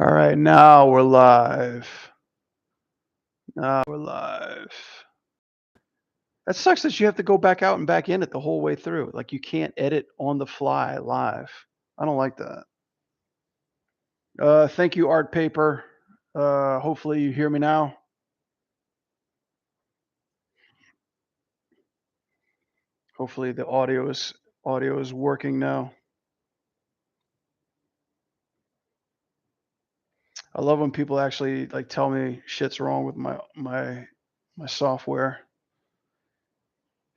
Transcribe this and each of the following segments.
All right, now we're live. Now we're live. That sucks that you have to go back out and back in it the whole way through. Like you can't edit on the fly live. I don't like that. Thank you, Art Paper. Hopefully you hear me now. Hopefully the audio is working now. I love when people actually like tell me shit's wrong with my software.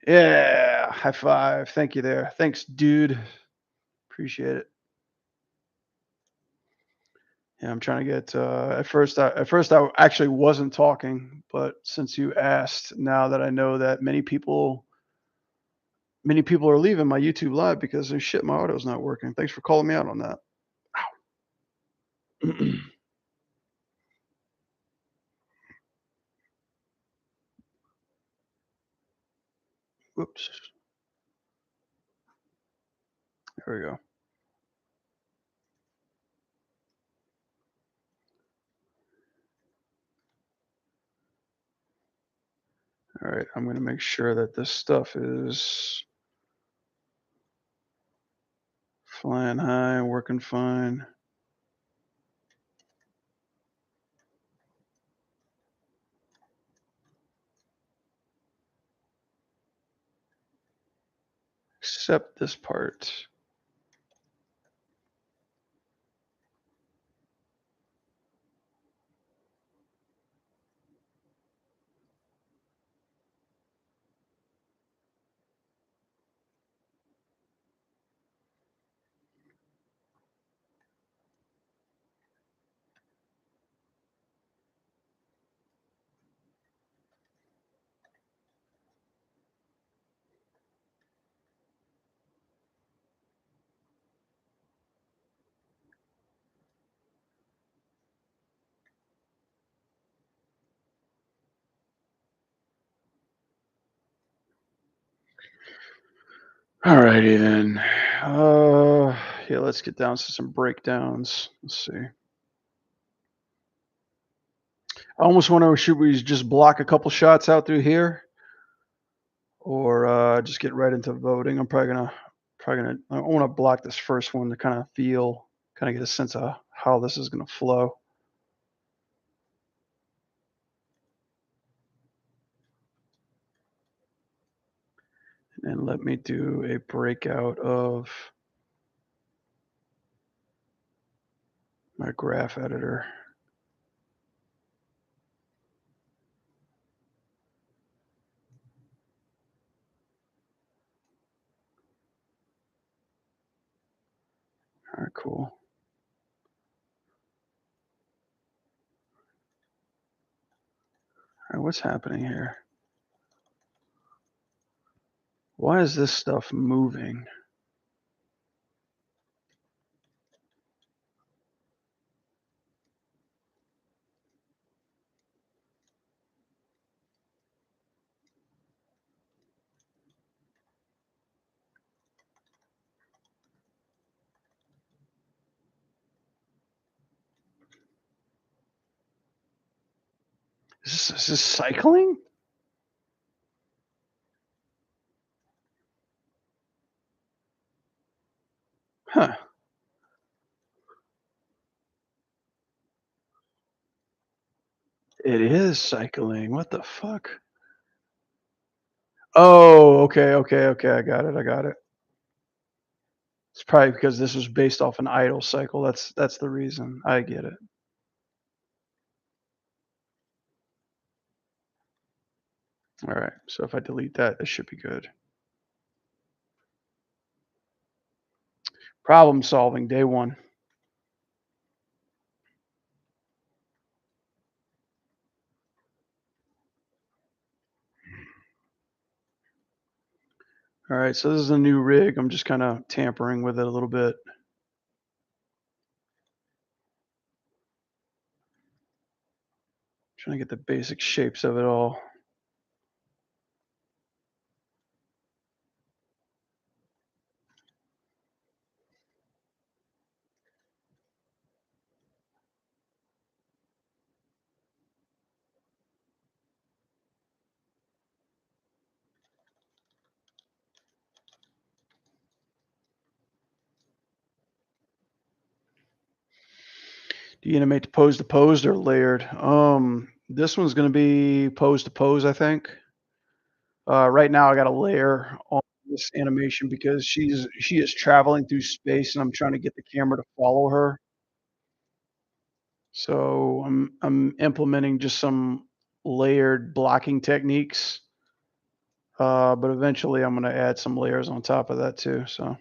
Yeah, high five. Thank you there. Thanks, dude. Appreciate it. Yeah, I'm trying to get. At first I actually wasn't talking, but since you asked, now that I know that many people are leaving my YouTube live because their shit, my audio's not working. Thanks for calling me out on that. Ow. Whoops. There we go. All right, I'm gonna make sure that this stuff is flying high, working fine. Except this part. All righty then. Yeah, let's get down to some breakdowns. Let's see. I almost wonder, should we just block a couple shots out through here, or just get right into voting? I'm probably gonna. I want to block this first one to kind of get a sense of how this is gonna flow. And let me do a breakout of my graph editor. All right, cool. All right, what's happening here? Why is this stuff moving? Is this cycling? Huh. It is cycling. What the fuck? Oh, okay. I got it. It's probably because this was based off an idle cycle. That's the reason. I get it. All right. So if I delete that, it should be good. Problem solving, day one. All right. So this is a new rig. I'm just kind of tampering with it a little bit. Trying to get the basic shapes of it all. Do you animate to pose or layered? This one's gonna be pose to pose, I think. Right now I got a layer on this animation because she is traveling through space and I'm trying to get the camera to follow her. So I'm implementing just some layered blocking techniques. But eventually I'm gonna add some layers on top of that too. So,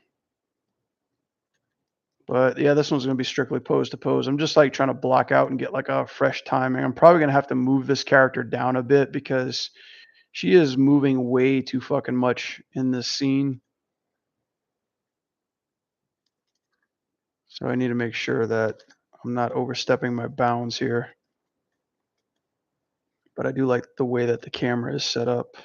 but yeah, this one's gonna be strictly pose to pose. I'm just like trying to block out and get like a fresh timing. I'm probably gonna have to move this character down a bit because she is moving way too fucking much in this scene. So I need to make sure that I'm not overstepping my bounds here. But I do like the way that the camera is set up.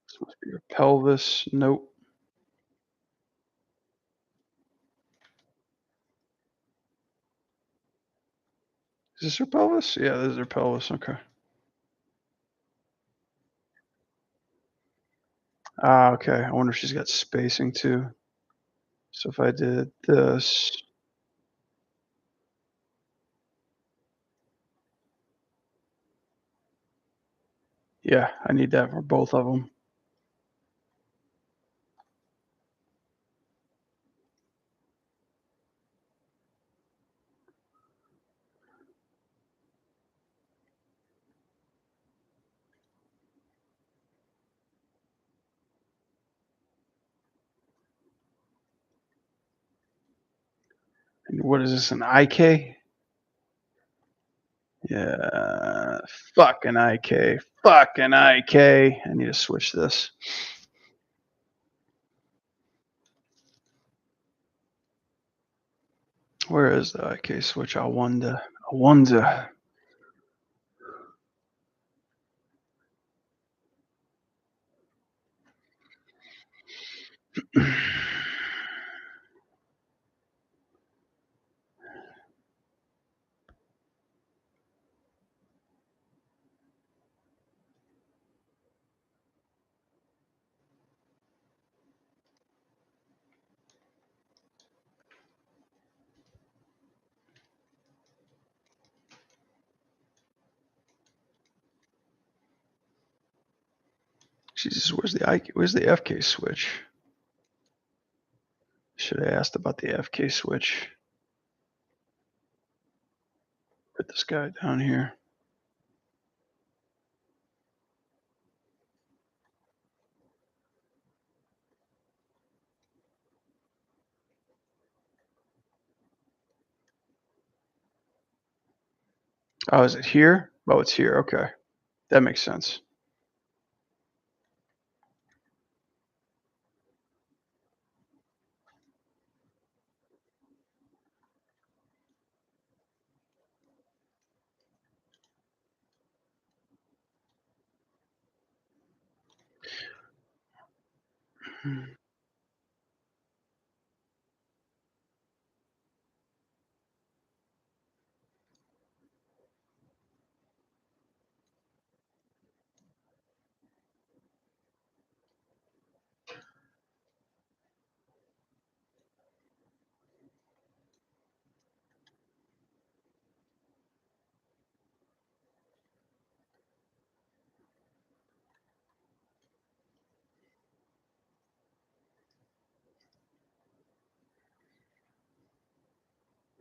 This must be her pelvis. Nope. Is this her pelvis? Yeah, this is her pelvis. Okay. Ah, okay. I wonder if she's got spacing too. So if I did this, yeah, I need that for both of them. And what is this, an IK? Yeah, fucking IK. Fucking IK. I need to switch this. Where is the IK switch? I wonder. I wonder. Jesus, where's the IK? Where's the FK switch? Should have asked about the FK switch. Put this guy down here. Oh, is it here? Oh, it's here. Okay. That makes sense.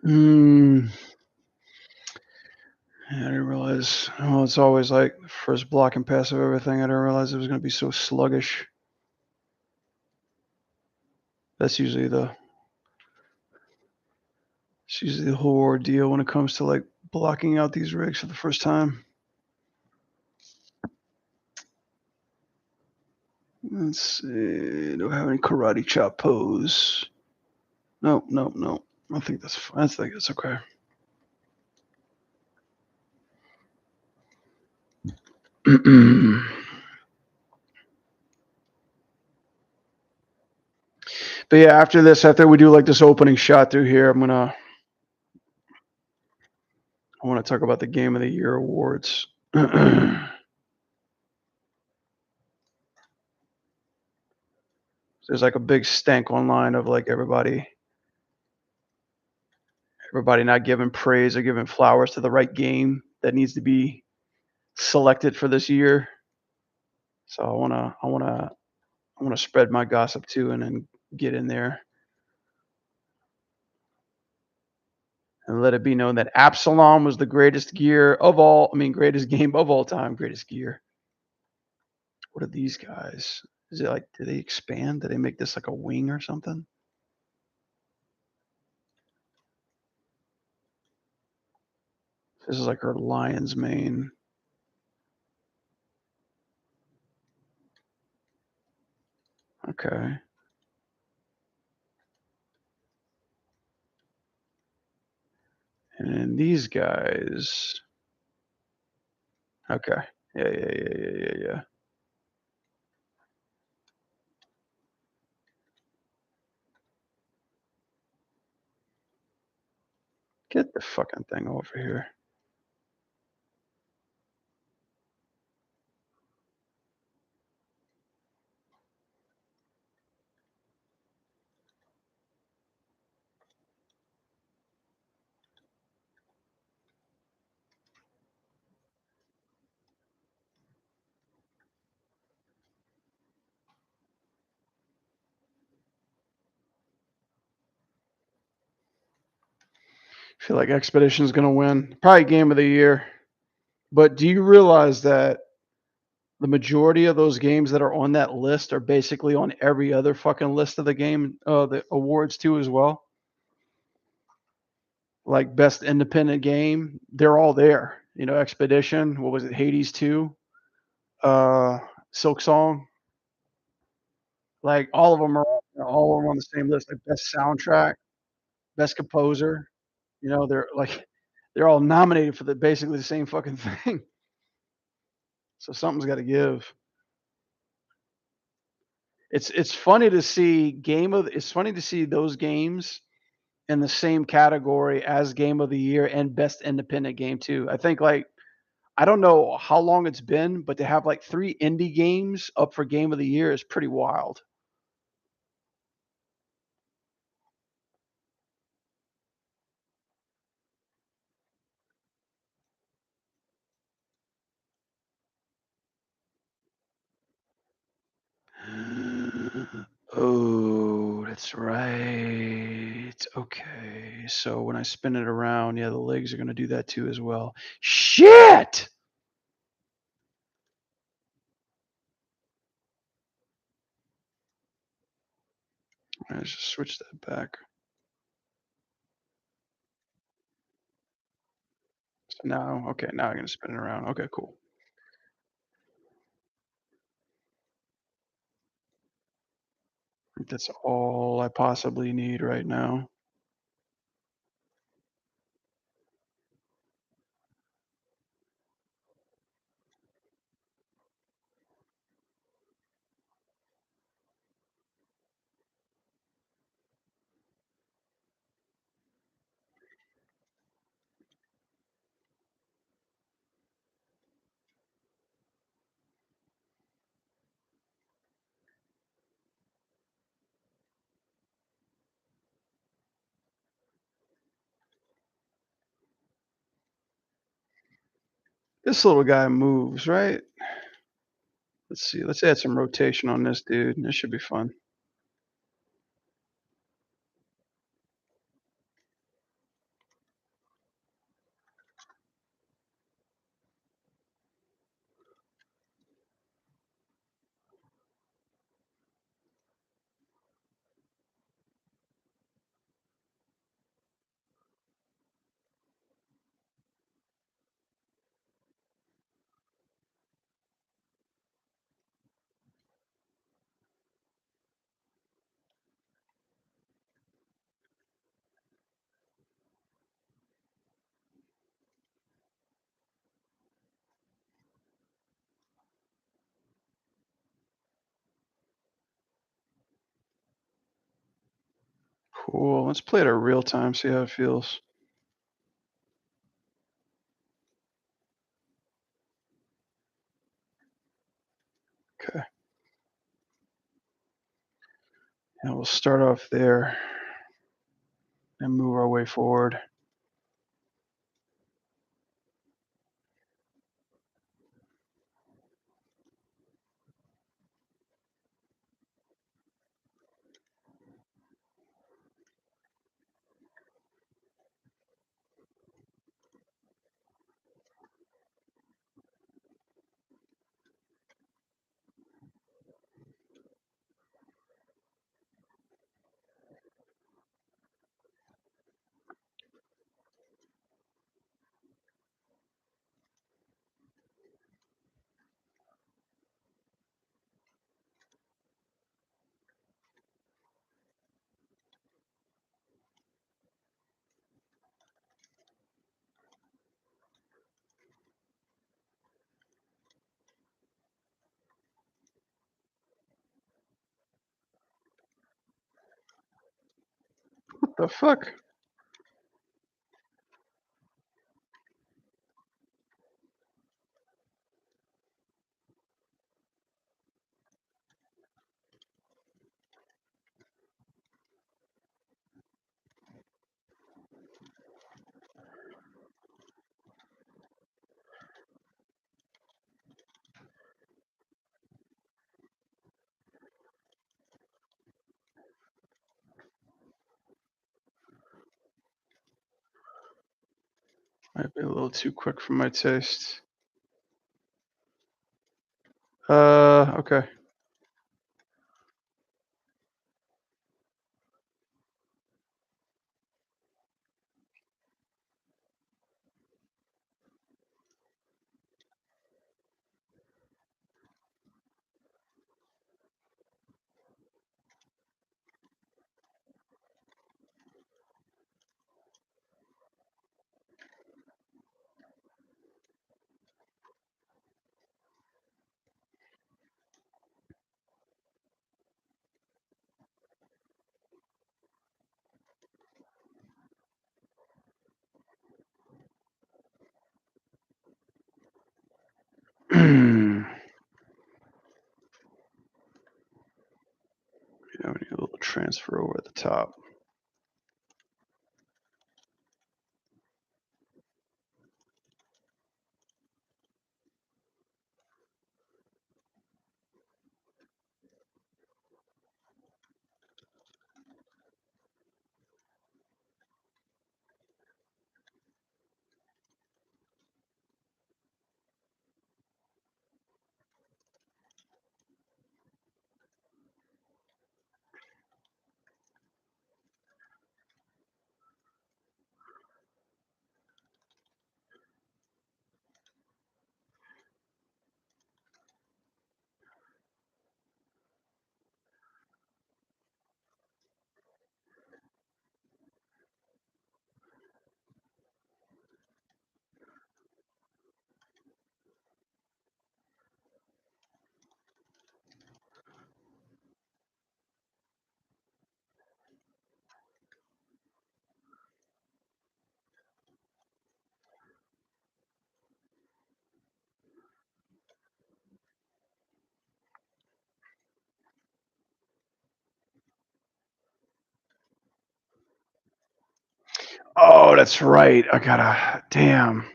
Hmm. Yeah, I didn't realize. Well, it's always like first block and passive everything. I didn't realize it was going to be so sluggish. That's usually the whole ordeal when it comes to like blocking out these rigs for the first time. Let's see. Do I have any karate chop pose? No, no, no. I think that's fine. I think it's okay. But yeah, after this, after we do like this opening shot through here, I want to talk about the Game of the Year awards. There's like a big stank online of like everybody not giving praise or giving flowers to the right game that needs to be selected for this year. So I wanna spread my gossip too, and then get in there and let it be known that Absalom was the greatest gear of all. I mean, greatest game of all time, greatest gear. What are these guys? Is it like, do they expand? Do they make this like a wing or something? This is like her lion's mane. Okay. And then these guys. Okay. Yeah. Get the fucking thing over here. I feel like Expedition's gonna win. Probably game of the year. But do you realize that the majority of those games that are on that list are basically on every other fucking list of the awards too as well? Like best independent game, they're all there. You know, Expedition, what was it, Hades 2, uh, Silk Song, like all of them on the same list, like best soundtrack, best composer. You know, they're like they're all nominated for basically the same fucking thing. So something's got to give. It's funny to see it's funny to see those games in the same category as game of the year and best independent game too. I think like I don't know how long it's been, but to have like 3 indie games up for game of the year is pretty wild. Oh, that's right. Okay. So when I spin it around, yeah, the legs are going to do that too as well. Shit! Let's just switch that back. So now, okay, now I'm going to spin it around. Okay, cool. I think that's all I possibly need right now. This little guy moves, right? Let's see. Let's add some rotation on this dude. This should be fun. Cool. Let's play it at real time, see how it feels. Okay. And we'll start off there and move our way forward. What the fuck? Might be a little too quick for my taste. Okay. Yeah, we need a little transfer over at the top. Oh, that's right. I gotta. Damn.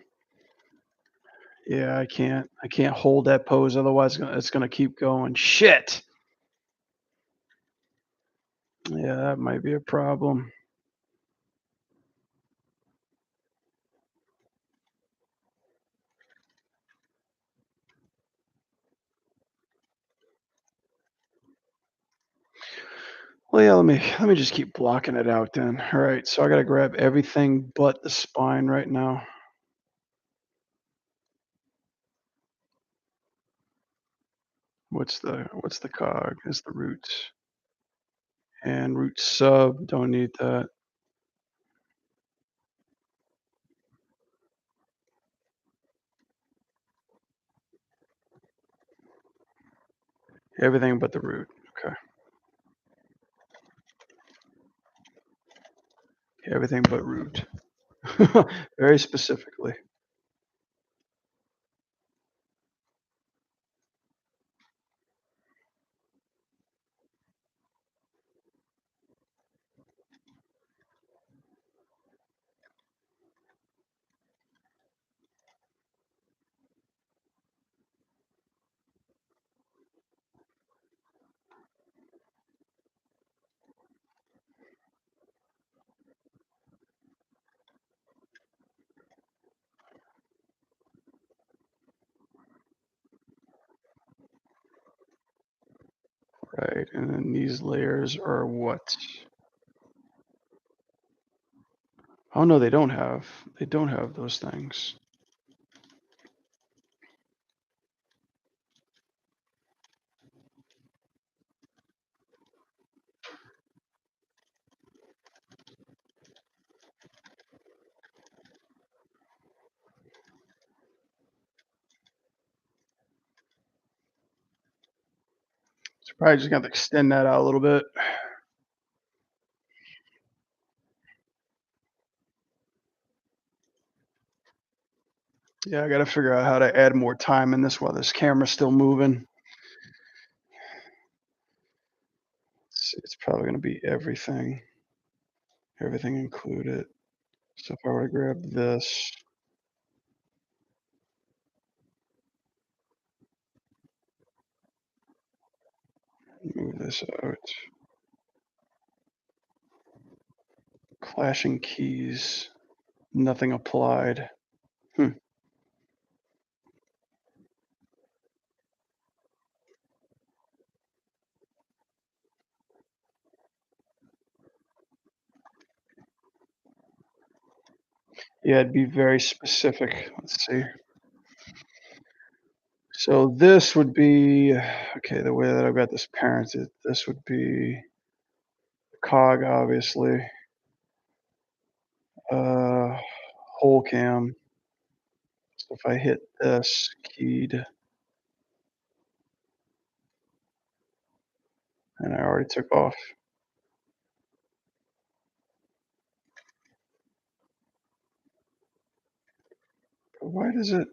Yeah, I can't. I can't hold that pose. Otherwise, it's gonna keep going. Shit. Yeah, that might be a problem. Well, yeah. Let me just keep blocking it out then. All right. So I gotta grab everything but the spine right now. What's the cog? Is the roots and root sub. Don't need that. Everything but the root. Okay. everything but root. Very specifically. Right, and then these layers are what? Oh no, they don't have those things. So probably just gonna extend that out a little bit. Yeah, I gotta figure out how to add more time in this while this camera's still moving. It's probably gonna be everything included. So if I were to grab this, move this out, clashing keys, nothing applied. Hmm. Yeah, it'd be very specific. Let's see. So this would be okay. The way that I've got this parented, this would be cog, obviously. Uh, whole cam. So if I hit this keyed, and I already took off. But why does it?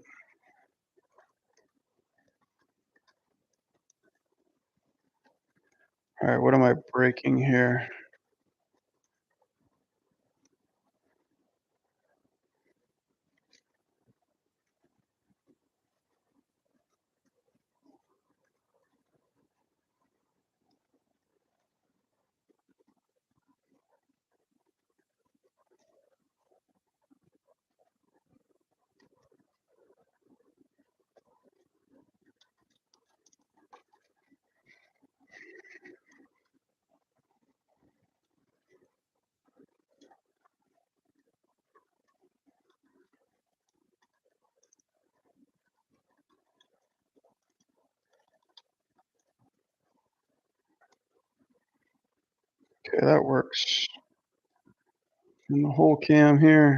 All right, what am I breaking here? Okay, that works. And the whole cam here.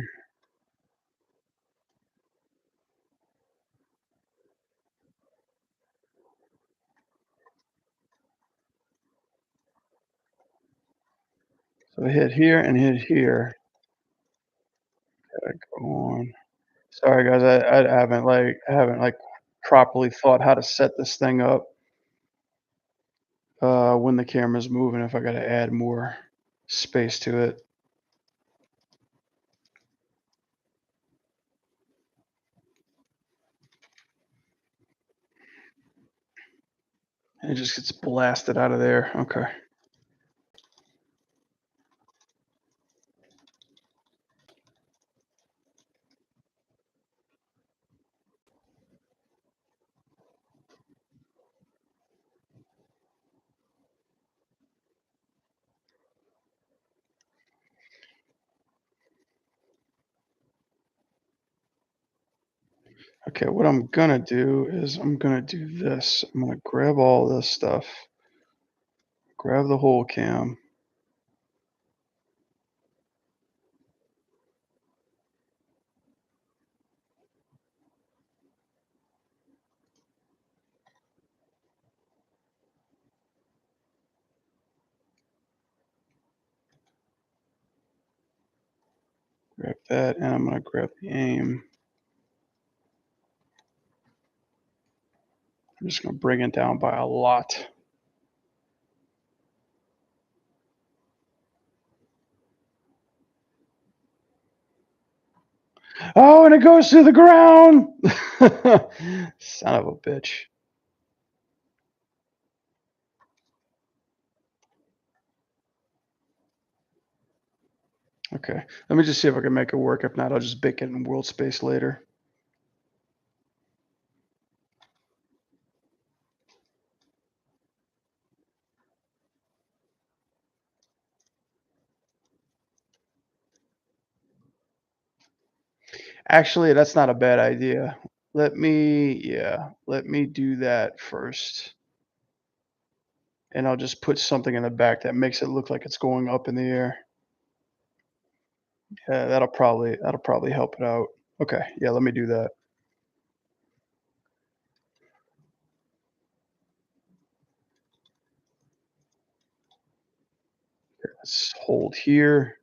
So I hit here and hit here. Gotta go on. Sorry guys, I haven't properly thought how to set this thing up when the camera's moving if I gotta add more space to it. And it just gets blasted out of there. Okay. Okay, what I'm gonna do is I'm gonna do this. I'm gonna grab all this stuff, grab the whole cam. Grab that, and I'm gonna grab the aim. I'm just gonna bring it down by a lot. Oh, and it goes to the ground! Son of a bitch. Okay, let me just see if I can make it work. If not, I'll just bake it in world space later. Actually, that's not a bad idea. Let me do that first. And I'll just put something in the back that makes it look like it's going up in the air. Yeah, that'll probably help it out. Okay, yeah, let me do that. Let's hold here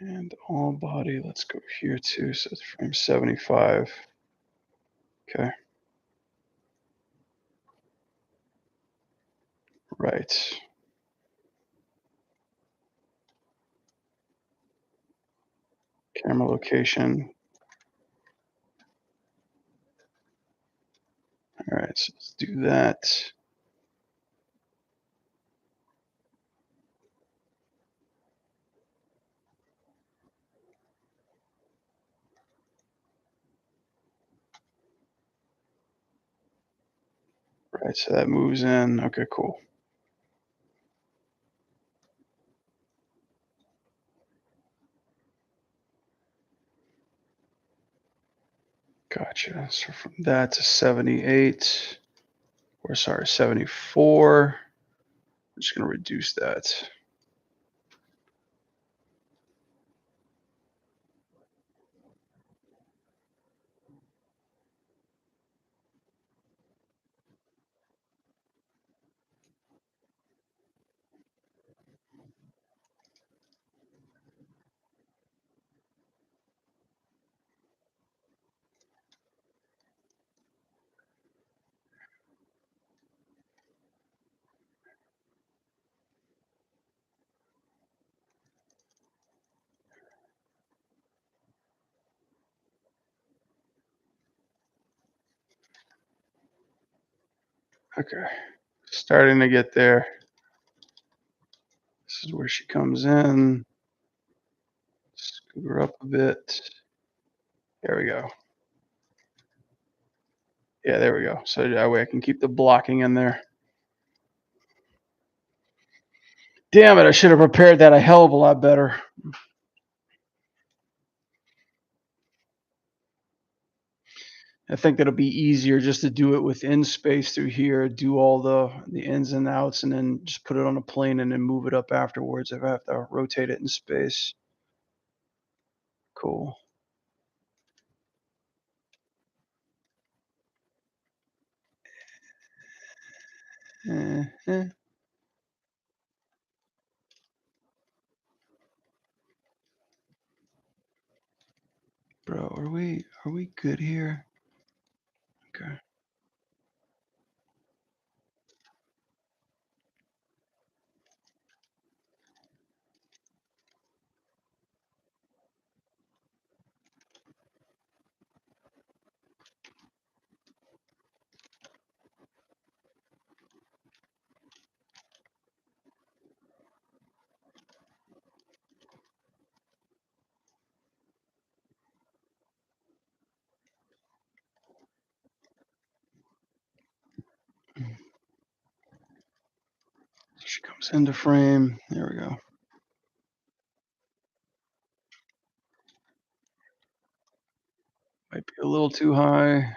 and all body. Let's go here too. So it's frame 75. Okay, right. Camera location. All right, so let's do that. Right, so that moves in. Okay, cool. Gotcha. So from that to 78, or sorry, 74. I'm just going to reduce that. Okay, starting to get there. This is where she comes in. Scoot her up a bit. There we go. Yeah, there we go. So that way I can keep the blocking in there. Damn it, I should have prepared that a hell of a lot better. I think that'll be easier just to do it within space through here, do all the ins and outs, and then just put it on a plane and then move it up afterwards if I have to rotate it in space. Cool. Eh. Bro, are we good here? Okay. So she comes into frame. There we go. Might be a little too high.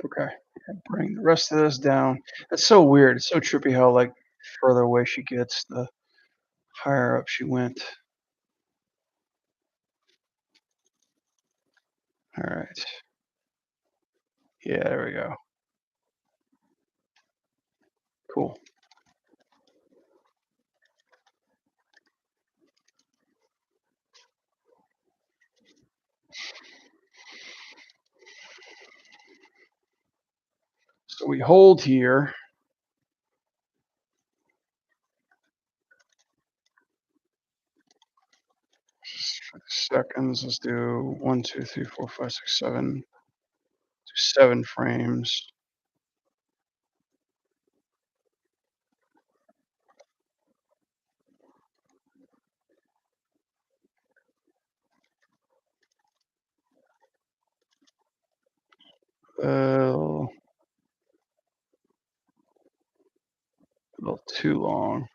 Okay. And bring the rest of this down. That's so weird. It's so trippy how, like, further away she gets, the higher up she went. Alright. Yeah, there we go. Cool. So we hold here for the seconds. Let's do 1, 2, 3, 4, 5, 6, 7. Do 7 frames. A little too long.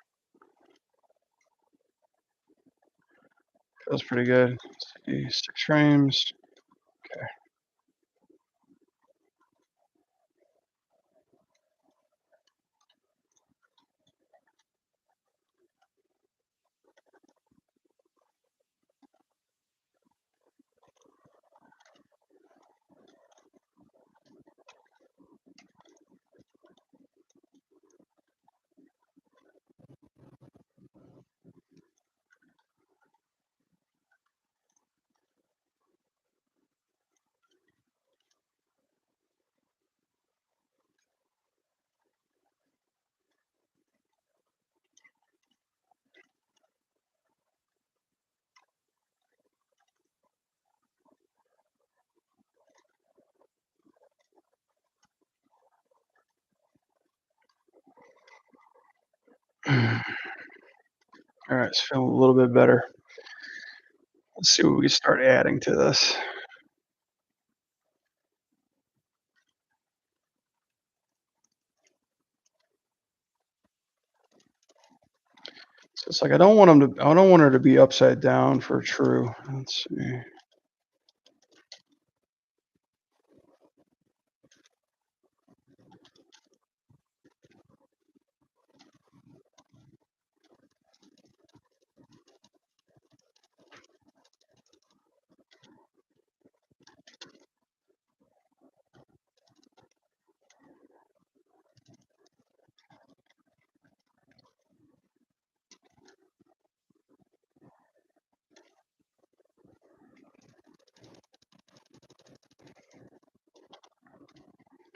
Feels pretty good. Let's see, 6 frames. Okay. Alright, it's feeling a little bit better. Let's see what we can start adding to this. So it's like I don't want her to be upside down for true. Let's see.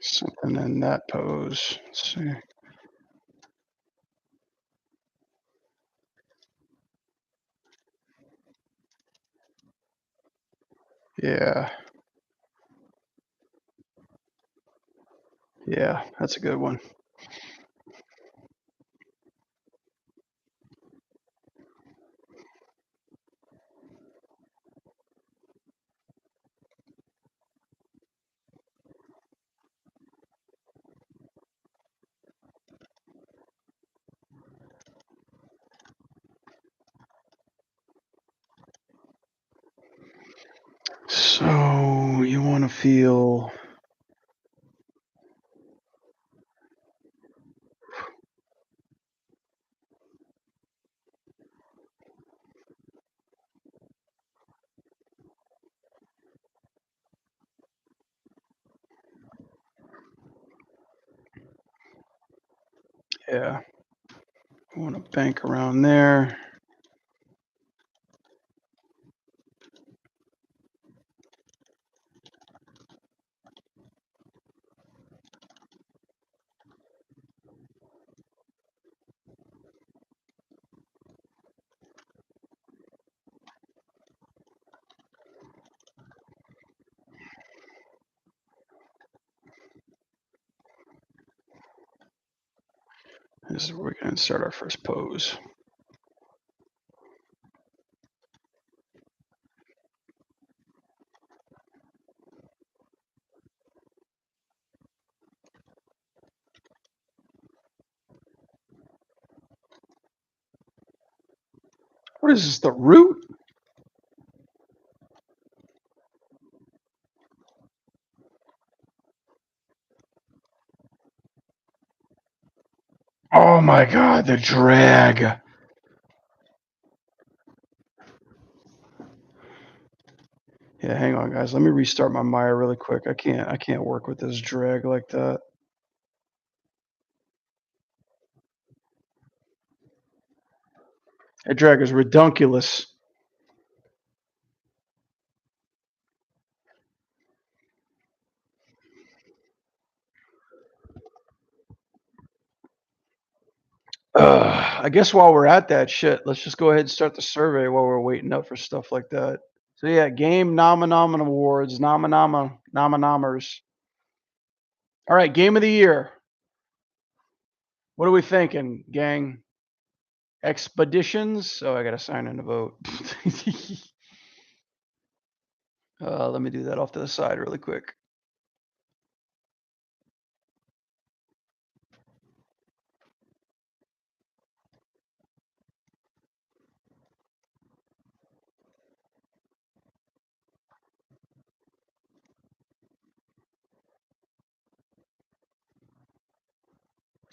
Something in that pose. Let's see. Yeah. Yeah, that's a good one. So you want to feel yeah. You want to bank around there. This is where we're going to start our first pose. What is this? The root? Oh my god, the drag. Yeah, hang on, guys. Let me restart my Maya really quick. I can't work with this drag like that. That drag is redunculous. I guess while we're at that shit, let's just go ahead and start the survey while we're waiting up for stuff like that. So yeah, game nominamin awards, nominamers. All right, game of the year. What are we thinking, gang? Expeditions. Oh, I gotta sign in to vote. Let me do that off to the side really quick.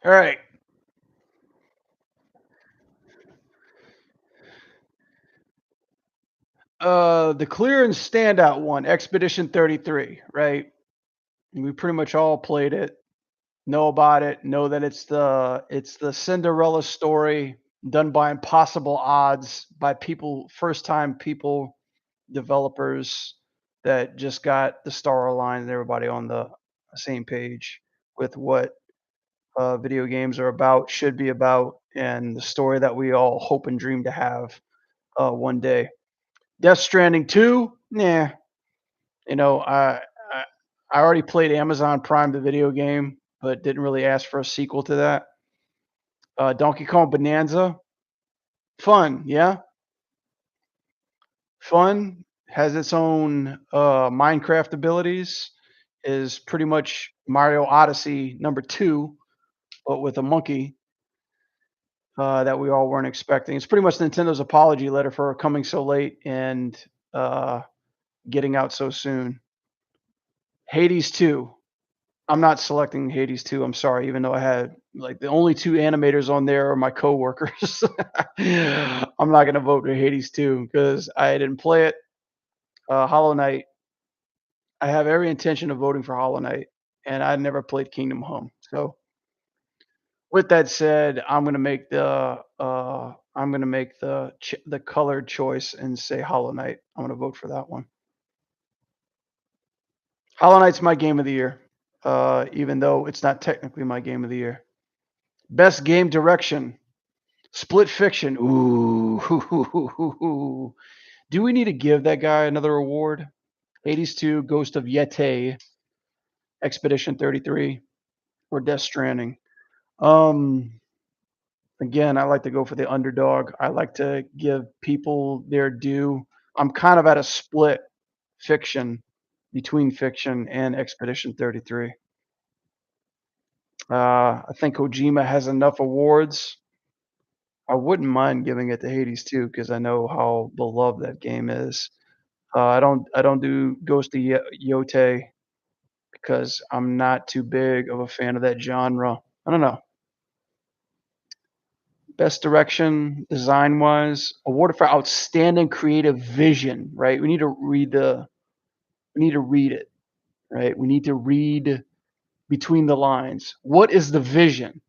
All right. The clear and standout one, Expedition 33, right? We pretty much all played it, know about it, know that it's the Cinderella story done by impossible odds by people, first time people, developers that just got the star aligned and everybody on the same page with what video games are about, should be about, and the story that we all hope and dream to have one day. Death Stranding 2, nah. You know, I already played Amazon Prime, the video game, but didn't really ask for a sequel to that. Donkey Kong Bonanza, fun, yeah, fun. Has its own Minecraft abilities. Is pretty much Mario Odyssey number two, but with a monkey that we all weren't expecting. It's pretty much Nintendo's apology letter for coming so late and uh, getting out so soon. Hades 2. I'm not selecting Hades 2. I'm sorry, even though I had like the only two animators on there are my coworkers. I'm not gonna vote for Hades 2 because I didn't play it. Hollow Knight. I have every intention of voting for Hollow Knight, and I never played Kingdom Home. So with that said, I'm gonna make the colored choice and say Hollow Knight. I'm gonna vote for that one. Hollow Knight's my game of the year, even though it's not technically my game of the year. Best game direction, Split Fiction. Ooh, do we need to give that guy another award? 82, Ghost of Yeti, Expedition 33, or Death Stranding. Um, Again, I like to go for the underdog. I like to give people their due. I'm kind of at a split fiction between fiction and Expedition 33. I think Kojima has enough awards. I wouldn't mind giving it to Hades too, because I know how beloved that game is. I don't do Ghost of Yote because I'm not too big of a fan of that genre. I don't know. Best direction, design wise, awarded for outstanding creative vision. Right? We need to read it. Right? We need to read between the lines. What is the vision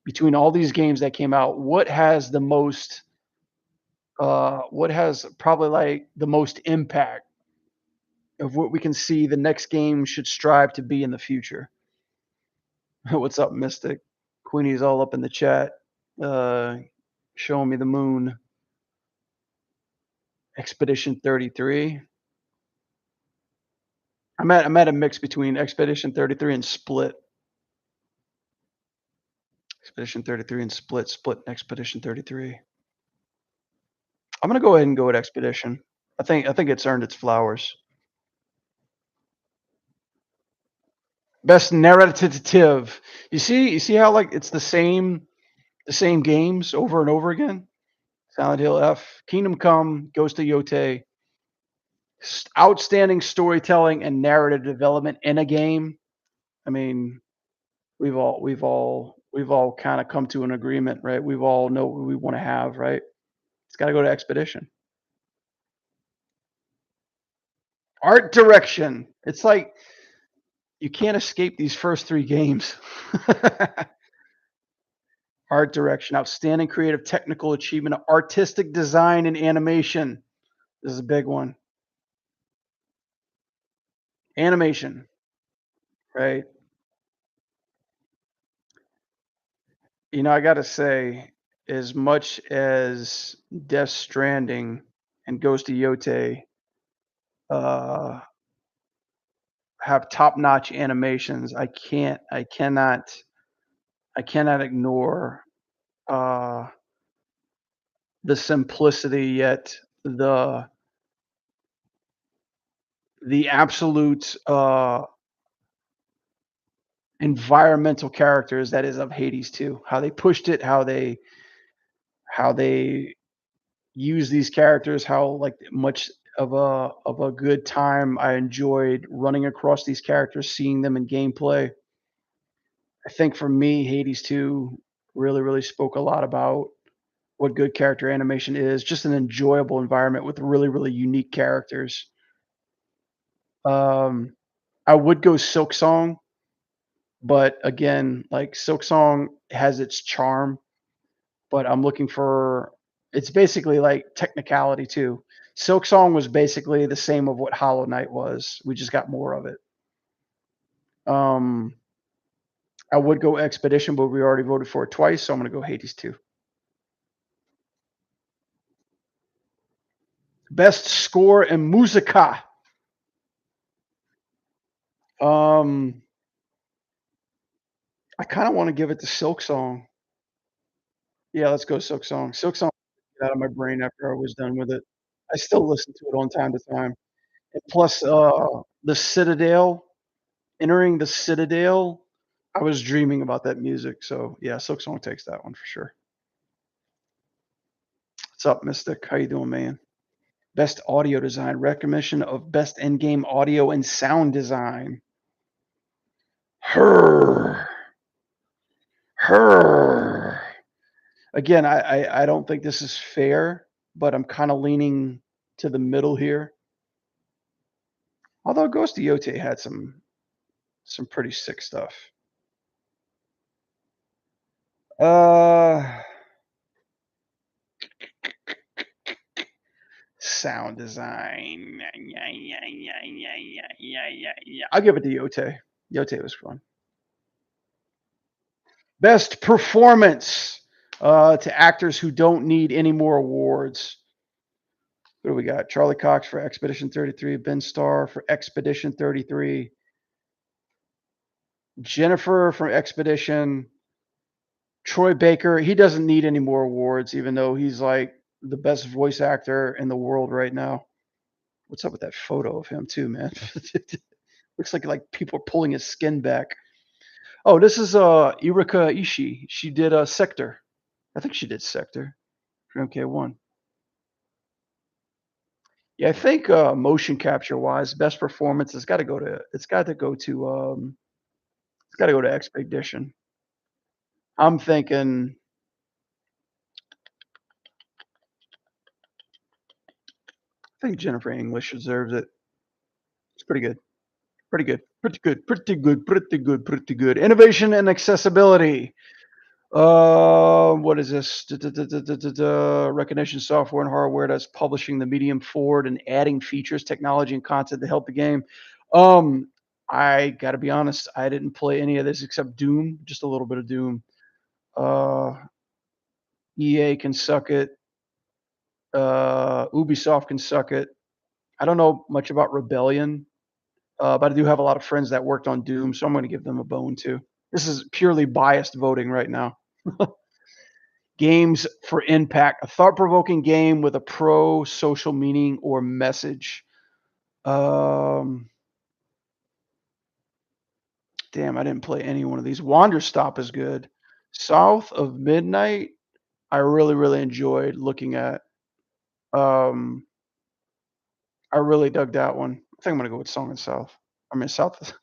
between all these games that came out? What has probably like the most impact of what we can see the next game should strive to be in the future? What's up, Mystic? Queenie's all up in the chat, uh, showing me the moon. Expedition 33. I'm at a mix between Expedition 33 and Split. Expedition 33 and Split. Split and Expedition 33. I'm gonna go ahead and go with Expedition. I think it's earned its flowers. Best narrative. You see how like it's the same games over and over again. Silent Hill F, Kingdom Come, Ghost of Yote, outstanding storytelling and narrative development in a game. I mean, we've all we've all kind of come to an agreement, right? We've all know what we want to have, right? It's got to go to Expedition. Art direction. It's like you can't escape these first 3 games. Art direction, outstanding creative technical achievement, artistic design and animation. This is a big one. Animation, right? I gotta say, as much as Death Stranding and Ghost of Yotei, uh, have top-notch animations, I cannot ignore, uh, the simplicity, yet the absolute, environmental characters that is of Hades 2. How they pushed it, how they use these characters, how, like, much of a good time I enjoyed running across these characters, seeing them in gameplay. I think for me, Hades 2 really, really spoke a lot about what good character animation is, just an enjoyable environment with really, really unique characters. Um, I would go Silk Song, but again, like, Silk Song has its charm, but I'm looking for it's basically like technicality too. Silk Song was basically the same of what Hollow Knight was. We just got more of it. Um, I would go Expedition, but we already voted for it twice, so I'm gonna go Hades 2. Best score in musica. Um, I kinda wanna give it to Silk Song. Yeah, let's go Silk Song. Silk Song get out of my brain after I was done with it. I still listen to it on time to time. And plus, the Citadel, entering the Citadel, I was dreaming about that music, so, yeah, Silk Song takes that one for sure. What's up, Mystic? How you doing, man? Best audio design, recognition of best in-game audio and sound design. Her, her. Again, I don't think this is fair, but I'm kinda leaning to the middle here. Although Ghost of Yotei had some pretty sick stuff. Uh, Sound design. Yeah, yeah, yeah, yeah, yeah, yeah, yeah, yeah. I'll give it to Yotei. Yotei was fun. Best performance, to actors who don't need any more awards. What do we got? Charlie Cox for Expedition 33, Ben Starr for Expedition 33, Jennifer from Expedition, Troy Baker. He doesn't need any more awards, even though he's like the best voice actor in the world right now. What's up with that photo of him too, man? Looks like people are pulling his skin back. Oh, this is Erika Ishii. She did Sector. I think she did Sector for MK1. Yeah, I think motion capture wise, best performance has got to go to it's got to go to Expedition. I'm thinking I think Jennifer English deserves it. It's pretty good. Pretty good. Pretty good. Pretty good. Pretty good. Pretty good. Innovation and accessibility. What is this? Recognition software and hardware that's publishing the medium forward and adding features, technology, and content to help the game. Um, I gotta be honest, I didn't play any of this except Doom, just a little bit of Doom. Uh, EA can suck it. Ubisoft can suck it. I don't know much about Rebellion, but I do have a lot of friends that worked on Doom, so I'm gonna give them a bone too. This is purely biased voting right now. Games for impact, a thought-provoking game with a pro-social meaning or message. Um, Damn, I didn't play any one of these. Wanderstop is good. South of Midnight, I really, really enjoyed looking at. Um, I really dug that one. I think I'm gonna go with Song of the South. I mean, South,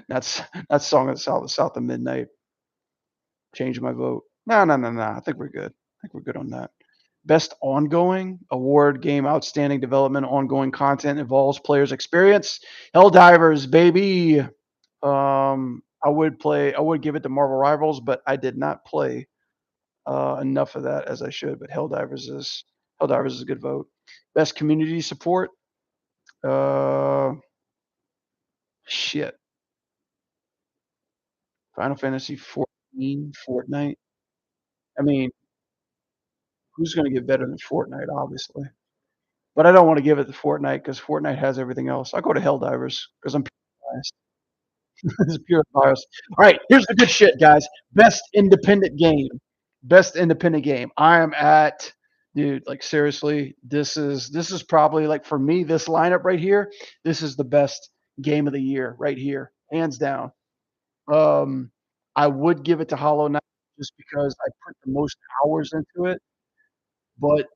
that's Song of the South, South of Midnight. Change my vote. No, no, no, no. I think we're good. I think we're good on that. Best ongoing award game, outstanding development, ongoing content involves players' experience. Helldivers, baby. I would give it to Marvel Rivals, but I did not play enough of that as I should. But Helldivers is a good vote. Best community support. Uh, shit. Final Fantasy 14, Fortnite. I mean, who's going to get better than Fortnite? Obviously. But I don't wanna give it to Fortnite because Fortnite has everything else. I'll go to Helldivers because I'm pure biased. It's pure bias. Alright, here's the good shit, guys. Best independent game. Best independent game. I am at dude, like, seriously, this is probably, like, for me, this lineup right here, this is the best game of the year right here, hands down. Um, I would give it to Hollow Knight just because I put the most hours into it. But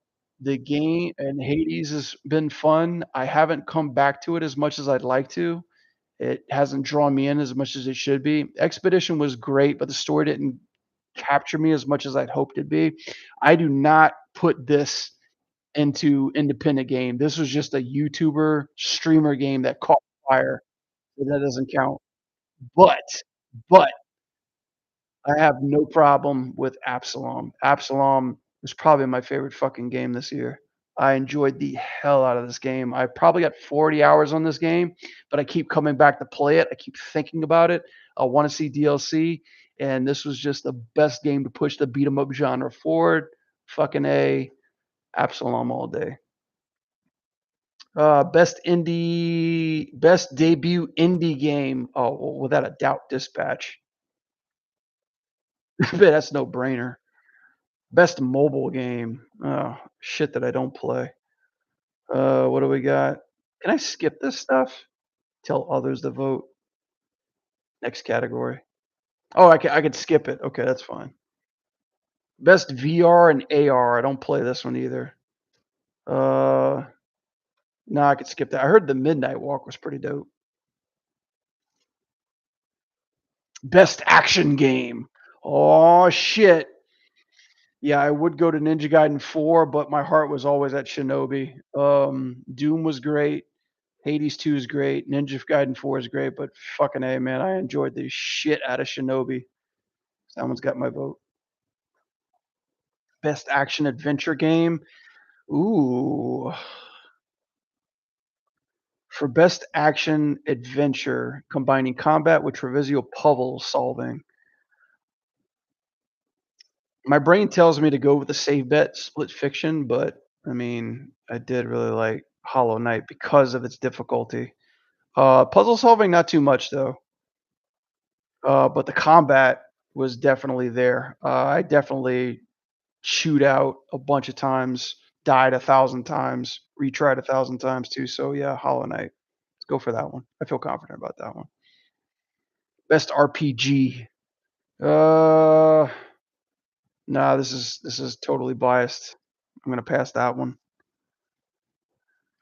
the game and Hades has been fun. I haven't come back to it as much as I'd like to. It hasn't drawn me in as much as it should be. Expedition was great, but the story didn't capture me as much as I'd hoped it'd be. I do not put this into independent game. This was just a YouTuber streamer game that caught fire, so that doesn't count. But but I have no problem with Absalom. Absalom is probably my favorite fucking game this year. I enjoyed the hell out of this game. I probably got 40 hours on this game, but I keep coming back to play it. I keep thinking about it. I want to see DLC, and this was just the best game to push the beat 'em up genre forward. Fucking A, Absalom all day. Best debut indie game. Oh, well, without a doubt, Dispatch. That's no brainer. Best mobile game. Oh, shit that I don't play. What do we got? Can I skip this stuff? Tell others to vote. Next category. Oh, I could skip it. Okay, that's fine. Best VR and AR. I don't play this one either. Uh, no, I could skip that. I heard the Midnight Walk was pretty dope. Best action game. Oh shit. Yeah, I would go to Ninja Gaiden 4, but my heart was always at Shinobi. Doom was great. Hades 2 is great. Ninja Gaiden 4 is great, but fucking A, man, I enjoyed the shit out of Shinobi. That one's got my vote. Best action adventure game. Ooh. For best action adventure, combining combat with trivial puzzle solving. My brain tells me to go with the safe bet, Split Fiction, but I mean, I did really like Hollow Knight because of its difficulty. Puzzle solving, not too much though. But the combat was definitely there. I definitely chewed out a bunch of times, died 1,000 times, retried 1,000 times too. So yeah, Hollow Knight. Let's go for that one. I feel confident about that one. Best RPG. Uh, nah, this is totally biased. I'm gonna pass that one.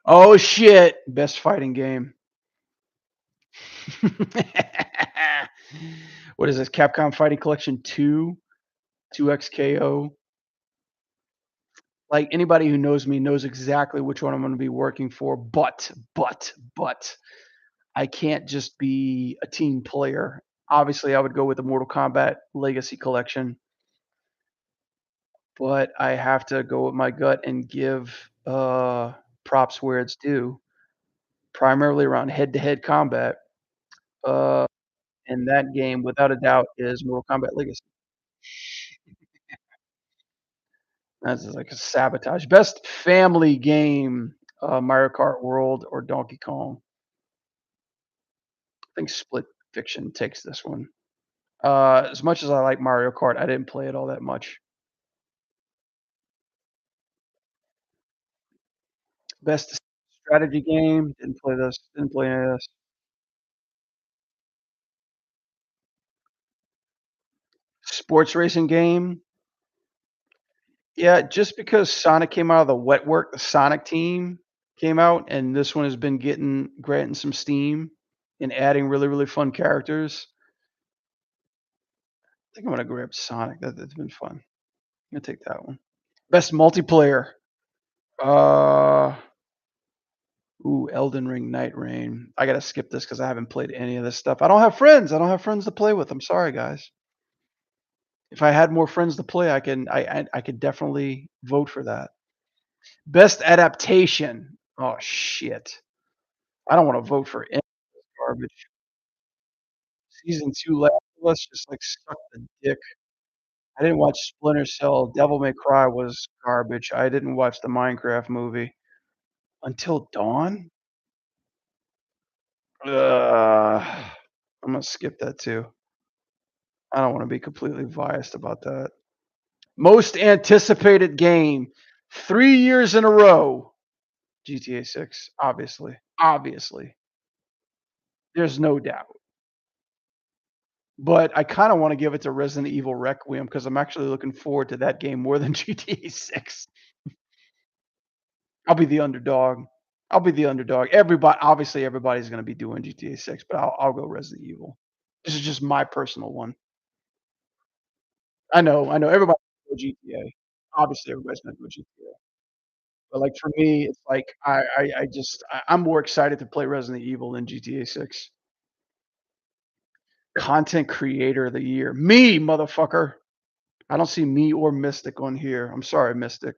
Oh shit! Best fighting game. What is this? Capcom Fighting Collection 2, 2XKO. Like anybody who knows me knows exactly which one I'm gonna be working for, but I can't just be a team player. Obviously, I would go with the Mortal Kombat Legacy Collection, but I have to go with my gut and give, props where it's due, primarily around head-to-head combat, uh, and that game, without a doubt, is Mortal Kombat Legacy. That's like a sabotage. Best family game, Mario Kart World or Donkey Kong. I think Split Fiction takes this one. As much as I like Mario Kart, I didn't play it all that much. Best strategy game, didn't play this, didn't play any of this. Sports racing game, yeah, just because Sonic came out of the wet work, the Sonic team came out, and this one has been granting some steam and adding really, really fun characters. think I'm gonna grab Sonic. That's been fun. I'm gonna take that one. Best multiplayer. Uh, Elden Ring, Night Rain. I gotta skip this because I haven't played any of this stuff. I don't have friends. I don't have friends to play with. I'm sorry, guys. If I had more friends to play, I could definitely vote for that. Best adaptation. Oh shit. I don't want to vote for any garbage. Season 2 Last of Us just like sucked the dick. I didn't watch Splinter Cell. Devil May Cry was garbage. I didn't watch the Minecraft movie. Until Dawn? Ugh. I'm gonna skip that too. I don't wanna be completely biased about that. Most anticipated game, 3 years in a row, GTA 6, obviously. Obviously. There's no doubt. But I kinda wanna give it to Resident Evil Requiem because 'cause I'm actually looking forward to that game more than GTA 6. I'll be the underdog. I'll be the underdog. Obviously, everybody's gonna be doing GTA 6, but I'll go Resident Evil. This is just my personal one. I know, everybody go GTA. Obviously, everybody's gonna go GTA. But, like, for me, it's like I'm more excited to play Resident Evil than GTA 6. Content creator of the year. Me, motherfucker. I don't see me or Mystic on here. I'm sorry, Mystic.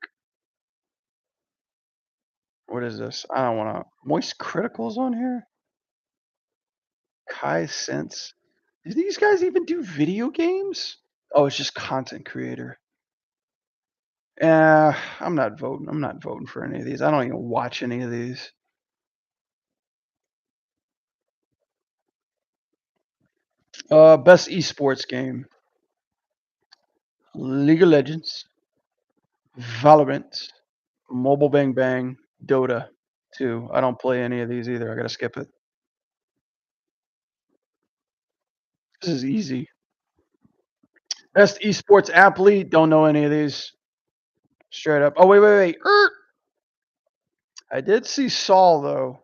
What is this? I don't wanna Moist Critical's on here? Kai Sense. Do these guys even do video games? Oh, it's just content creator. I'm not voting. I'm not voting for any of these. I don't even watch any of these. Best esports game: League of Legends, Valorant, Mobile Bang Bang, Dota 2. I don't play any of these either. I gotta skip it. This is easy. Best esports athlete. Don't know any of these. Straight up. Oh wait. I did see Saul though.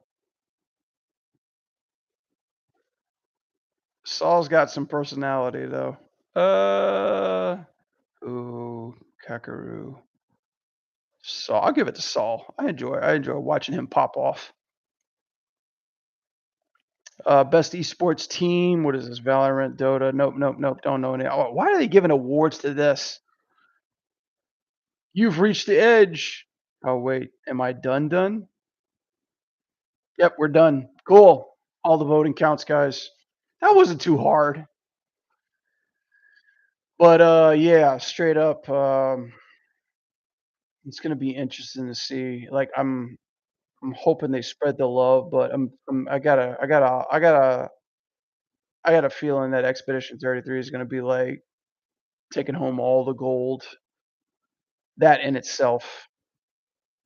Saul's got some personality though. Uh, ooh, Kakaru. Saul. I'll give it to Saul. I enjoy watching him pop off. Best esports team. What is this? Valorant, Dota. Nope. Don't know any. Oh, why are they giving awards to this? You've reached the edge. Oh wait, am I done? Yep, we're done. Cool. All the voting counts, guys. That wasn't too hard. But yeah, straight up, it's gonna be interesting to see. Like I'm hoping they spread the love, but I got a feeling that Expedition 33 is gonna be like taking home all the gold. That in itself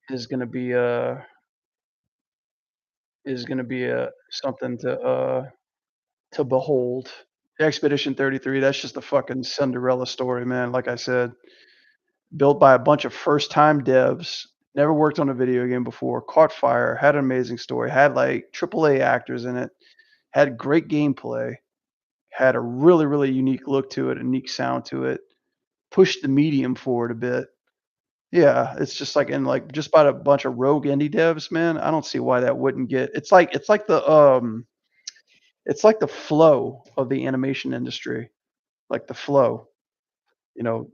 is gonna be something to behold. Expedition 33, that's just a fucking Cinderella story, man. Like I said, built by a bunch of first time devs, never worked on a video game before, caught fire, had an amazing story, had like AAA actors in it, had great gameplay, had a really unique look to it, a unique sound to it, pushed the medium forward a bit. Yeah, it's just like and like just by a bunch of rogue indie devs, man. I don't see why that wouldn't get. It's like the flow of the animation industry, like the flow.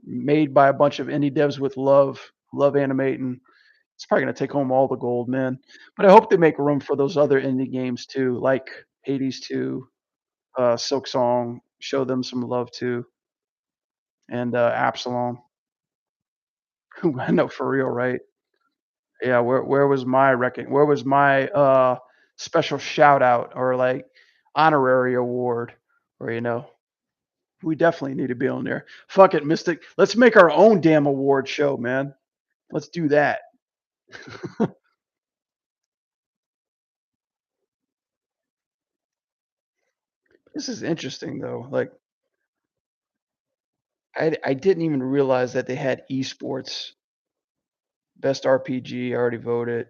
Made by a bunch of indie devs with love animating. It's probably gonna take home all the gold, man. But I hope they make room for those other indie games too, like Hades 2, Silk Song. Show them some love too, and Absalom. I know for real, right? Yeah, where was my special shout out or like honorary award or we definitely need to be on there. Fuck it, Mystic. Let's make our own damn award show, man. Let's do that. This is interesting though. Like I didn't even realize that they had esports. Best RPG, I already voted.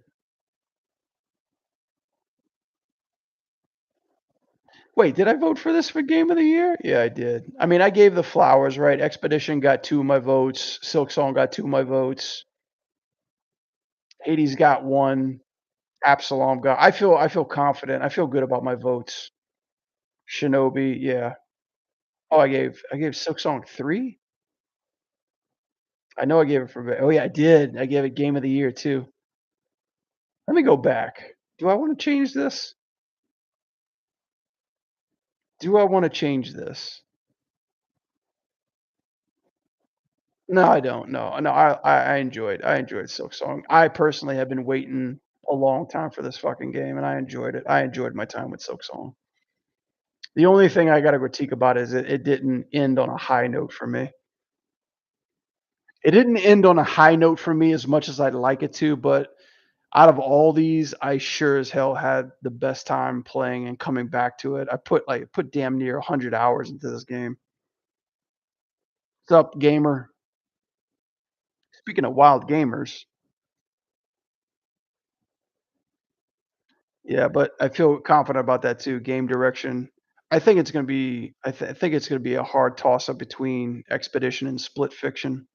Wait, did I vote for this for game of the year? Yeah, I did. I mean, I gave the flowers, right? Expedition got 2 of my votes, Silk Song got 2 of my votes, Hades got 1, Absalom got I feel confident, I feel good about my votes. Shinobi, yeah. Oh, I gave Silk Song 3? I know I gave it for oh, yeah, I did. I gave it game of the year too. Let me go back. Do I wanna change this? Do I wanna change this? No, I don't. No, no, I enjoyed Silk Song. I personally have been waiting a long time for this fucking game, and I enjoyed it. I enjoyed my time with Silk Song. The only thing I gotta critique about it is it didn't end on a high note for me. It didn't end on a high note for me as much as I'd like it to, but out of all these, I sure as hell had the best time playing and coming back to it. I put damn near 100 hours into this game. What's up, gamer? Speaking of wild gamers, yeah, but I feel confident about that too. Game direction. I think it's gonna be a hard toss up between Expedition and Split Fiction.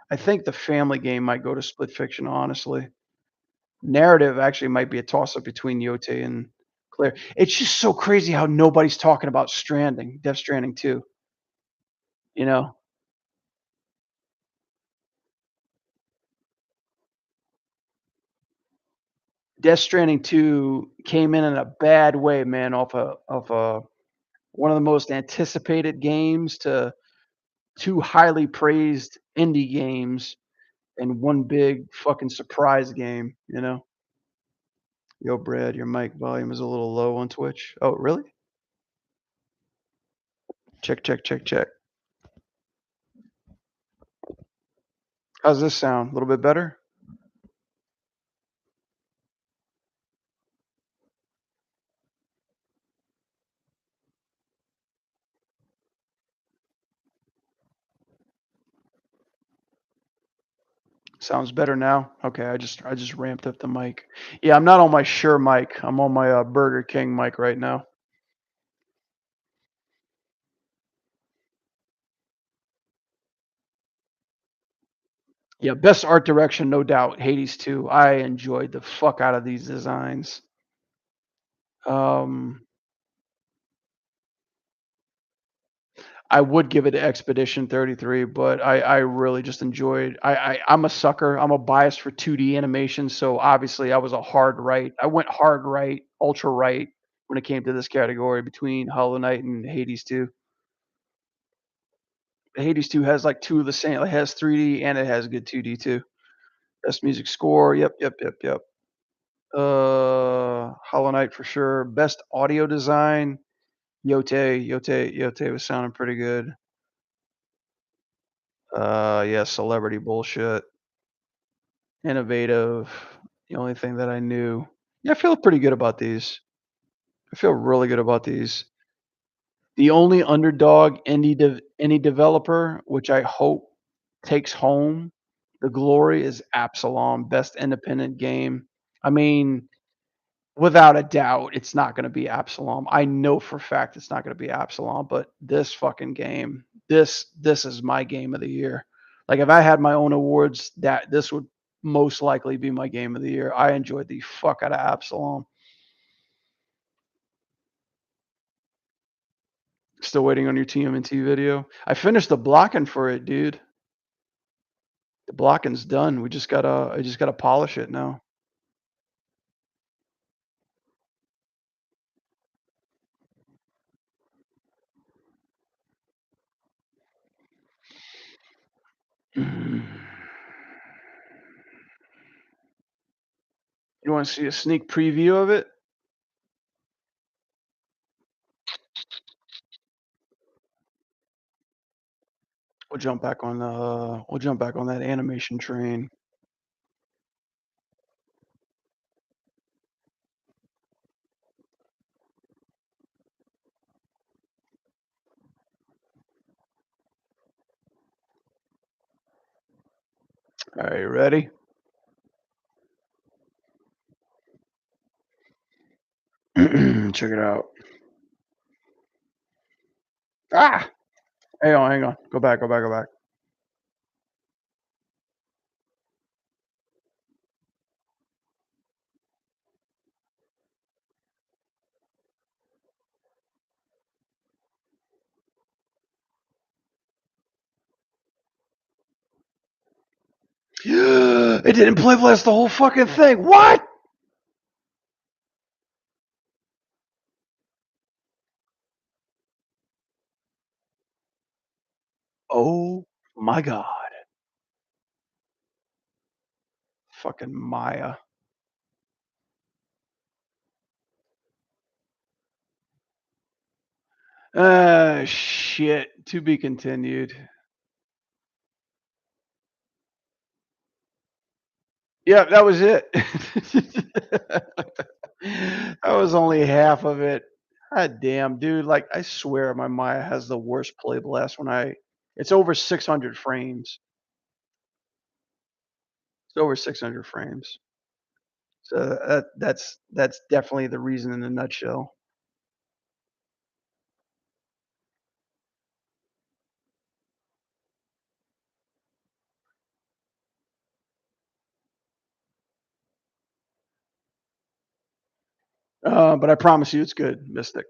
I think the family game might go to Split Fiction, honestly. Narrative actually might be a toss up between Yote and Claire. It's just so crazy how nobody's talking about Stranding, Death Stranding 2, you know? Death Stranding 2 came in a bad way, man, off a one of the most anticipated games to 2 highly praised indie games and 1 big fucking surprise game, you know? Yo, Brad, your mic volume is a little low on Twitch. Oh, really? Check, check, check, check. How's this sound? A little bit better? Sounds better now? Okay, I just ramped up the mic. Yeah, I'm not on my Shure mic. I'm on my, Burger King mic right now. Yeah, best art direction, no doubt, Hades 2. I enjoyed the fuck out of these designs. Um, I would give it to Expedition 33, but I really just enjoyed I'm a sucker. I'm a bias for 2D animation, so obviously I was a hard right. I went hard right, ultra right when it came to this category between Hollow Knight and Hades 2. Hades 2 has like 2 of the same, it has 3D and it has good 2D too. Best music score, yep, yep, yep, yep. Hollow Knight for sure. Best audio design, Yote was sounding pretty good. Yeah, celebrity bullshit. Innovative, the only thing that I knew. Yeah, I feel pretty good about these. I feel really good about these. The only underdog indie developer, which I hope takes home the glory, is Absalom, best independent game. I mean, without a doubt, it's not gonna be Absalom. I know for a fact it's not gonna be Absalom, but this fucking game, this is my game of the year. Like, if I had my own awards, that this would most likely be my game of the year. I enjoyed the fuck out of Absalom. Still waiting on your TMNT video. I finished the blocking for it, dude. The blocking's done. I just gotta polish it now. You wanna see a sneak preview of it? We'll jump back on that animation train. Alright, you ready? Check it out. Ah! Hang on. Go back, go back, go back. It didn't play blast the whole fucking thing. What? Oh my god. Fucking Maya. Shit. To be continued. Yeah, that was it. That was only half of it. God damn, dude. Like, I swear my Maya has the worst play blast when it's over 600 frames. It's over 600 frames. So that's definitely the reason in a nutshell. But I promise you it's good, Mystic.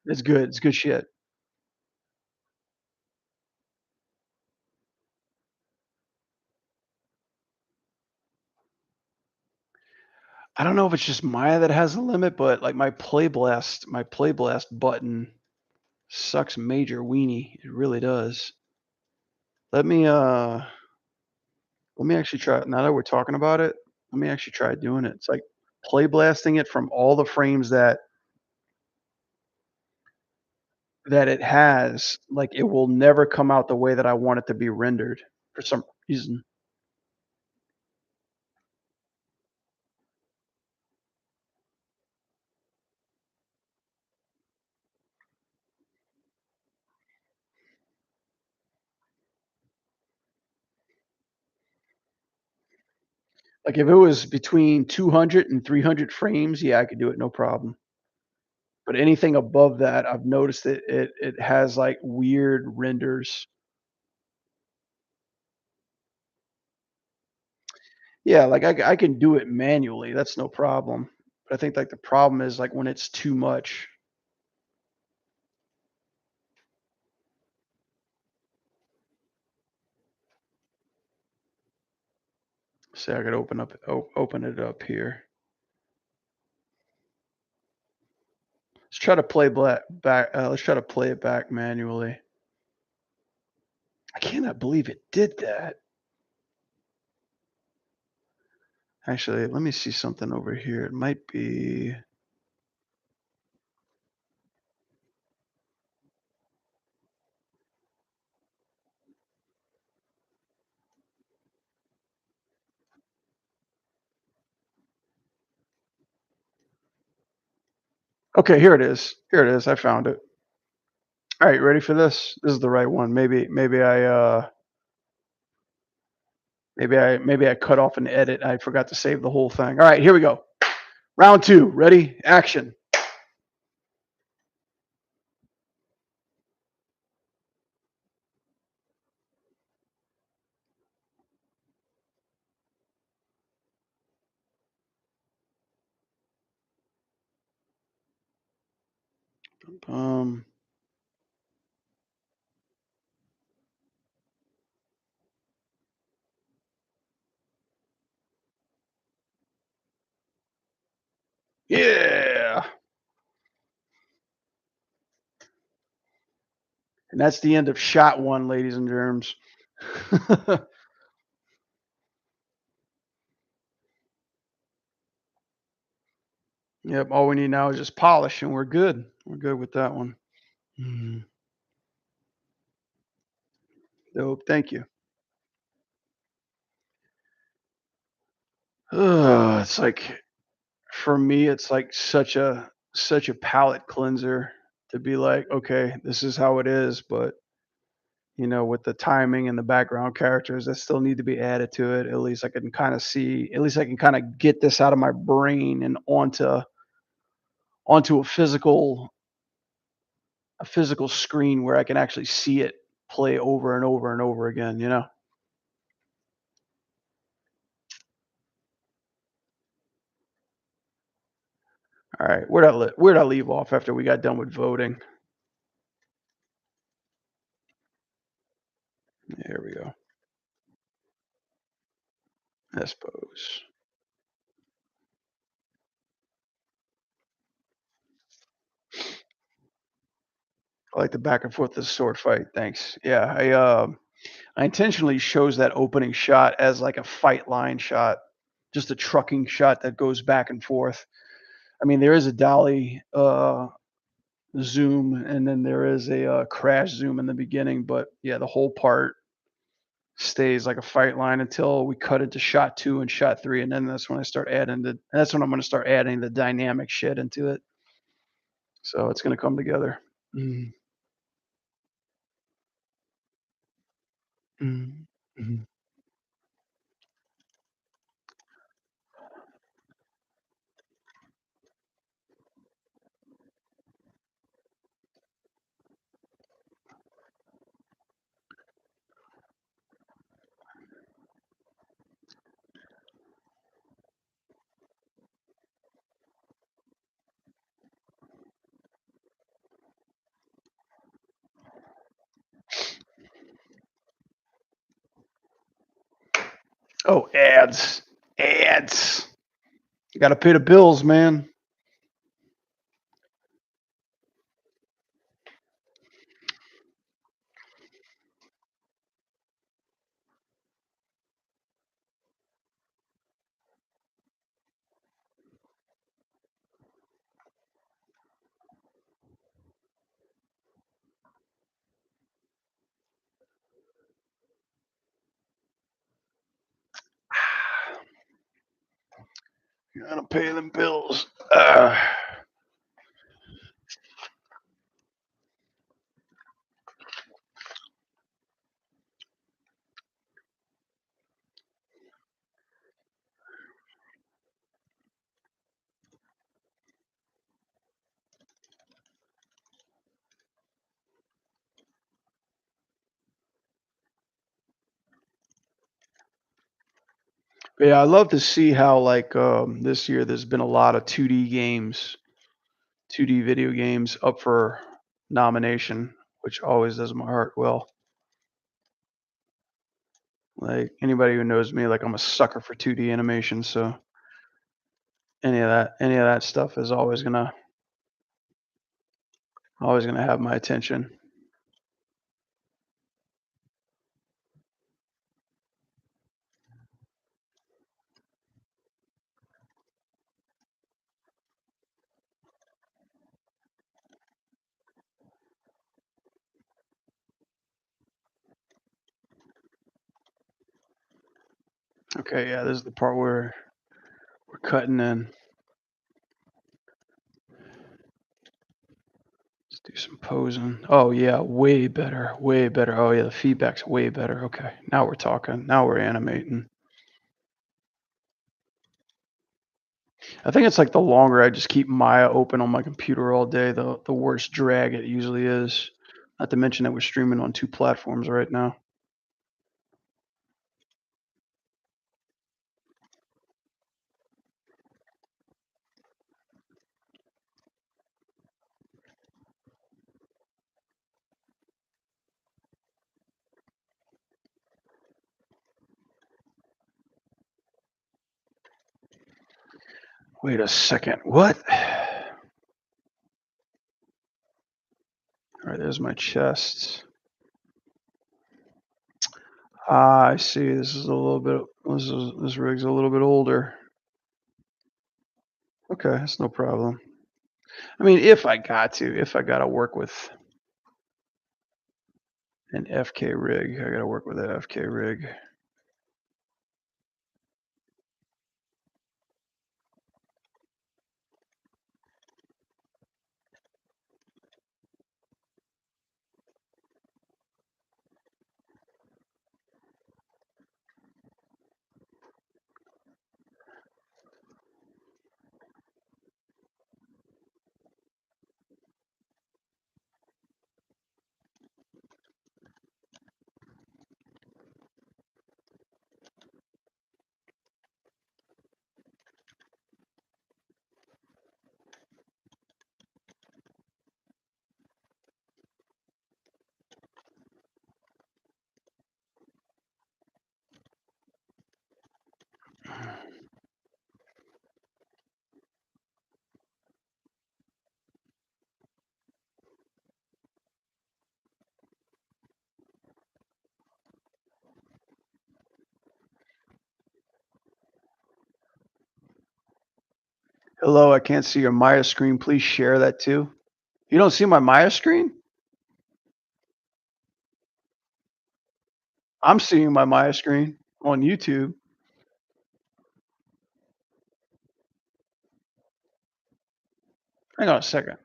It's good. It's good shit. I don't know if it's just Maya that has a limit, but like my play blast button sucks major weenie. It really does. Let me uh let me actually try it. Now that we're talking about it, let me actually try doing it. It's like play blasting it from all the frames that it has, like it will never come out the way that I want it to be rendered for some reason. Like if it was between 200 and 300 frames, yeah, I could do it no problem. But anything above that, I've noticed it has like weird renders. Yeah, like I can do it manually. That's no problem. But I think like the problem is like when it's too much. Say I could open it up here. Let's try to play back. Let's try to play it back manually. I cannot believe it did that. Actually, let me see something over here. It might be. Okay, here it is. Here it is. I found it. All right, ready for this? This is the right one. Maybe I cut off an edit. I forgot to save the whole thing. All right, here we go. Round two. Ready? Action. Um. Yeah. And that's the end of shot one, ladies and germs. Yep. All we need now is just polish, and we're good. We're good with that one. Mhm. Dope. Thank you. It's like for me, it's like such a palate cleanser to be like, okay, this is how it is, but with the timing and the background characters that still need to be added to it, at least I can kind of see, at least I can kind of get this out of my brain and onto a physical a physical screen where I can actually see it play over and over and over again, you know? All right, where'd I leave off after we got done with voting? There we go. I suppose. I like the back and forth of the sword fight. Thanks. Yeah, I intentionally chose that opening shot as like a fight line shot, just a trucking shot that goes back and forth. I mean, there is a dolly zoom, and then there is a crash zoom in the beginning, but yeah, the whole part stays like a fight line until we cut into shot two and shot three, and then that's when I'm going to start adding the dynamic shit into it. So it's going to come together. Mm, mm, mhm. Oh, ads. You got to pay the bills, man. You got to pay them bills. Yeah, I love to see how like this year there's been a lot of 2D games, 2D video games up for nomination, which always does my heart well. Like anybody who knows me, like I'm a sucker for 2D animation, so any of that stuff is always gonna have my attention. Okay, yeah, this is the part where we're cutting in. Let's do some posing. Oh yeah, way better, way better. Oh yeah, the feedback's way better. Okay, now we're talking. Now we're animating. I think it's like the longer I just keep Maya open on my computer all day, the worse drag it usually is. Not to mention that we're streaming on two platforms right now. Wait a second. What? All right, there's my chest. Ah, I see. This rig's a little bit older. Okay, that's no problem. I mean, if I gotta work with an FK rig, I gotta work with that FK rig. Hello, I can't see your Maya screen. Please share that too. You don't see my Maya screen? I'm seeing my Maya screen on YouTube. Hang on a second.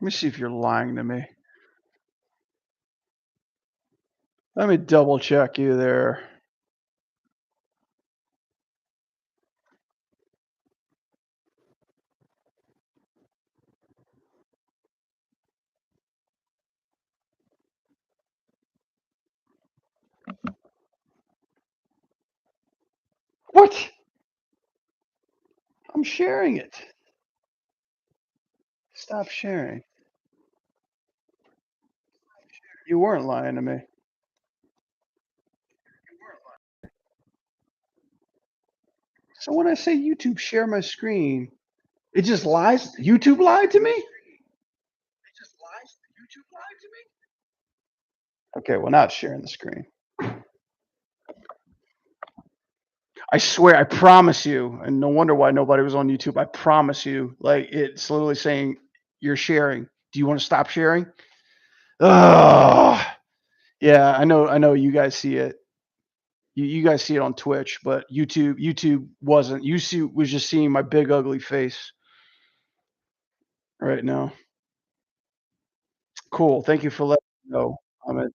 Let me see if you're lying to me. Let me double check you there. What? I'm sharing it. Stop sharing. You weren't lying to me. So when I say YouTube share my screen, it just lies. YouTube lied to me? Okay, well, now it's sharing the screen. I swear, I promise you, and no wonder why nobody was on YouTube. I promise you, like it's literally saying you're sharing. Do you want to stop sharing? Ugh. Yeah, I know you guys see it. You guys see it on Twitch, but YouTube wasn't. YouTube was just seeing my big ugly face right now. Cool. Thank you for letting me know. I'm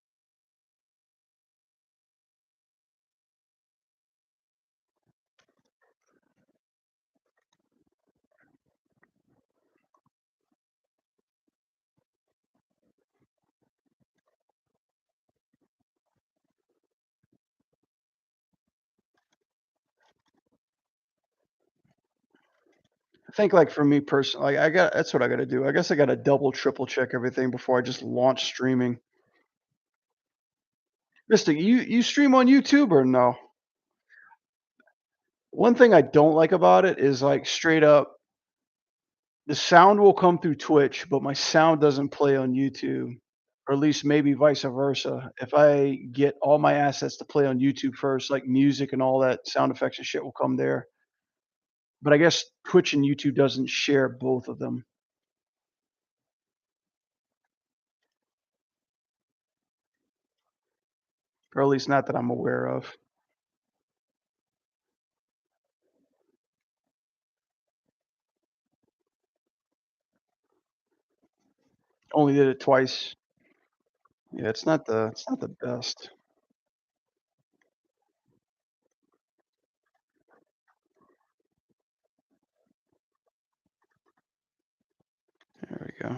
I think like for me personally, I got that's what I got to do. I guess I got to double, triple check everything before I just launch streaming. Mister, you stream on YouTube or no? One thing I don't like about it is like straight up, the sound will come through Twitch, but my sound doesn't play on YouTube, or at least maybe vice versa. If I get all my assets to play on YouTube first, like music and all that sound effects and shit will come there. But I guess Twitch and YouTube doesn't share both of them, or at least not that I'm aware of. Only did it twice. Yeah, it's not the best. There we go.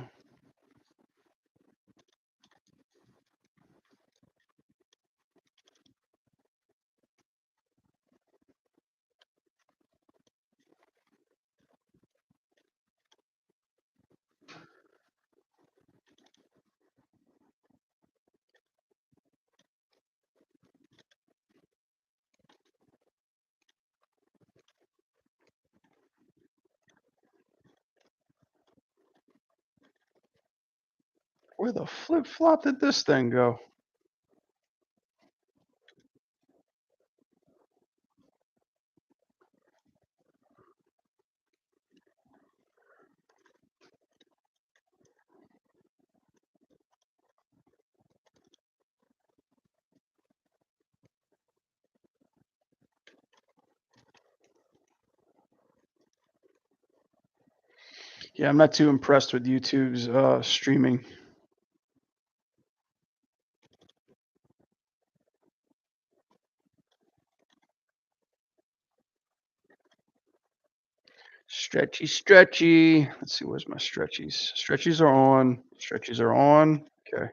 Where the flip flop did this thing go? Yeah, I'm not too impressed with YouTube's streaming. Stretchy, stretchy. Let's see, where's my stretchies? Stretchies are on. Stretchies are on. Okay.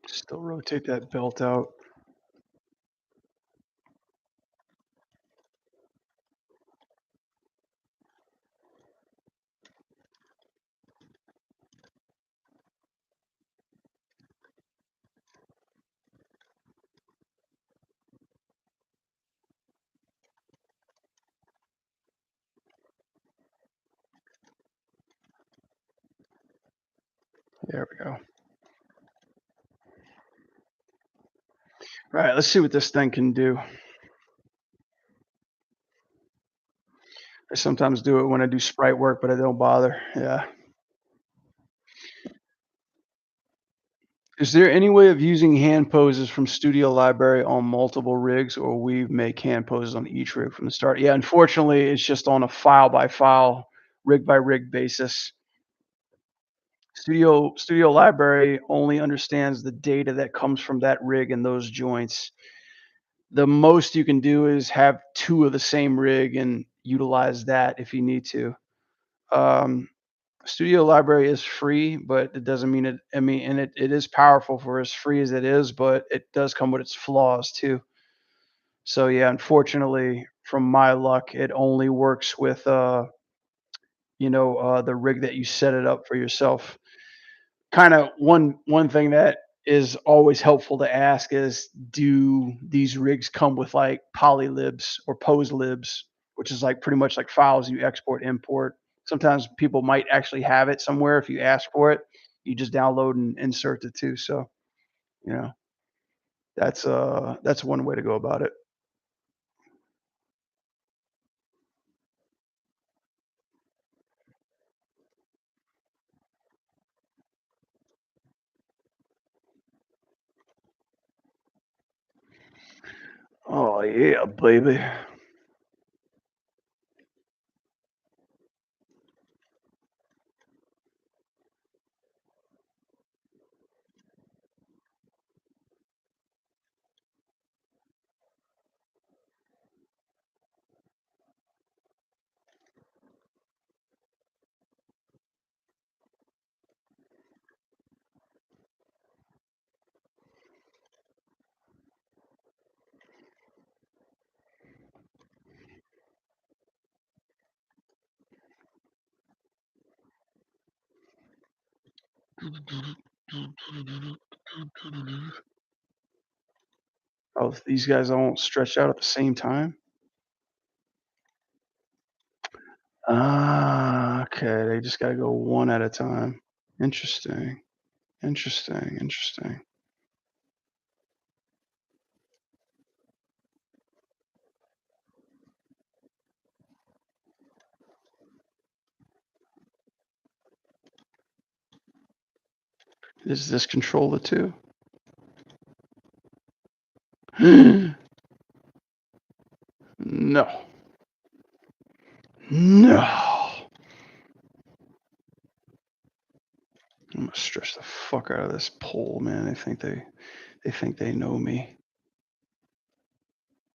Still rotate that belt out. There we go. Right, let's see what this thing can do. I sometimes do it when I do sprite work, but I don't bother. Yeah. Is there any way of using hand poses from Studio Library on multiple rigs, or we make hand poses on each rig from the start? Yeah, unfortunately, it's just on a file by file, rig by rig basis. Studio Library only understands the data that comes from that rig and those joints. The most you can do is have 2 of the same rig and utilize that if you need to. Um, Studio Library is free, but it doesn't mean it I mean, and it is powerful for as free as it is, but it does come with its flaws too. So, yeah, unfortunately, from my luck, it only works with, the rig that you set it up for yourself. Kinda one thing that is always helpful to ask is, do these rigs come with, like, polylibs or poselibs, which is, like, pretty much like files you export, import. Sometimes people might actually have it somewhere if you ask for it. You just download and insert it too, so, you know, that's one way to go about it. Oh, yeah, baby. Oh, these guys all not stretch out at the same time? Ah, okay, they just gotta go one at a time. Interesting, interesting, interesting. Is this controller too? No. No. I'm gonna stretch the fuck out of this pole, man. They think they know me.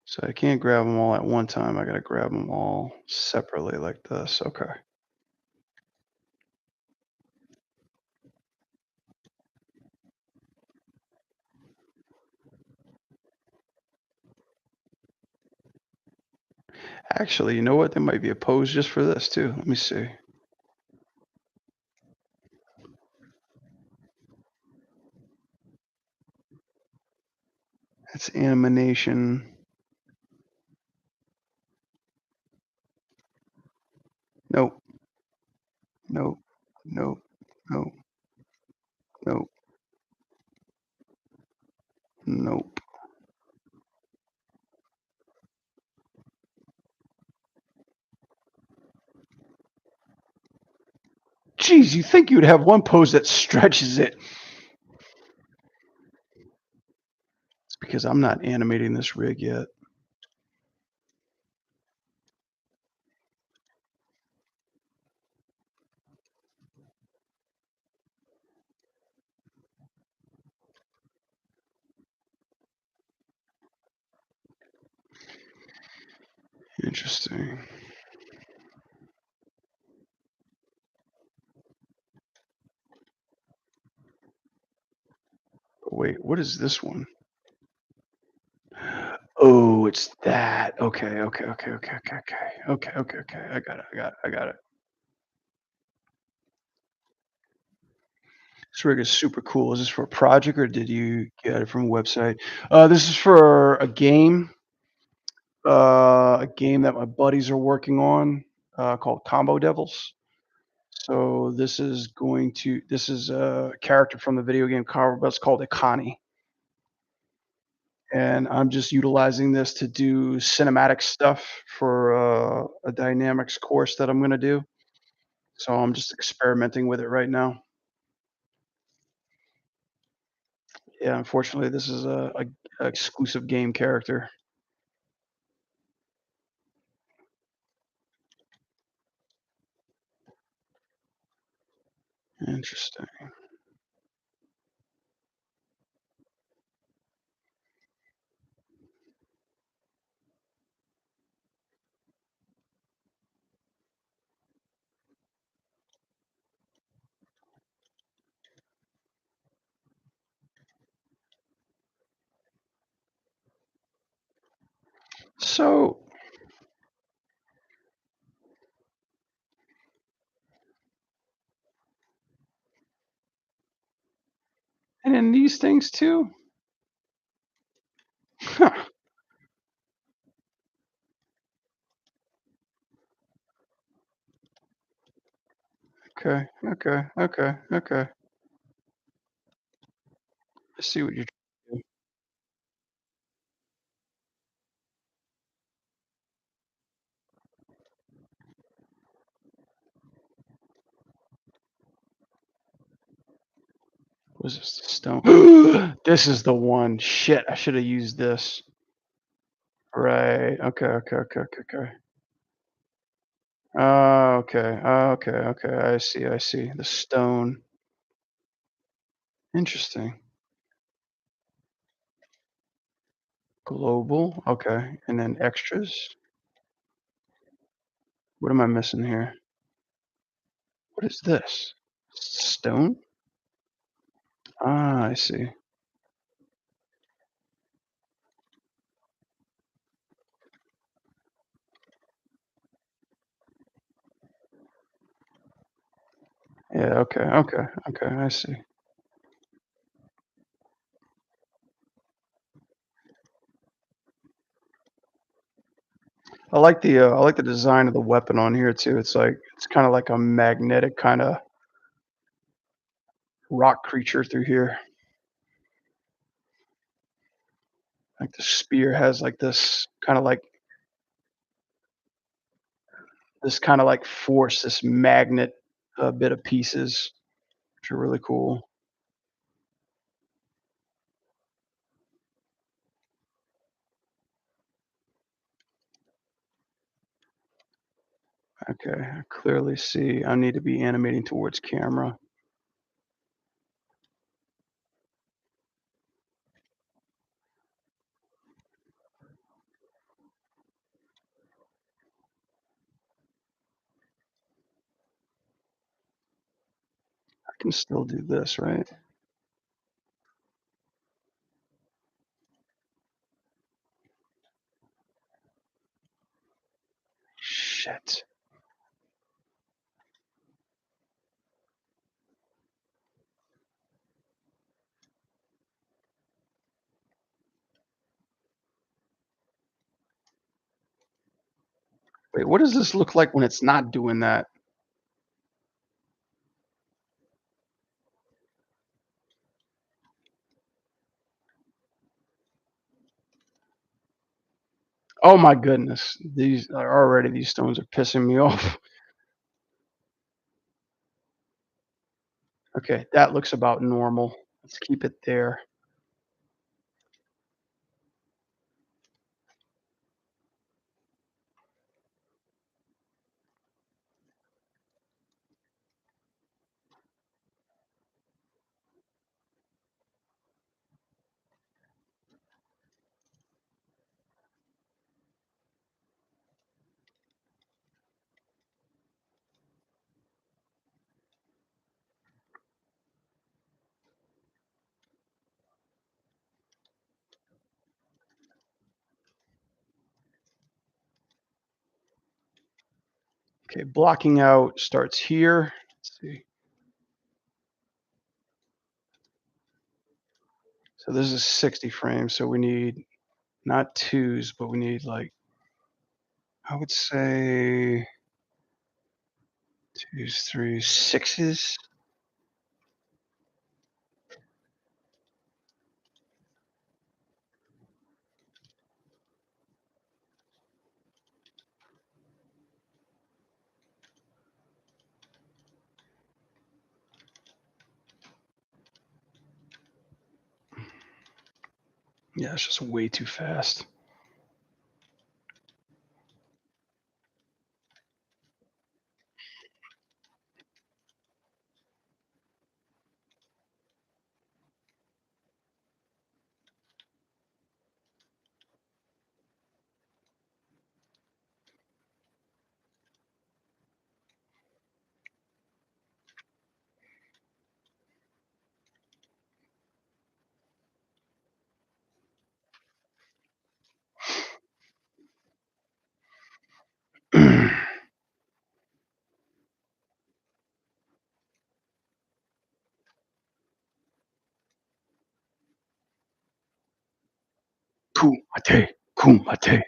So I can't grab them all at one time. I gotta grab them all separately like this. Okay. Actually, you know what? There might be a pose just for this too. Let me see. It's animation. Nope. Nope. Nope. Nope. Nope. Nope. Geez, you think you'd have one pose that stretches it. It's because I'm not animating this rig yet. Interesting. Wait, what is this one? Oh, it's that. Okay, okay, okay, okay, okay, okay. Okay, okay, okay. I got it. I got it. I got it. This rig is super cool. Is this for a project or did you get it from a website? This is for a game that my buddies are working on, called Combo Devils. So this is a character from the video game Carver, but it's called Akani, and I'm just utilizing this to do cinematic stuff for, a dynamics course that I'm gonna do. So I'm just experimenting with it right now. Yeah, unfortunately, this is a exclusive game character. Interesting. So and in these things too? Huh. Okay, okay, okay, okay. I see what you're trying to do. Was this the stone? This is the one. Shit, I should have used this. Right. Okay, okay, okay, okay, okay. Oh, okay. Oh, okay, okay. I see, I see. The stone. Interesting. Global. Okay. And then extras. What am I missing here? What is this? Stone? Ah, I see. Yeah, okay, okay, okay, I see. I like the design of the weapon on here too. It's kinda like a magnetic kinda rock creature through here. Like the spear has like this kinda like force, this magnet, bit of pieces, which are really cool. Okay, I clearly see I need to be animating towards camera. I can still do this, right? Shit. Wait, what does this look like when it's not doing that? Oh my goodness. These stones are pissing me off. Okay, that looks about normal. Let's keep it there. Okay, blocking out starts here. Let's see. So this is 60 frames, so we need not twos, but we need like I would say Twos, threes, sixes. Yeah, it's just way too fast. Kumate, kumate.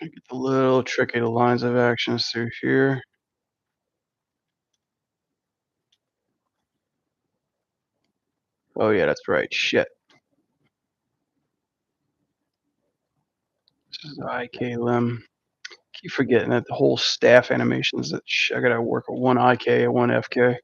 It gets a little tricky, the lines of actions through here. Oh, yeah, that's right. Shit. This is IK lim. Keep forgetting that the whole staff animations that I gotta work with one IK and one FK.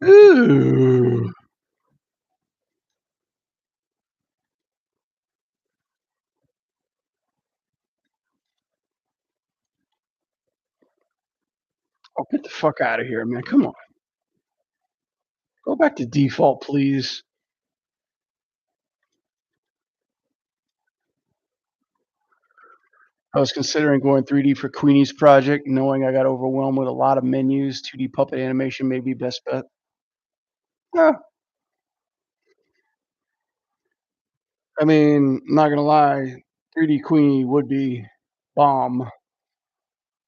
Ooh. Oh, get the fuck out of here, man. Come on. Go back to default, please. I was considering going 3D for Queenie's project, knowing I got overwhelmed with a lot of menus. 2D puppet animation may be best bet. Yeah, I mean, not gonna lie, 3D Queenie would be bomb,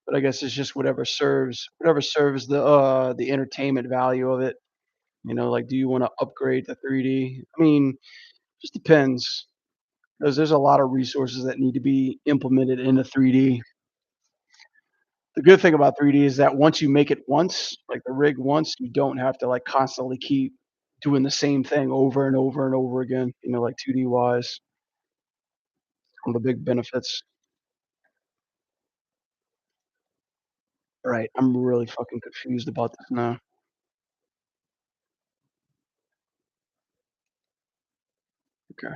but I guess it's just whatever serves the entertainment value of it. You know, like, do you wanna upgrade to 3D? I mean, just depends. 'cause there's a lot of resources that need to be implemented into 3D. The good thing about 3D is that once you make it once, like the rig once, you don't have to, like, constantly keep doing the same thing over and over and over again, like 2D wise. One of the big benefits. Right, I'm really fucking confused about this now. Okay.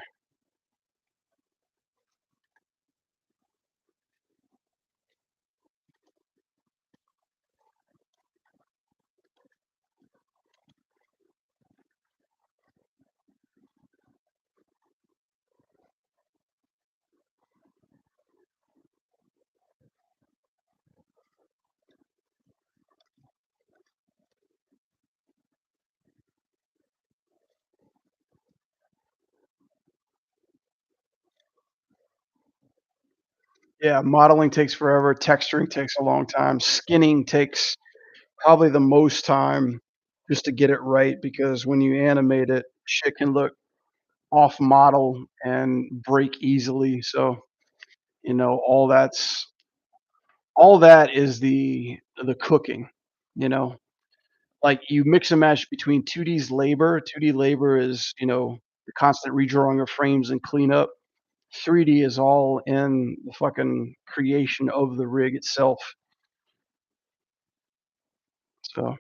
Yeah, modeling takes forever, texturing takes a long time, skinning takes probably the most time just to get it right because when you animate it, shit can look off model and break easily, so, all that is the cooking, you know? Like, you mix and match between 2D labor is, the constant redrawing of frames and cleanup. 3D is all in the fucking creation of the rig itself. So,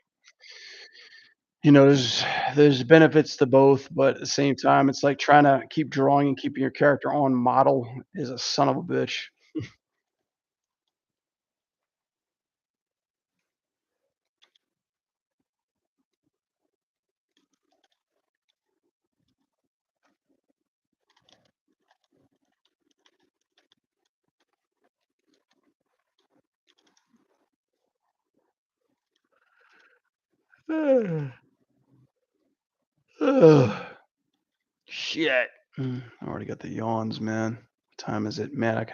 there's benefits to both, but at the same time, it's like trying to keep drawing and keeping your character on model is a son of a bitch. Ugh. Ugh. Shit. I already got the yawns, man. What time is it? Man,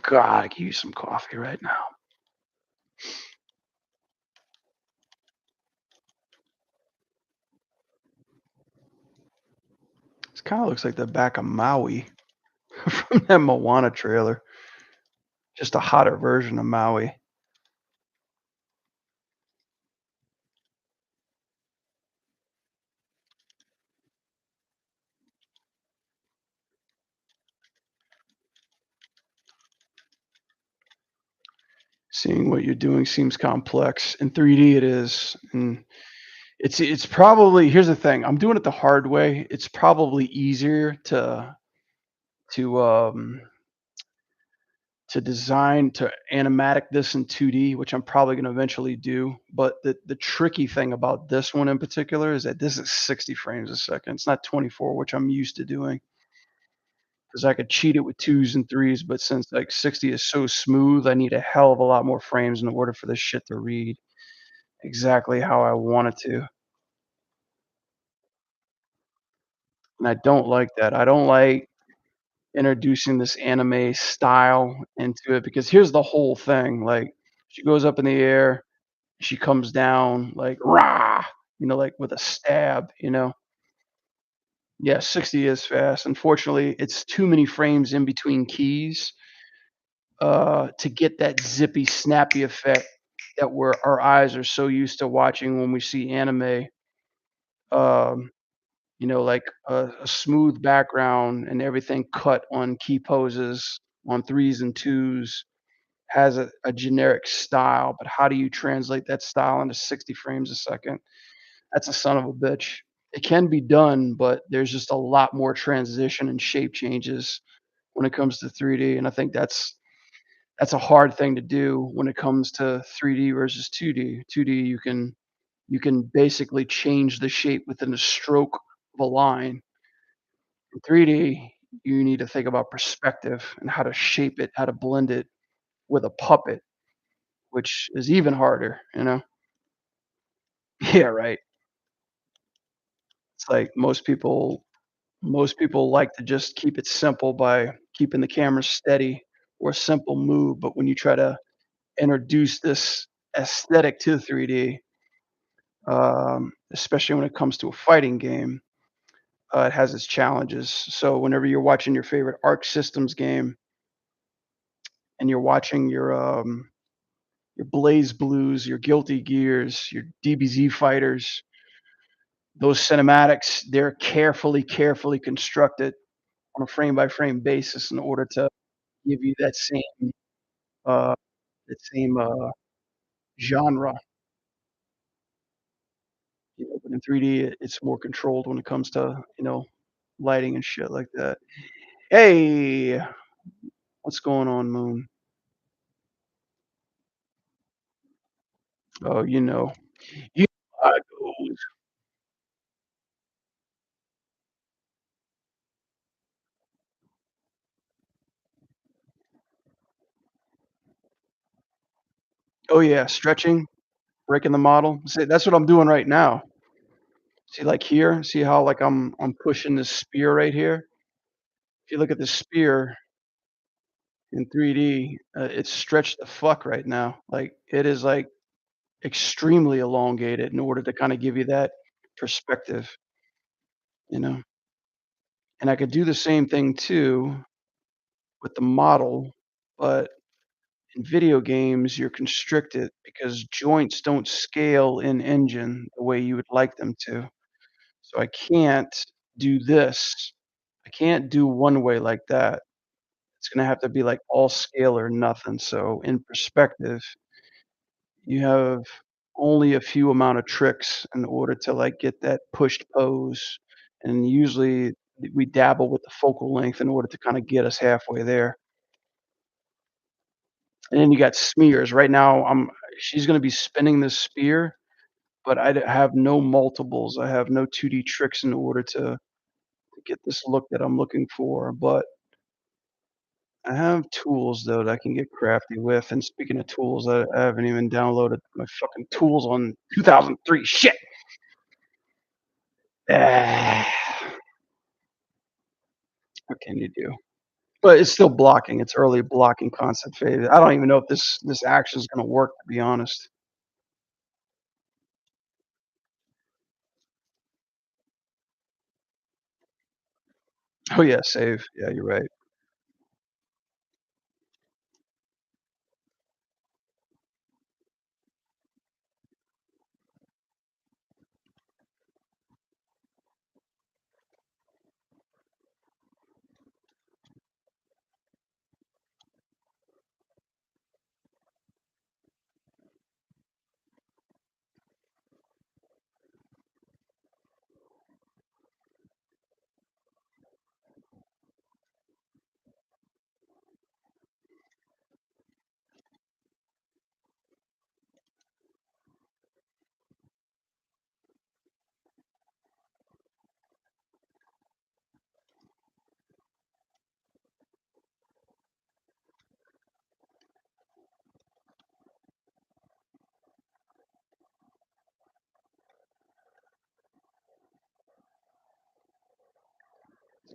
God, I could use some coffee right now. This kinda looks like the back of Maui from that Moana trailer, just a hotter version of Maui. Seeing what you're doing seems complex. In 3D it is, and it's probably here's the thing, I'm doing it the hard way. It's probably easier to, um to animatic this in 2D, which I'm probably gonna eventually do, but the tricky thing about this one in particular is that this is 60 frames a second. It's not 24, which I'm used to doing, because I could cheat it with 2s and 3s, but since, like, 60 is so smooth, I need a hell of a lot more frames in order for this shit to read exactly how I want it to, and I don't like that. I don't like introducing this anime style into it because here's the whole thing, like, she goes up in the air, she comes down like, "Rah!" Like with a stab, you know? Yeah, 60 is fast. Unfortunately, it's too many frames in between keys, to get that zippy, snappy effect that our eyes are so used to watching when we see anime. Um, like a smooth background and everything cut on key poses on 3s and 2s has a generic style, but how do you translate that style into 60 frames a second? That's a son of a bitch. It can be done, but there's just a lot more transition and shape changes when it comes to 3D, and I think that's a hard thing to do when it comes to 3D versus 2D. 2D, you can basically change the shape within a stroke of a line. In 3D, you need to think about perspective and how to shape it, how to blend it with a puppet, which is even harder, you know? Yeah, right. It's like most people like to just keep it simple by keeping the camera steady or a simple move, but when you try to introduce this aesthetic to 3D, especially when it comes to a fighting game, it has its challenges. So whenever you're watching your favorite Arc Systems game and you're watching your Blaze Blues, your Guilty Gears, your DBZ fighters, those cinematics, they're carefully constructed on a frame by frame basis in order to give you uh, that same genre. You know, but in 3D, it's more controlled when it comes to, lighting and shit like that. Hey, what's going on, Moon? Oh, you know how it goes. Oh yeah, stretching, breaking the model. See, that's what I'm doing right now. See, like here, see how like I'm pushing this spear right here. If you look at the spear in 3D, it's stretched the fuck right now. Like it is like extremely elongated in order to kind of give you that perspective, you know. And I could do the same thing too with the model, but in video games, you're constricted because joints don't scale in engine the way you would like them to. So I can't do this. I can't do one way like that. It's gonna have to be like all scale or nothing. So in perspective, you have only a few amount of tricks in order to like get that pushed pose. And usually we dabble with the focal length in order to kind of get us halfway there. And then you got smears. Right now, she's gonna be spinning this spear, but have no multiples. I have no 2D tricks in order to get this look that I'm looking for. But I have tools though that I can get crafty with. And speaking of tools, I haven't even downloaded my fucking tools on 2003. Shit. Ah, what can you do? But it's still blocking. It's early blocking concept phase. I don't even know if this action is gonna work, to be honest. Oh yeah, save. Yeah, you're right.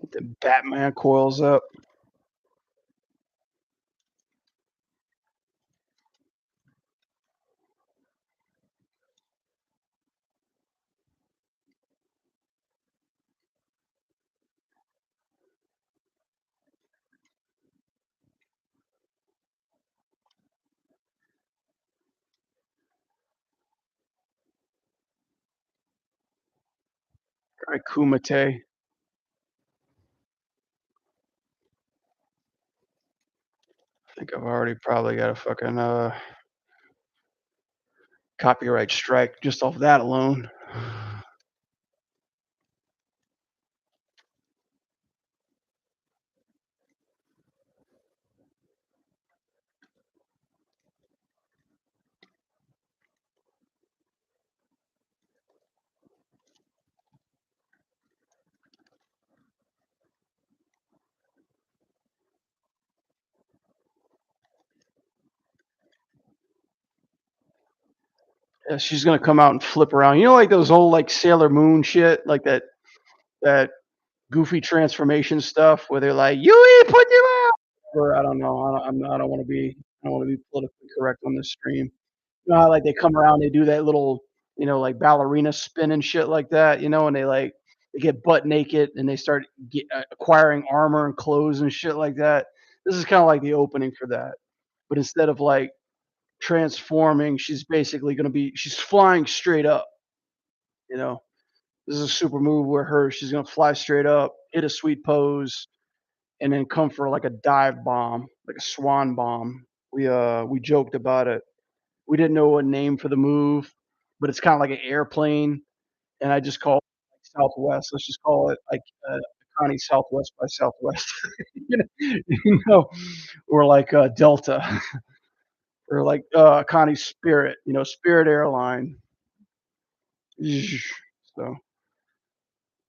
Get the Batman coils up. Alright, Kumite. I think I've already probably got a fucking, copyright strike just off that alone. Yeah, she's gonna come out and flip around. You know, like those old, like, Sailor Moon shit, like that goofy transformation stuff where they're like, "Yui, put you out!" Or I don't know. I don't wanna be politically correct on this stream. You know how, like, they come around, they do that little, like, ballerina spin and shit like that, and they, like, they get butt naked and they start acquiring armor and clothes and shit like that. This is kind of like the opening for that. But instead of like transforming, she's basically going to be she's flying straight up, you know. This is a super move where she's going to fly straight up, hit a sweet pose, and then come for like a dive bomb, like a swan bomb. We joked about it. We didn't know a name for the move, but it's kind of like an airplane, and I just call it like Southwest. Let's just call it like Connie Southwest by Southwest, you know, or like Delta, or like Connie Spirit, Spirit Airline. So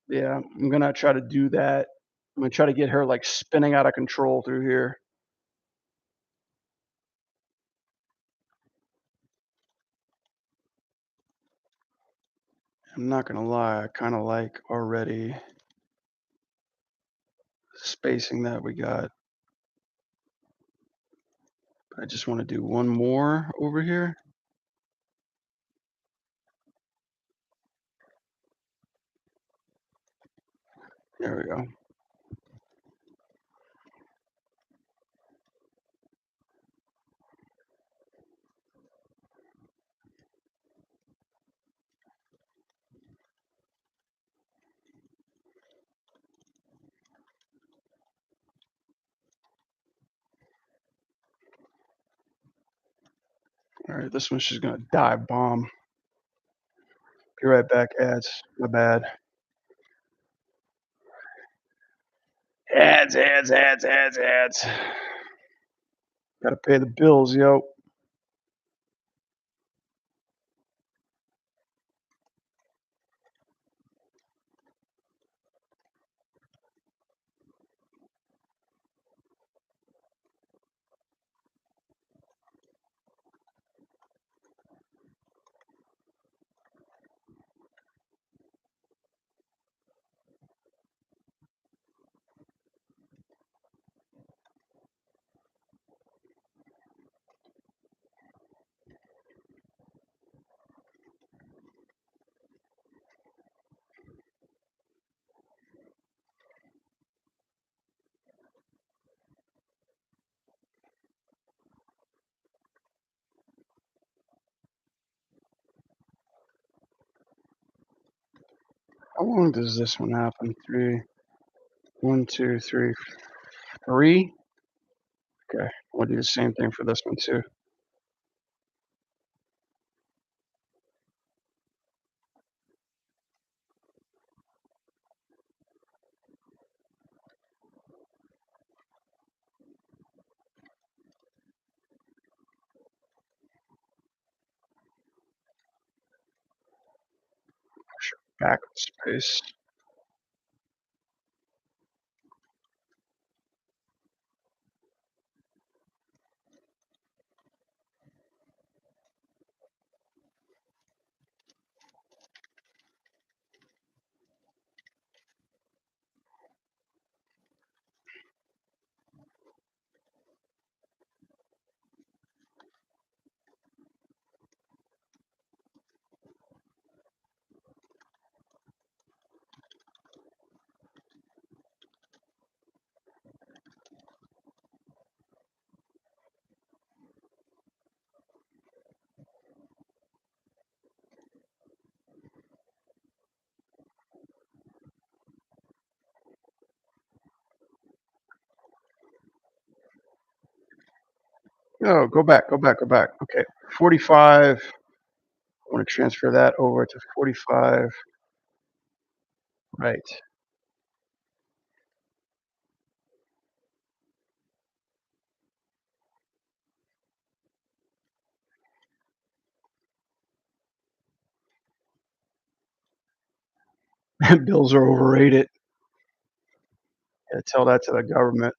yeah, I'm gonna try to do that. I'm gonna try to get her like spinning out of control through here. I'm not gonna lie, I kind of like already spacing that we got. I just want to do one more over here. There we go. All right, this one's just gonna dive bomb. Be right back, ads. My bad. Ads, ads, ads, ads, ads. Gotta pay the bills, yo. How long does this one happen? Three, one, two, three, three. Okay, we'll do the same thing for this one too. Back space. No, go back, go back, go back. Okay, 45. I want to transfer that over to 45. Right. Bills are overrated. Yeah, tell that to the government.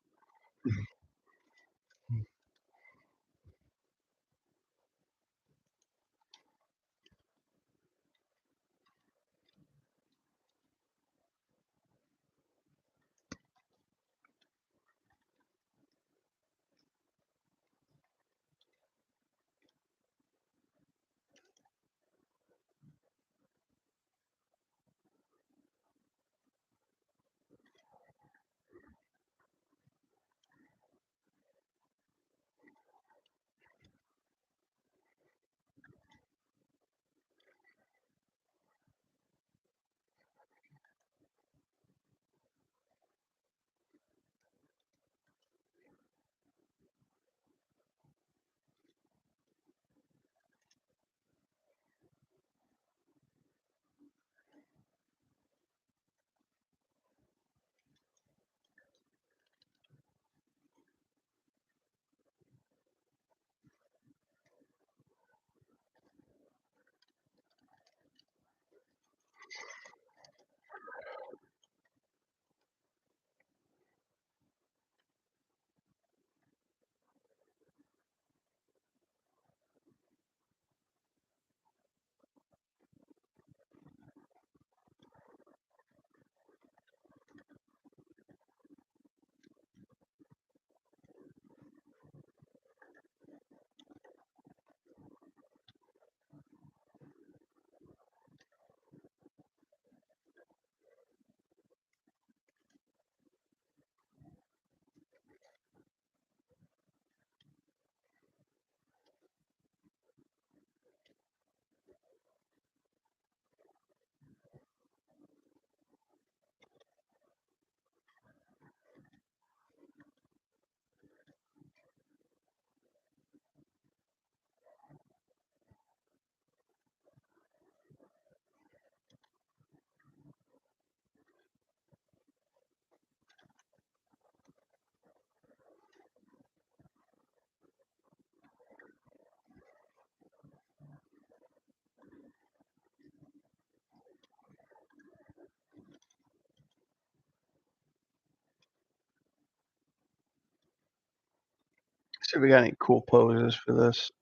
See if we got any cool poses for this.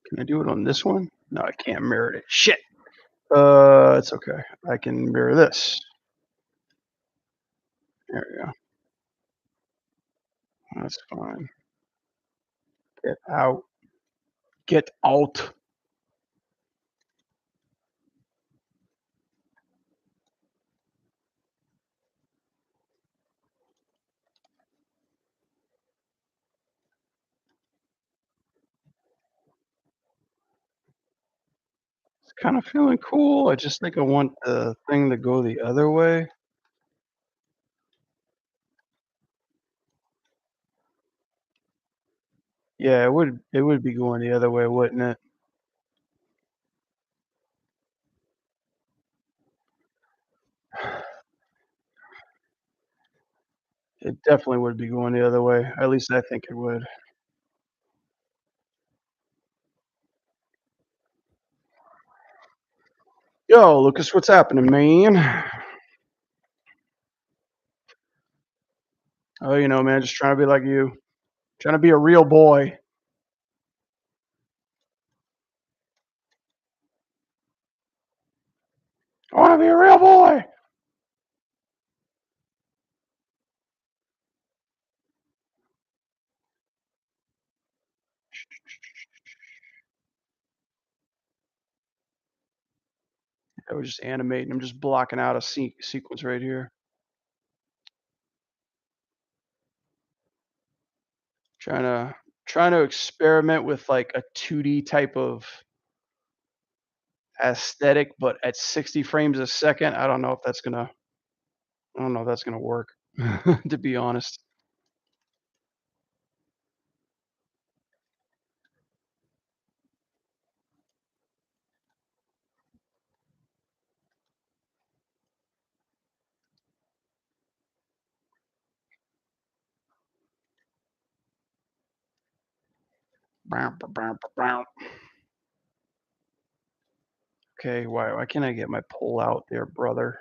Can I do it on this one? No, I can't mirror it. Shit. It's okay. I can mirror this. There we go. That's fine. Get out. Get out. It's kind of feeling cool. I just think I want the thing to go the other way. Yeah, it would be going the other way, wouldn't it? It definitely would be going the other way. At least I think it would. Yo, Lucas, what's happening, man? Oh, man, just trying to be like you. Trying to be a real boy. I want to be a real boy. I was just animating. I'm just blocking out a sequence right here. Trying to trying to experiment with like a 2D type of aesthetic, but at 60 frames a second. I don't know if that's gonna work, to be honest. Okay, why can't I get my pull out there, brother?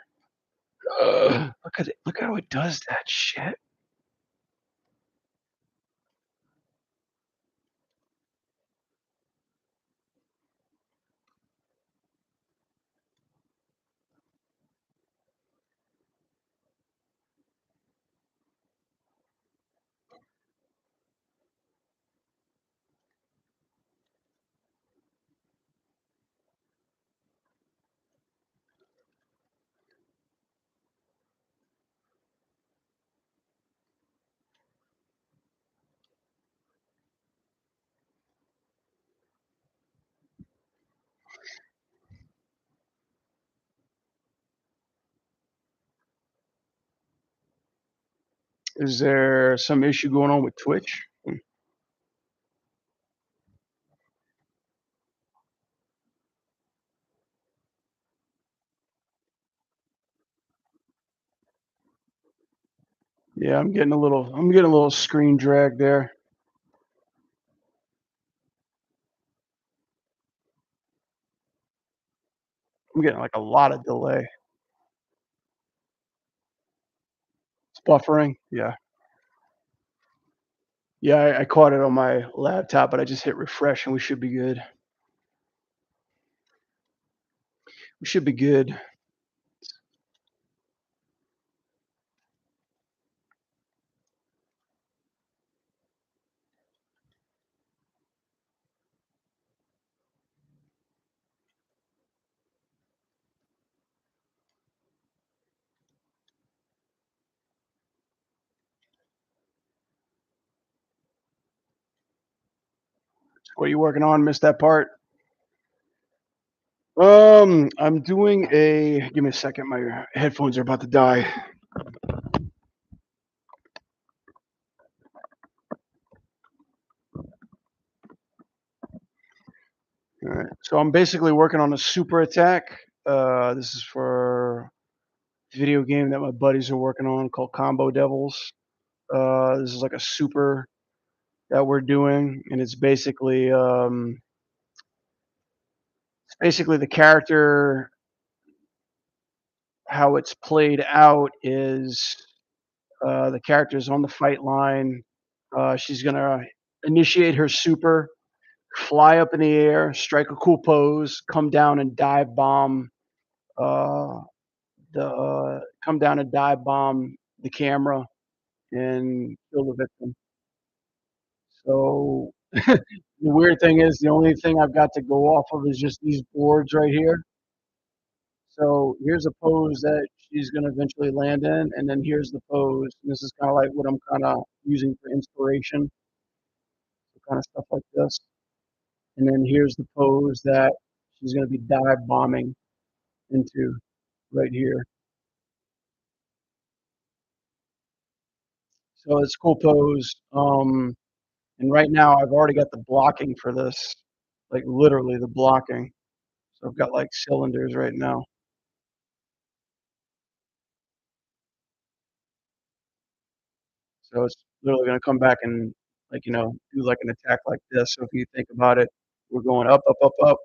Look at it. Look how it does that shit. Is there some issue going on with Twitch? Yeah, I'm getting a little screen drag there. I'm getting like a lot of delay. It's buffering. Yeah. Yeah, I caught it on my laptop, but I just hit refresh and we should be good. We should be good. What are you working on? Missed that part. I'm doing a. Give me a second. My headphones are about to die. All right. So I'm basically working on a super attack. This is for a video game that my buddies are working on called Combo Devils. This is like a super that we're doing, and it's basically the character. How it's played out is The character's on the fight line. She's gonna initiate her super, fly up in the air, strike a cool pose, come down and dive bomb uh, come down and dive bomb the camera and kill the victim. So the weird thing is the only thing I've got to go off of is just these boards right here. So here's a pose that she's going to eventually land in, and then here's the pose. And this is kind of like what I'm kind of using for inspiration, so kind of stuff like this. And then here's the pose that she's going to be dive bombing into right here. So it's a cool pose. And right now I've already got the blocking for this, like literally the blocking. So I've got like cylinders right now. So it's literally going to come back and like, do like an attack like this. So if you think about it, we're going up, up, up, up,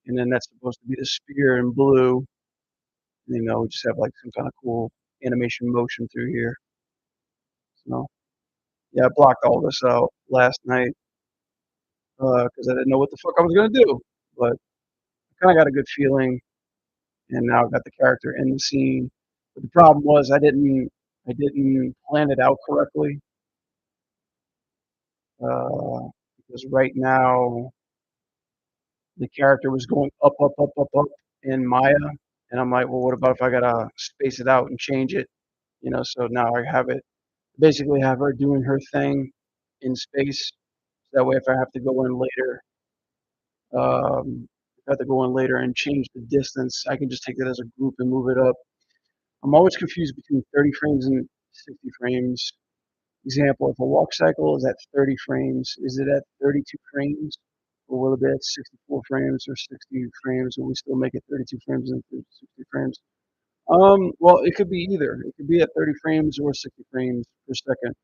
and then that's supposed to be the spear in blue. And, we just have like some kind of cool animation motion through here. So yeah, I blocked all this out last night because I didn't know what the fuck I was gonna do, but I kind of got a good feeling, and now I've got the character in the scene. But the problem was I didn't plan it out correctly because right now the character was going up, up, up, up, up in Maya, and I'm like, well, what about if I gotta space it out and change it? So now I have it basically have her doing her thing in space. That way, if I have to go in later, if I have to go in later and change the distance, I can just take that as a group and move it up. I'm always confused between 30 frames and 60 frames. Example, if a walk cycle is at 30 frames, is it at 32 frames? Or will it be at 64 frames or 60 frames? Will we still make it 32 frames and 60 frames? Well, it could be either. It could be at 30 frames or 60 frames per second.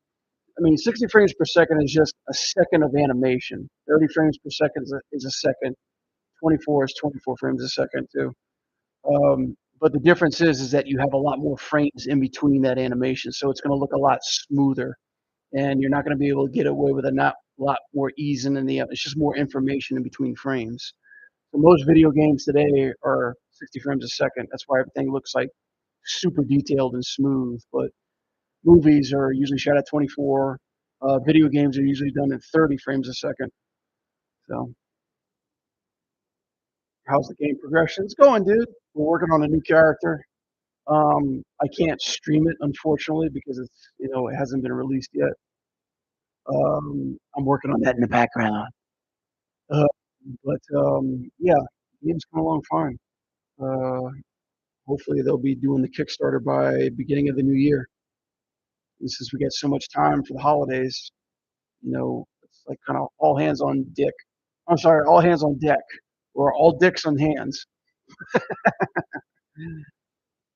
I mean, 60 frames per second is just a second of animation. 30 frames per second is a second. 24 is 24 frames a second too. But the difference is that you have a lot more frames in between that animation, so it's going to look a lot smoother, and you're not going to be able to get away with a not lot more ease in the. It's just more information in between frames. So most video games today are 60 frames a second. That's why everything looks like super detailed and smooth. But movies are usually shot at 24. Video games are usually done at 30 frames a second. So how's the game progression? It's going, dude. We're working on a new character. I can't stream it unfortunately because it hasn't been released yet. I'm working on that in the background. Uh, but yeah, the game's coming along fine. Uh, Hopefully they'll be doing the Kickstarter by beginning of the new year. And since we get so much time for the holidays, it's like kind of all hands on dick. I'm sorry, all hands on deck, or all dicks on hands,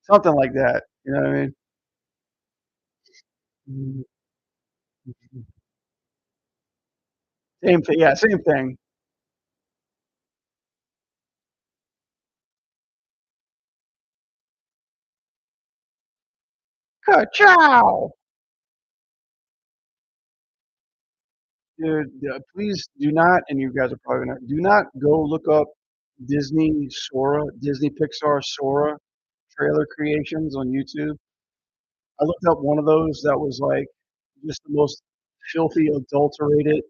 something like that. You know what I mean? Same thing. Yeah, same thing. Ka-chow! Dude, please do not, and you guys are probably not, do not go look up Disney Pixar Sora trailer creations on YouTube. I looked up one of those that was like just the most filthy, adulterated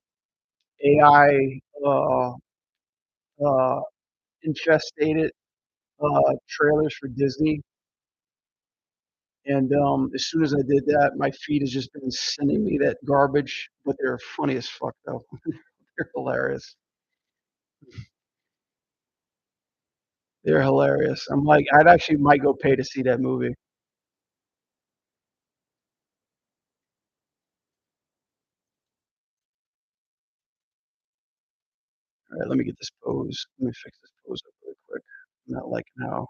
AI uh, infestated trailers for Disney. And as soon as I did that, my feed has just been sending me that garbage, but they're funny as fuck though. They're hilarious. They're hilarious. I'm like, I'd actually might go pay to see that movie. All right, let me get this pose. Let me fix this pose up really quick. I'm not liking how.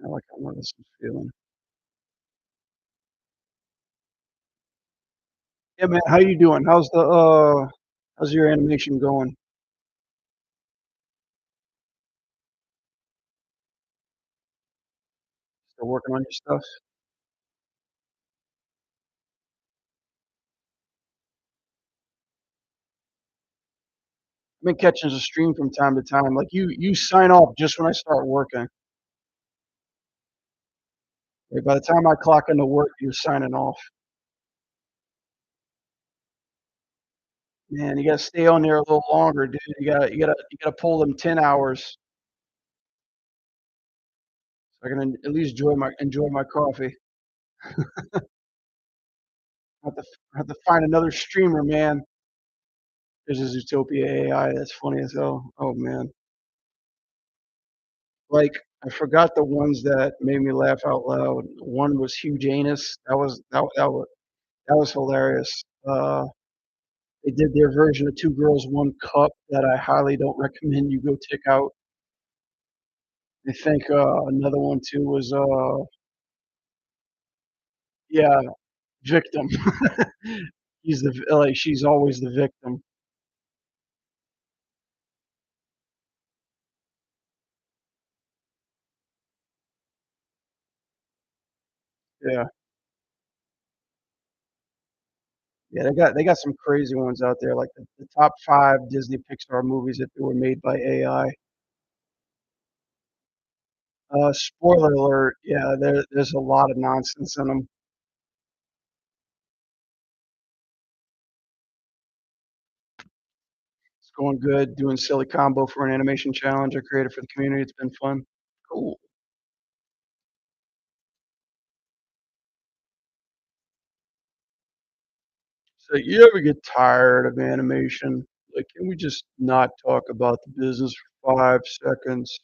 I like how this is feeling. Yeah, man. How you doing? How's your animation going? Still working on your stuff? I've been catching a stream from time to time. Like you sign off just when I start working. Like by the time I clock into work, you're signing off. Man, you gotta stay on there a little longer, dude. You gotta pull them 10 hours so I can at least enjoy my coffee. I have to find another streamer, man. There's a Zootopia AI that's funny as hell. Oh man. Like I forgot the ones that made me laugh out loud. One was Huge Anus. That was hilarious. They did their version of Two Girls, One Cup that I highly don't recommend you go check out. I think another one too was yeah, Victim. She's always the victim. Yeah. Yeah, they got some crazy ones out there, like the top 5 Disney Pixar movies that were made by AI. Spoiler alert, yeah, there's a lot of nonsense in them. It's going good, doing silly combo for an animation challenge I created for the community. It's been fun. Cool. So you ever get tired of animation? Like, can we just not talk about the business for 5 seconds?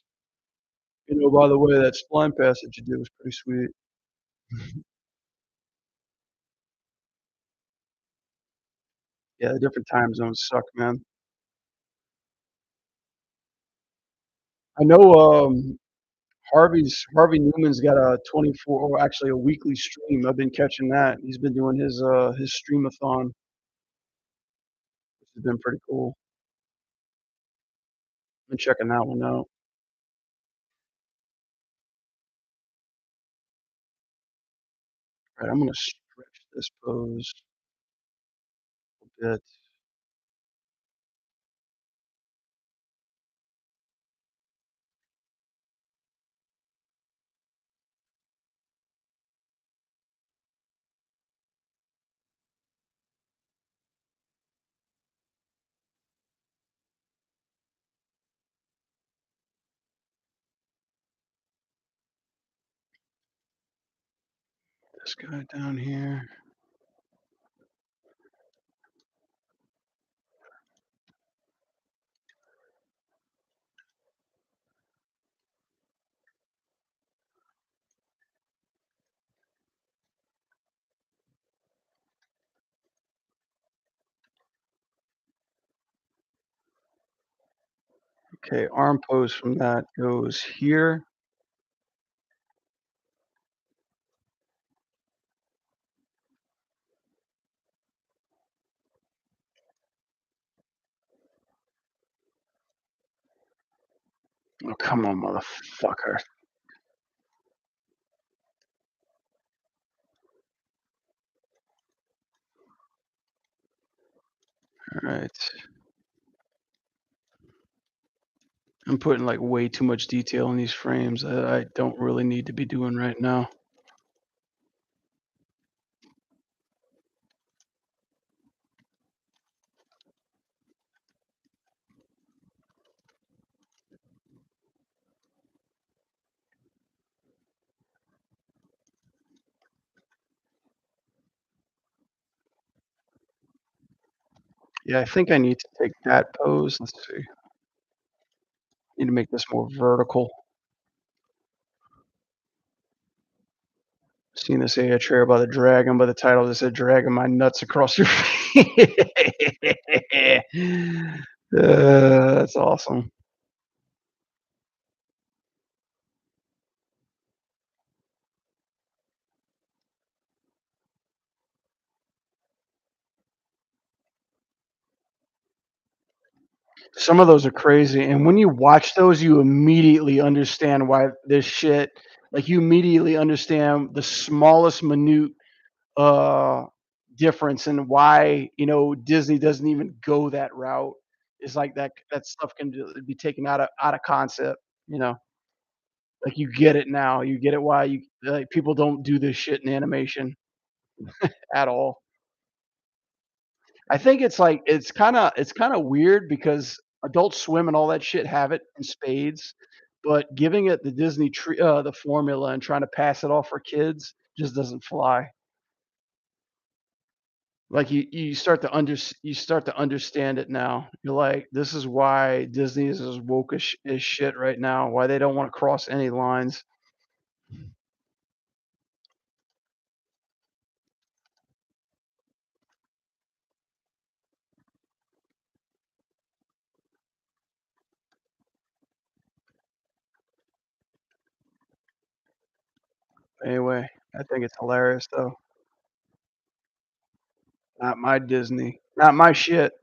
By the way, that spline pass that you did was pretty sweet. Yeah, the different time zones suck, man. I know, Harvey Newman's got a 24 or actually a weekly stream. I've been catching that. He's been doing his streamathon, which has been pretty cool. Been checking that one out. All right, I'm gonna stretch this pose a bit. This guy down here. Okay, arm pose from that goes here. Oh, come on, motherfucker. All right. I'm putting like way too much detail in these frames that I don't really need to be doing right now. Yeah, I think I need to take that pose. Let's see. Need to make this more vertical. Seen this AI trailer about the dragon, but the title just said "Dragging my nuts across your feet." That's awesome. Some of those are crazy, and when you watch those, you immediately understand why this shit Like, you immediately understand the smallest minute, uh, difference in why, Disney doesn't even go that route. It's like that stuff can be taken out of concept, you know? Like, you get it now. You get it why people don't do this shit in animation at all. I think it's like it's kinda weird because Adult Swim and all that shit have it in spades, but giving it the formula and trying to pass it off for kids just doesn't fly. Like, you start to understand it now. You're like, "This is why Disney is as woke as shit right now, why they don't wanna cross any lines." Anyway, I think it's hilarious, though. Not my Disney. Not my shit.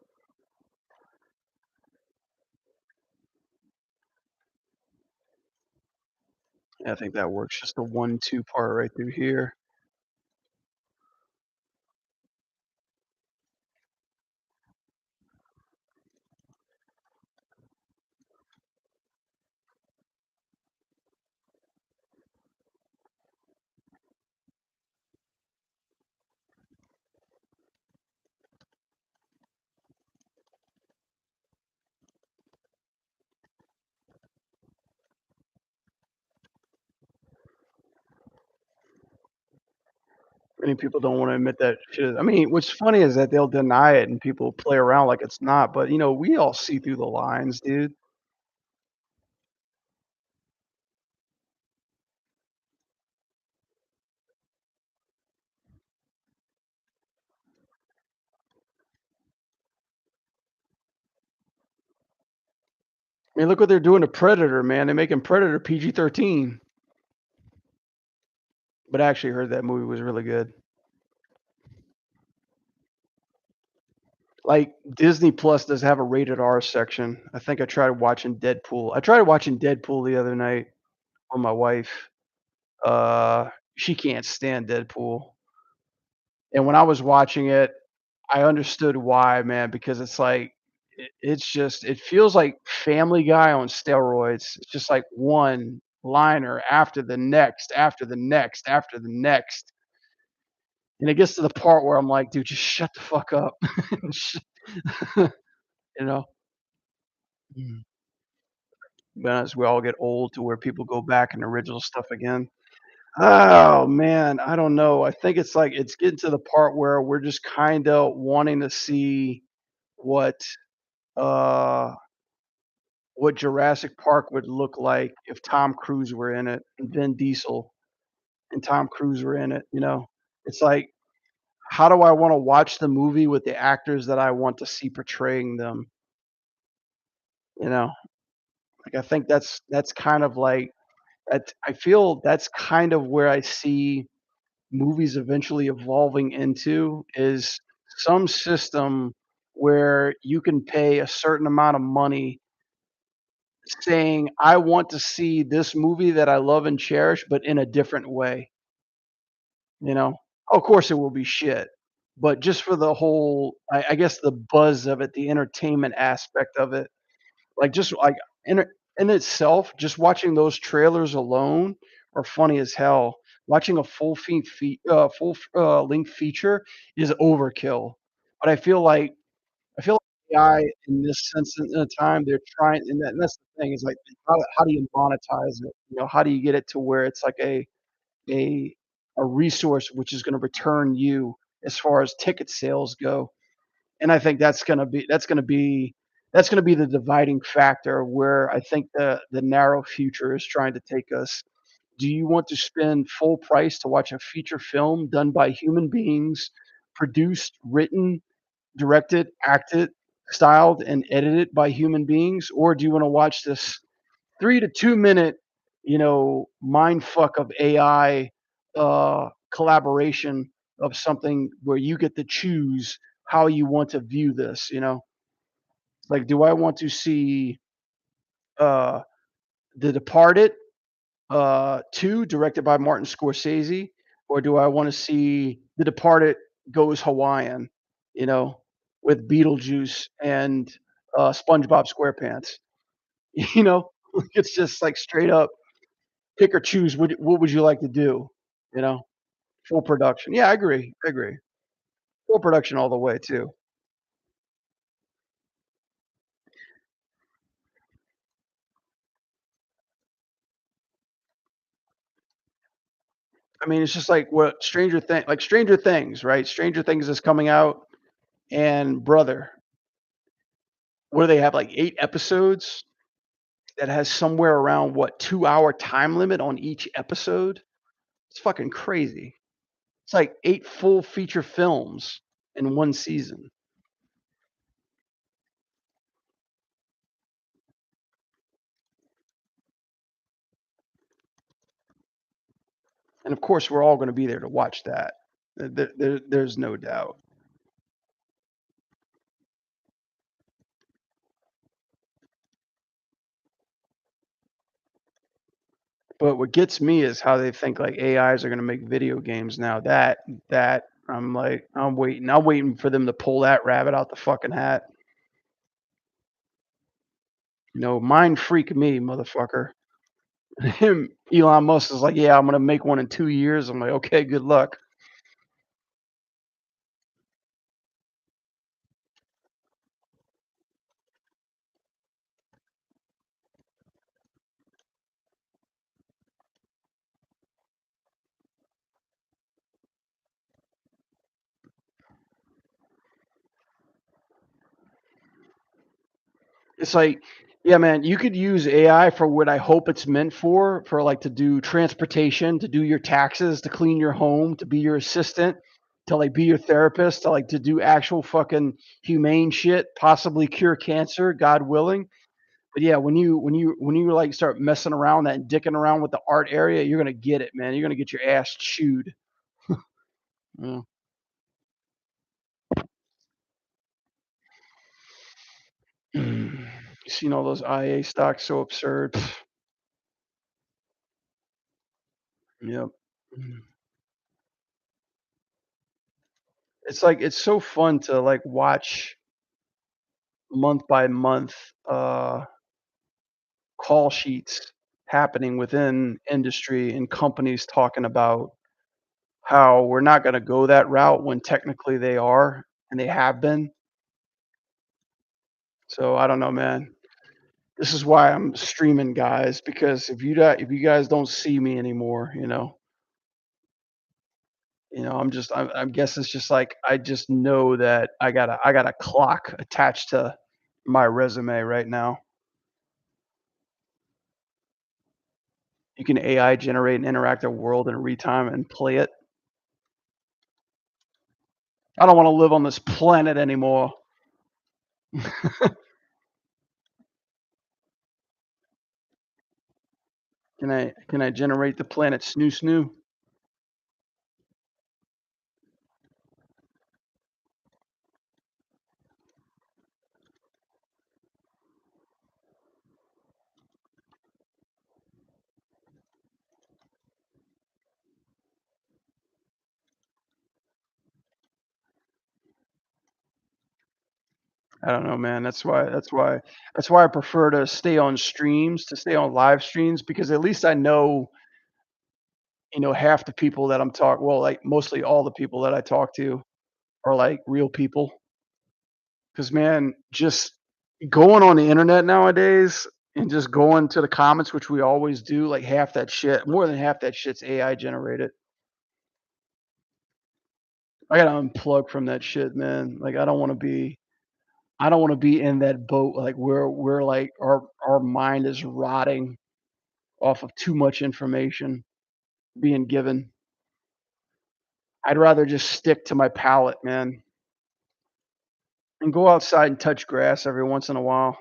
Yeah, I think that works. Just a 1-2 part right through here. Many people don't wanna admit that shit. I mean, what's funny is that they'll deny it and people play around like it's not, but, we all see through the lines, dude. I mean, look what they're doing to Predator, man. They're making Predator PG-13. But I actually heard that movie was really good. Like, Disney Plus does have a rated R section. I tried watching Deadpool the other night with my wife. She can't stand Deadpool, and when I was watching it, I understood why, man, because it's like it feels like Family Guy on steroids. It's just like one liner after the next, after the next, after the next, and it gets to the part where I'm like, "Dude, just shut the fuck up." Sh you know? Mm. But as we all get old to where people go back and original stuff again. Oh, man, I don't know. I think it's like it's getting to the part where we're just kinda wanting to see what, uh what Jurassic Park would look like if Tom Cruise were in it, and Vin Diesel and Tom Cruise were in it, you know? It's like, how do I wanna watch the movie with the actors that I want to see portraying them, you know? Like, I think that's kind of like I feel that's kind of where I see movies eventually evolving into, is some system where you can pay a certain amount of money saying, "I want to see this movie that I love and cherish, but in a different way," you know? Of course, it will be shit, but just for the whole I guess the buzz of it, the entertainment aspect of it, just like in it in itself, just watching those trailers alone are funny as hell. Watching a length feature is overkill, but I feel like AI in this sense in a time they're trying and that's the thing is like how do you monetize it? How do you get it to where it's like a a resource which is gonna return you as far as ticket sales go? And I think that's gonna be the dividing factor where I think the narrow future is trying to take us. Do you want to spend full price to watch a feature film done by human beings, produced, written, directed, acted, styled, and edited by human beings? Or do you wanna watch this 3 to 2 minute, mind fuck of AI, collaboration of something where you get to choose how you want to view this, you know? Like, do I want to see, uh, The Departed 2 directed by Martin Scorsese, or do I wanna see The Departed goes Hawaiian, you know, with Beetlejuice and, SpongeBob SquarePants, you know? It's just like straight up pick or choose, what would you like to do, you know? Full production. Yeah, I agree. Full production all the way too. I mean, it's just like what Stranger Things, right? Stranger Things is coming out, and brother, what do they have, like 8 episodes that has somewhere around, what, 2-hour time limit on each episode? It's fucking crazy. It's like 8 full feature films in 1 season, and of course, we're all gonna be there to watch that. There's no doubt. But what gets me is how they think, like, AIs are gonna make video games now. That I'm like, I'm waiting for them to pull that rabbit out the fucking hat. You know, mind freak me, motherfucker. Him Elon Musk is like, "Yeah, I'm gonna make one in 2 years." I'm like, "Okay, good luck." It's like, yeah, man, you could use AI for what I hope it's meant for, like, to do transportation, to do your taxes, to clean your home, to be your assistant, to, like, be your therapist, to, like, to do actual fucking humane shit, possibly cure cancer, God willing. But yeah, when you like start messing around that and dicking around with the art area, you're gonna get it, man. You're gonna get your ass chewed. Yeah. Mm. You seen all those IA stocks so absurd. Yep. Mm. It's like it's so fun to like watch month by month call sheets happening within industry and companies talking about how we're not gonna go that route when technically they are and they have been. So I don't know, man. This is why I'm streaming, guys, because if you guys don't see me anymore, I guess it's just like I just know that I got a clock attached to my resume right now. You can AI generate an interactive world in real time and play it. I don't wanna live on this planet anymore. Can I generate the planet Snoo Snoo? I don't know, man. That's why I prefer to stay on streams, to stay on live streams because at least I know, half the people that like, mostly all the people that I talk to are, like, real people. Because man, just going on the internet nowadays and just going to the comments, which we always do, like, half that shit more than half that shit's AI generated. I gotta unplug from that shit, man. Like, I don't wanna be in that boat, like, where we're, like, our mind is rotting off of too much information being given. I'd rather just stick to my palate, man, and go outside and touch grass every once in a while.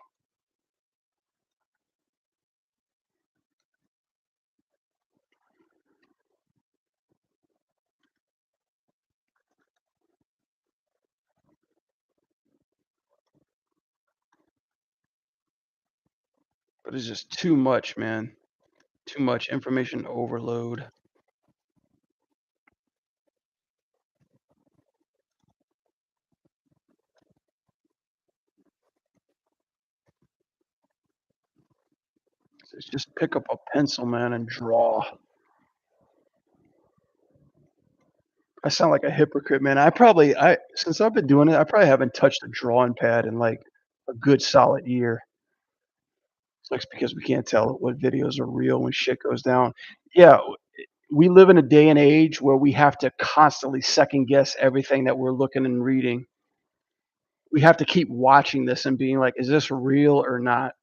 But it's just too much, man. Too much information overload. Just pick up a pencil, man, and draw. I sound like a hypocrite, man. I since I've been doing it, I probably haven't touched a drawing pad in, like, a good solid year. It's because we can't tell what videos are real when shit goes down. Yeah, we live in a day and age where we have to constantly second guess everything that we're looking and reading. We have to keep watching this and being like, "Is this real or not?"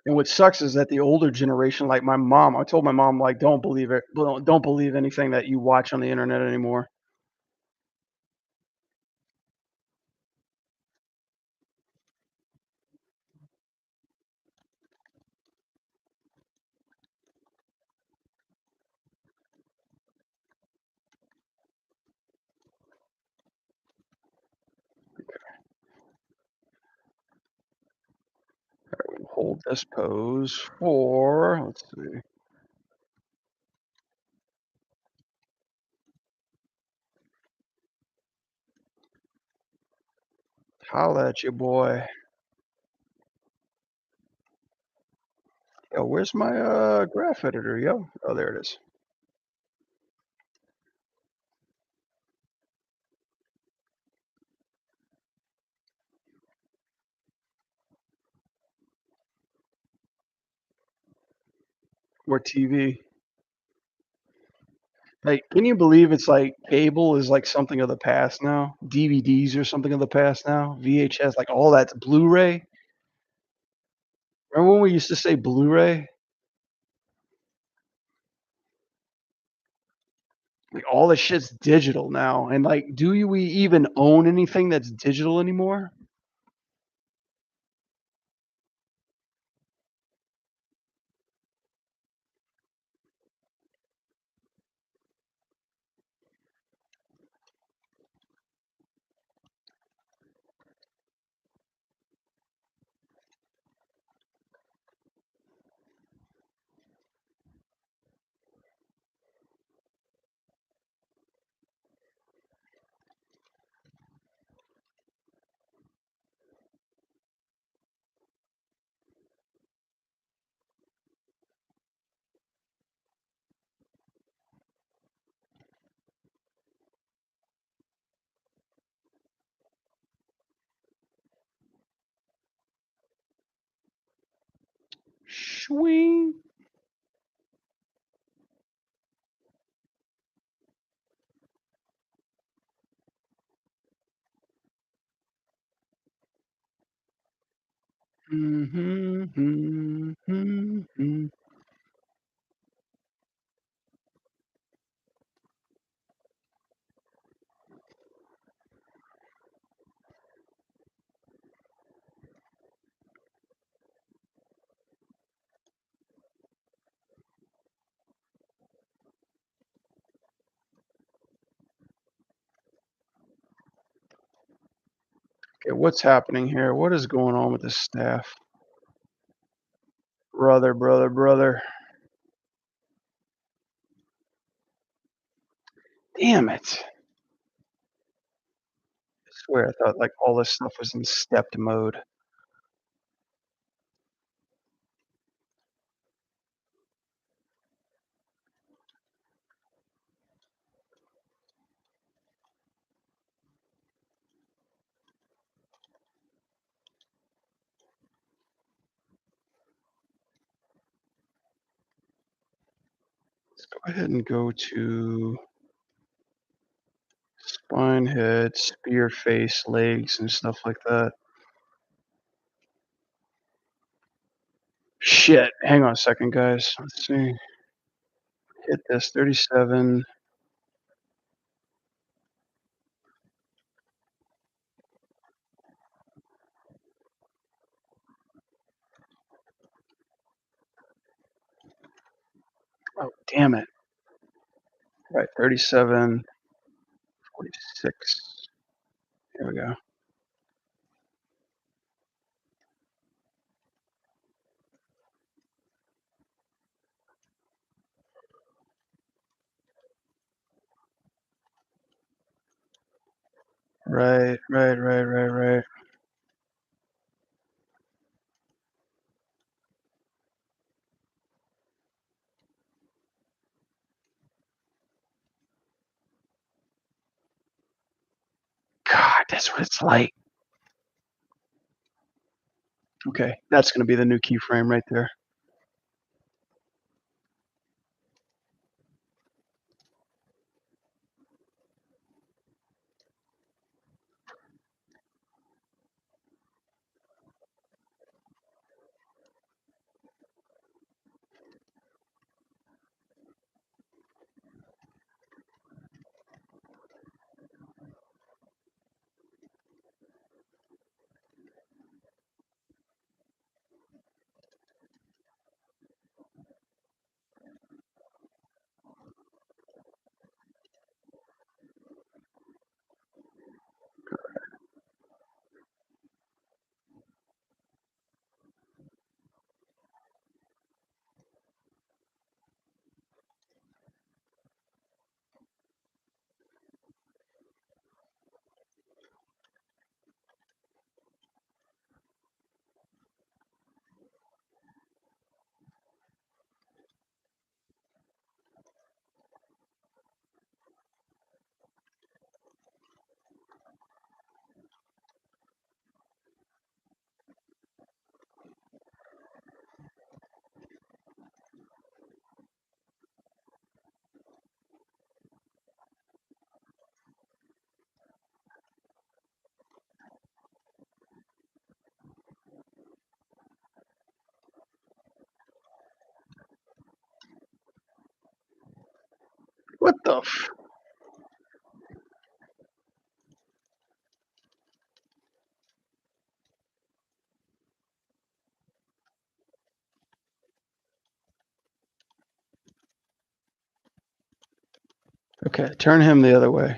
And what sucks is that the older generation, like my mom, I told my mom, like, "Don't believe it. Don't believe anything that you watch on the internet anymore." Hold this pose for, let's see, holla at your boy. Yo, where's my, graph editor, yo? Oh, there it is. Or TV. Like, can you believe it's like cable is like something of the past now? DVDs are something of the past now. VHS, like all that's Blu-ray. Remember when we used to say Blu-ray? Like all this shit's digital now. And like, we even own anything that's digital anymore? Shwing. Mhm, mhm, mhm. Okay, what's happening here? What is going on with this staff? Brother, brother, brother. Damn it. I swear I thought like all this stuff was in stepped mode. Go ahead and go to spine, head, spear face, legs, and stuff like that. Shit. Hang on a second, guys. Let's see. Hit this 37. Oh, damn it. Right, 37, 46. Here we go. Right, right, right, right, right. God, that's what it's like. Okay, that's gonna be the new keyframe right there. What the f Okay, turn him the other way.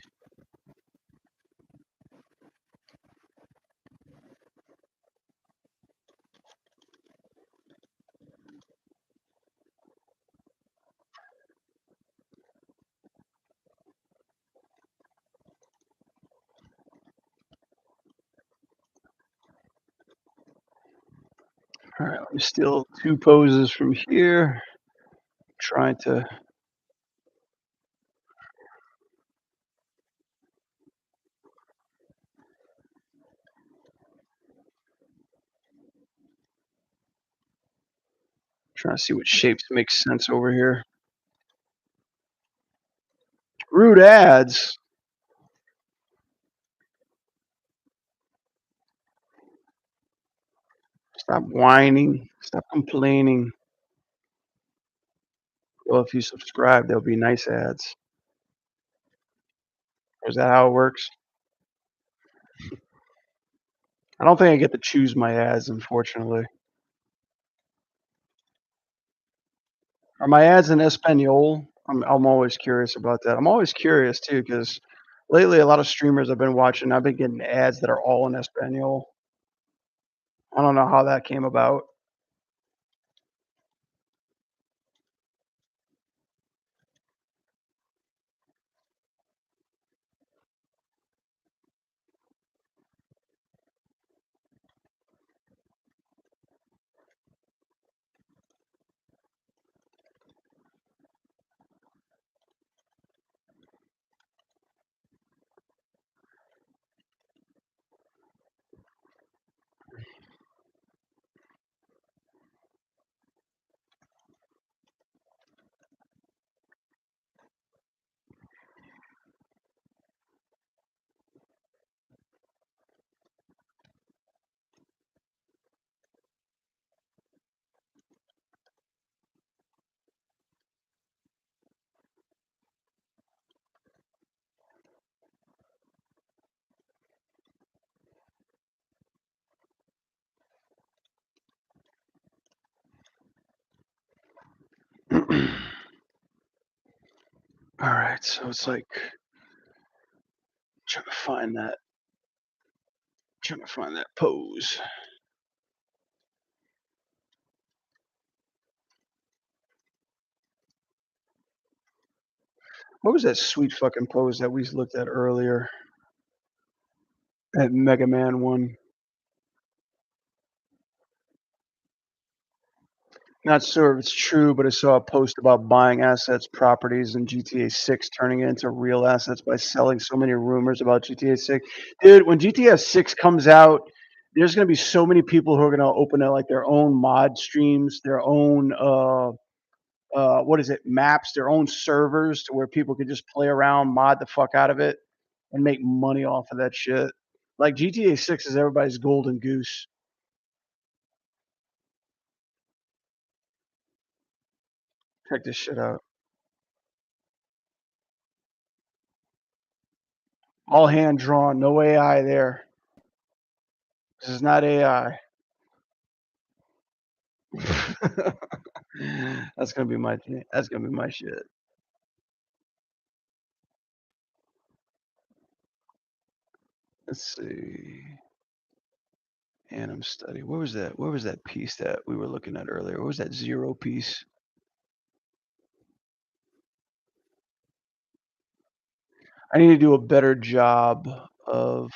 Alright, let me steal 2 poses from here. Trying to see what shapes make sense over here. Rude ads? Stop whining. Stop complaining. Well, if you subscribe, there'll be nice ads. Is that how it works? I don't think I get to choose my ads, unfortunately. Are my ads in Espanol? I'm always curious about that. I'm always curious too, because lately a lot of streamers I've been watching, I've been getting ads that are all in Espanol. I don't know how that came about. All right, so it's like trying to find that, trying to find that pose. What was that sweet fucking pose that we looked at earlier? That Mega Man one. Not sure if it's true, but I saw a post about buying assets, properties in GTA 6, turning it into real assets by selling so many rumors about GTA 6. Dude, when GTA 6 comes out, there's gonna be so many people who are gonna open like their own mod streams, their own what is it, maps, their own servers to where people can just play around, mod the fuck out of it, and make money off of that shit. Like GTA 6 is everybody's golden goose. Check this shit out. All hand drawn, no AI there. This is not AI. That's gonna be my thing. That's gonna be my shit. Let's see. Anim study. Where was that? Where was that piece that we were looking at earlier? Where was that zero piece? I need to do a better job of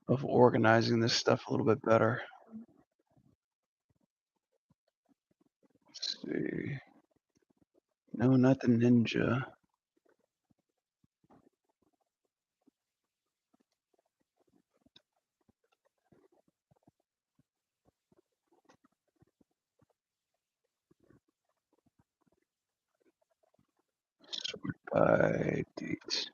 of organizing this stuff a little bit better. Let's see. No, not the ninja. Sort by date.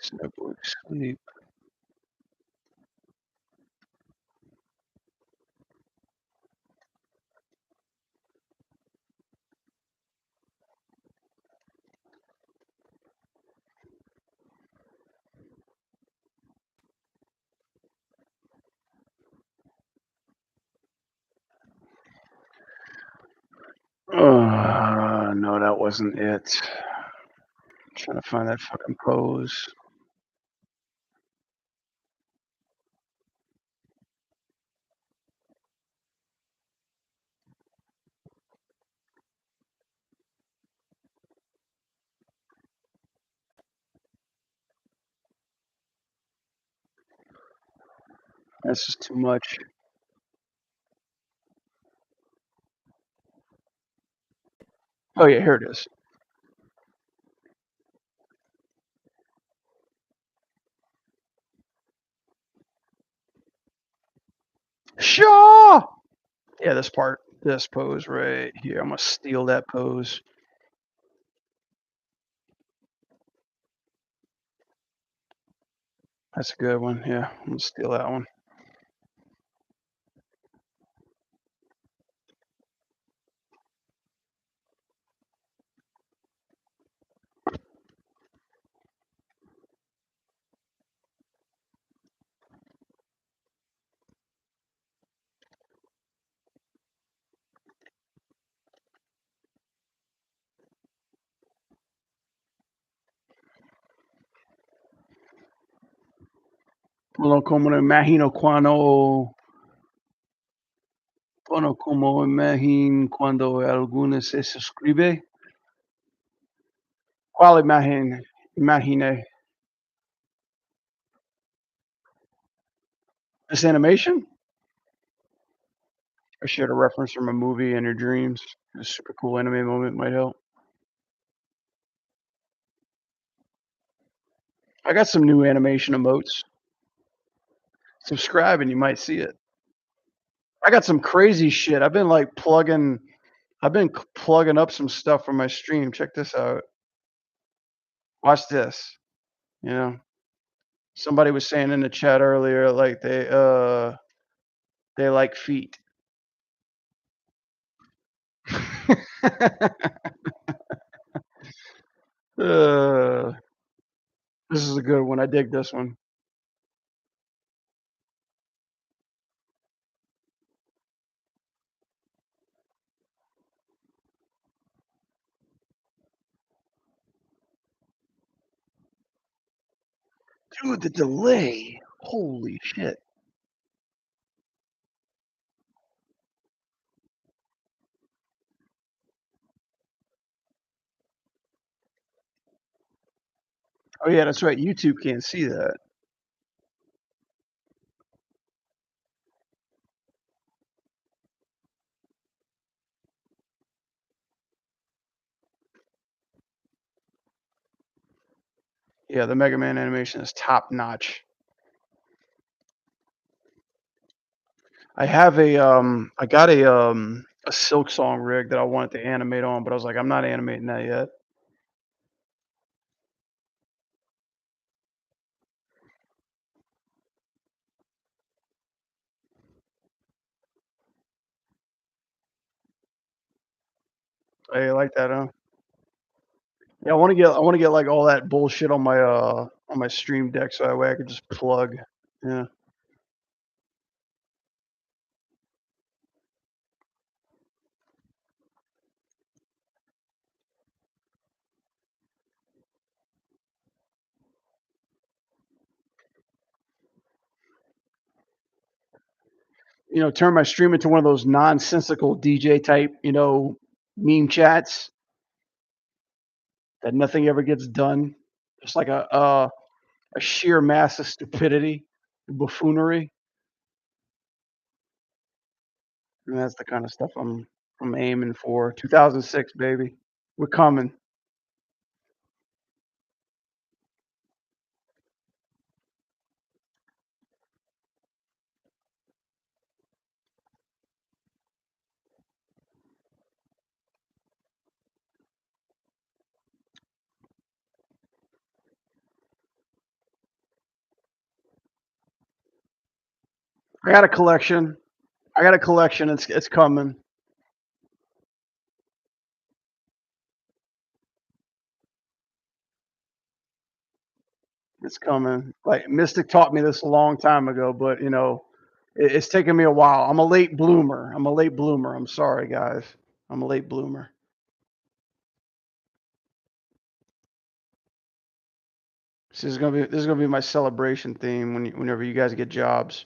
Snowboard sleep. No, that wasn't it. Trying to find that fucking pose. That's just too much. Oh yeah, here it is. Shaw. Yeah, this part, this pose right here. I'm gonna steal that pose. That's a good one. Yeah, I'm gonna steal that one. Bueno, como me imagino bueno, como imagino cuando alguno se suscribe. ¿Cuál imagen? Imagine this animation. I shared a reference from a movie in your dreams. A super cool anime moment might help. I got some new animation emotes. Subscribe and you might see it. I got some crazy shit. I've been like plugging. I've been plugging up some stuff from my stream. Check this out. Watch this. You know, somebody was saying in the chat earlier, like they like feet. uh, this is a good one. I dig this one. Dude, the delay. Holy shit. Oh yeah, that's right. YouTube can't see that. Yeah, the Mega Man animation is top notch. I got a Silk Song rig that I wanted to animate on, but I was like, I'm not animating that yet. Hey, you like that, huh? Yeah, I wanna get like all that bullshit on my Stream Deck so that way I could just plug. Yeah. Turn my stream into one of those nonsensical DJ type, meme chats that nothing ever gets done. Just like a sheer mass of stupidity, buffoonery. And that's the kind of stuff I'm aiming for. 2006, baby. We're coming. I got a collection. I got a collection. It's coming. It's coming. Like Mystic taught me this a long time ago, but it's taken me a while. I'm a late bloomer. I'm a late bloomer. I'm sorry, guys. I'm a late bloomer. This is gonna be my celebration theme whenever you guys get jobs.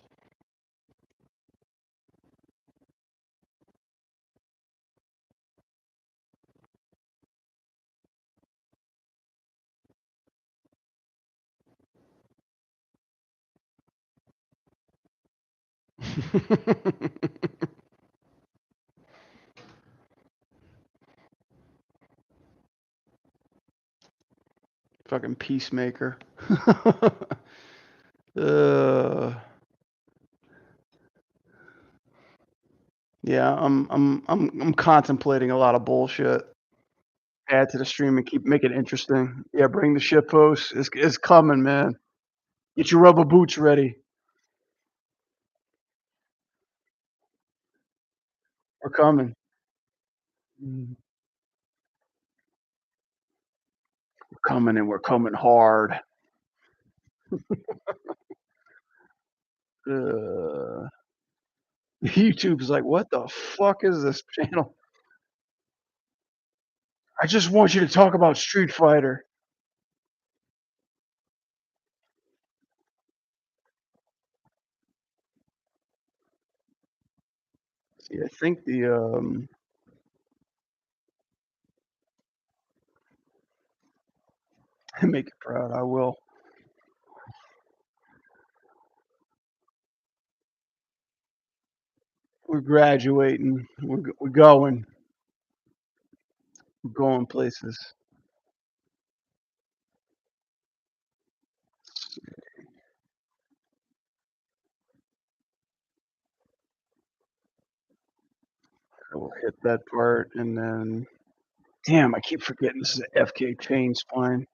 Fucking peacemaker. uh, yeah, I'm contemplating a lot of bullshit. Add to the stream and keep make it interesting. Yeah, bring the shit post. It's coming, man. Get your rubber boots ready. We're coming. We're coming and we're coming hard. Uh, YouTube's like, what the fuck is this channel? I just want you to talk about Street Fighter. See, I think make it proud. I will. We're graduating. We're going. We're going places. I will hit that part and then. Damn, I keep forgetting this is a FK chain spine.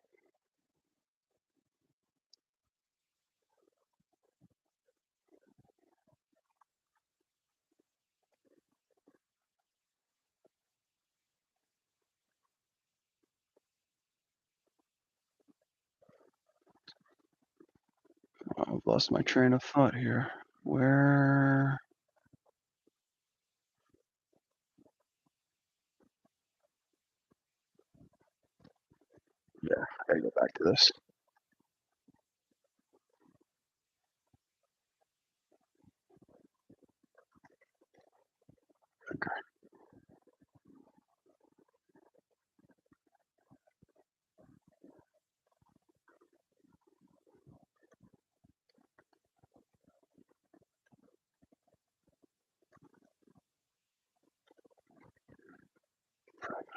I've lost my train of thought here. Where? Yeah, I gotta go back to this. Okay.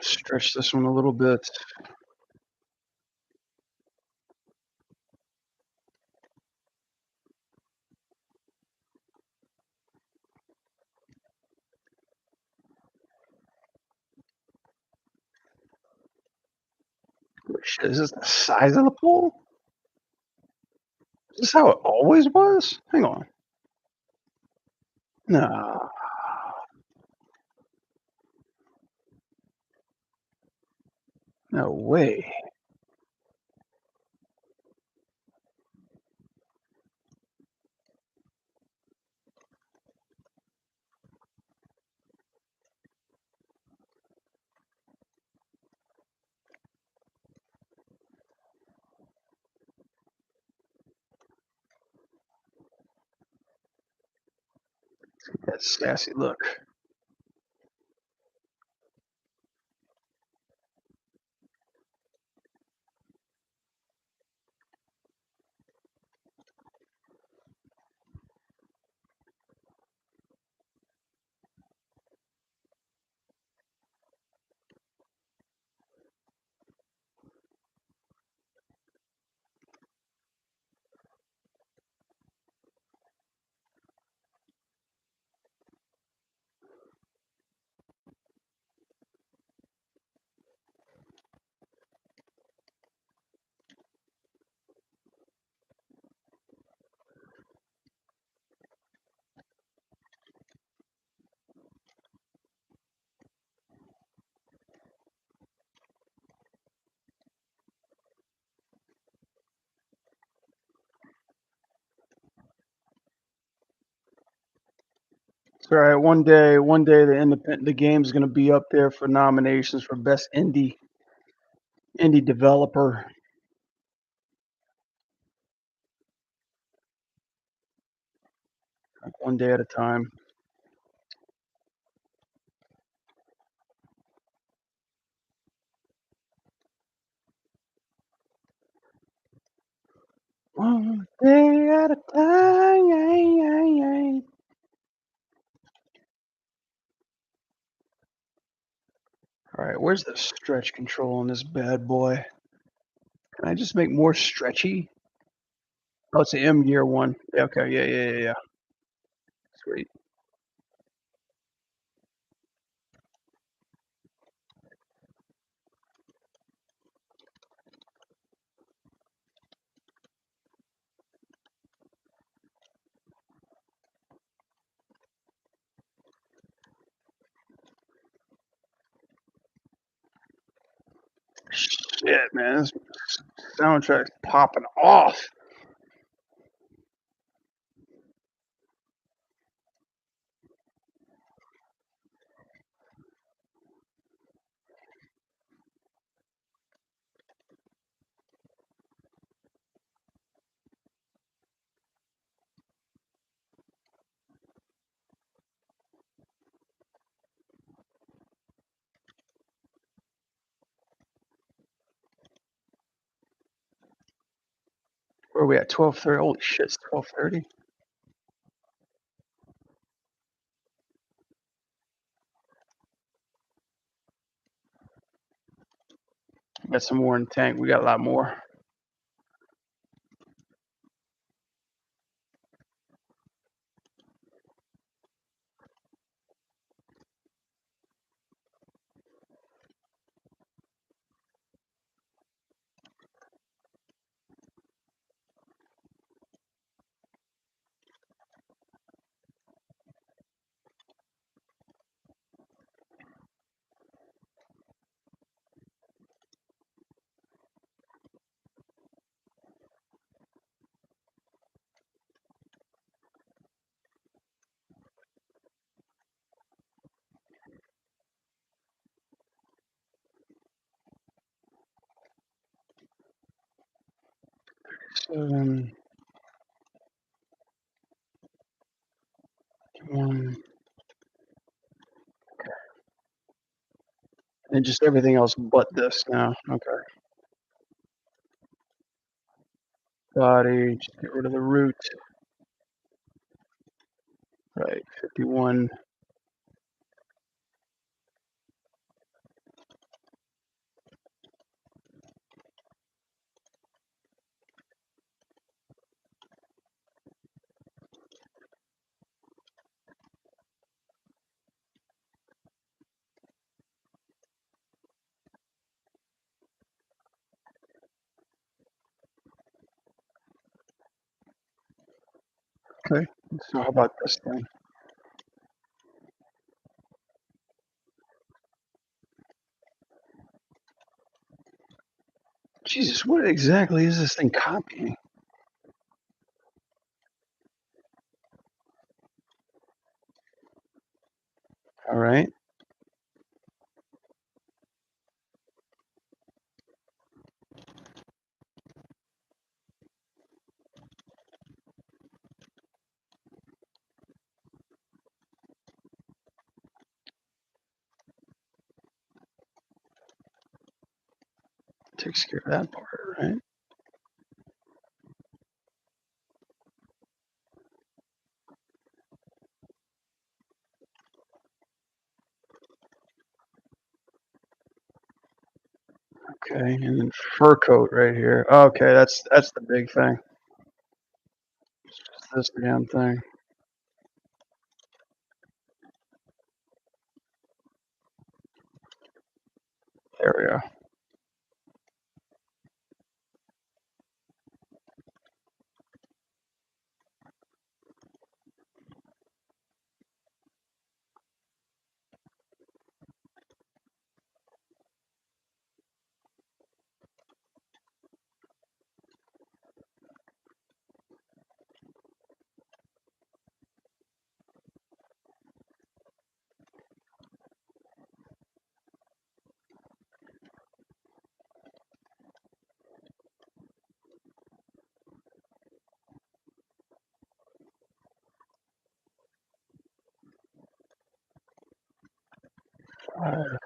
Stretch this one a little bit. Shit, is this the size of the pool? Is this how it always was? Hang on. No, no way. That sassy look. It's all right. One day, the game's gonna be up there for nominations for best indie developer. Like one day at a time. One day at a time. All right, where's the stretch control on this bad boy? Can I just make more stretchy? Oh, it's the M gear one. Yeah, okay, yeah. Sweet. Shit, man, this soundtrack's popping off. Where are we at? 12:30. Holy shit, it's 12:30. Got some more in the tank. We got a lot more. Seven, one, and just everything else but this now. Okay. Body, just get rid of the root. Right, 51. Okay. So how about this thing? Jesus, what exactly is this thing copying? All right. Takes care of that part, right? Okay, and then fur coat right here. Okay, that's the big thing. It's this damn thing. There we go. Uh,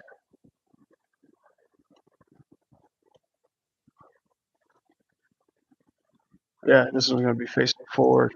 yeah, this is going to be facing forward.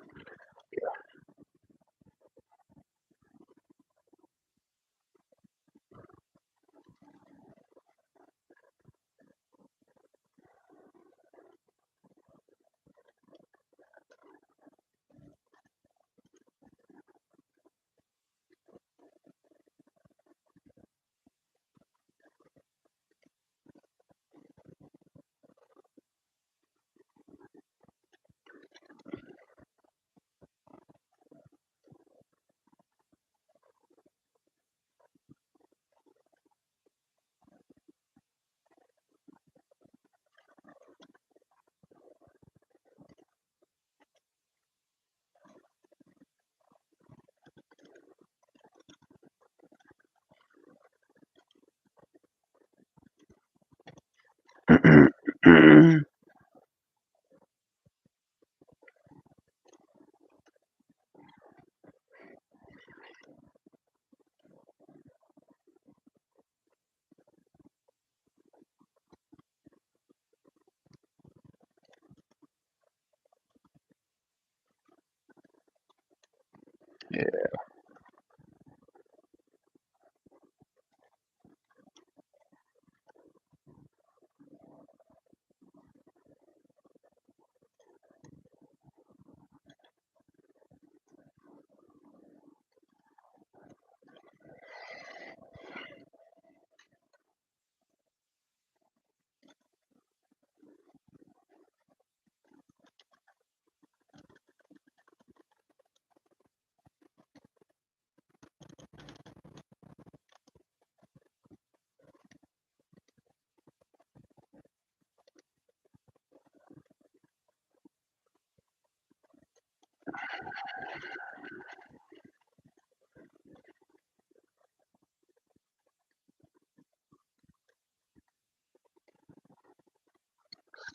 Yeah.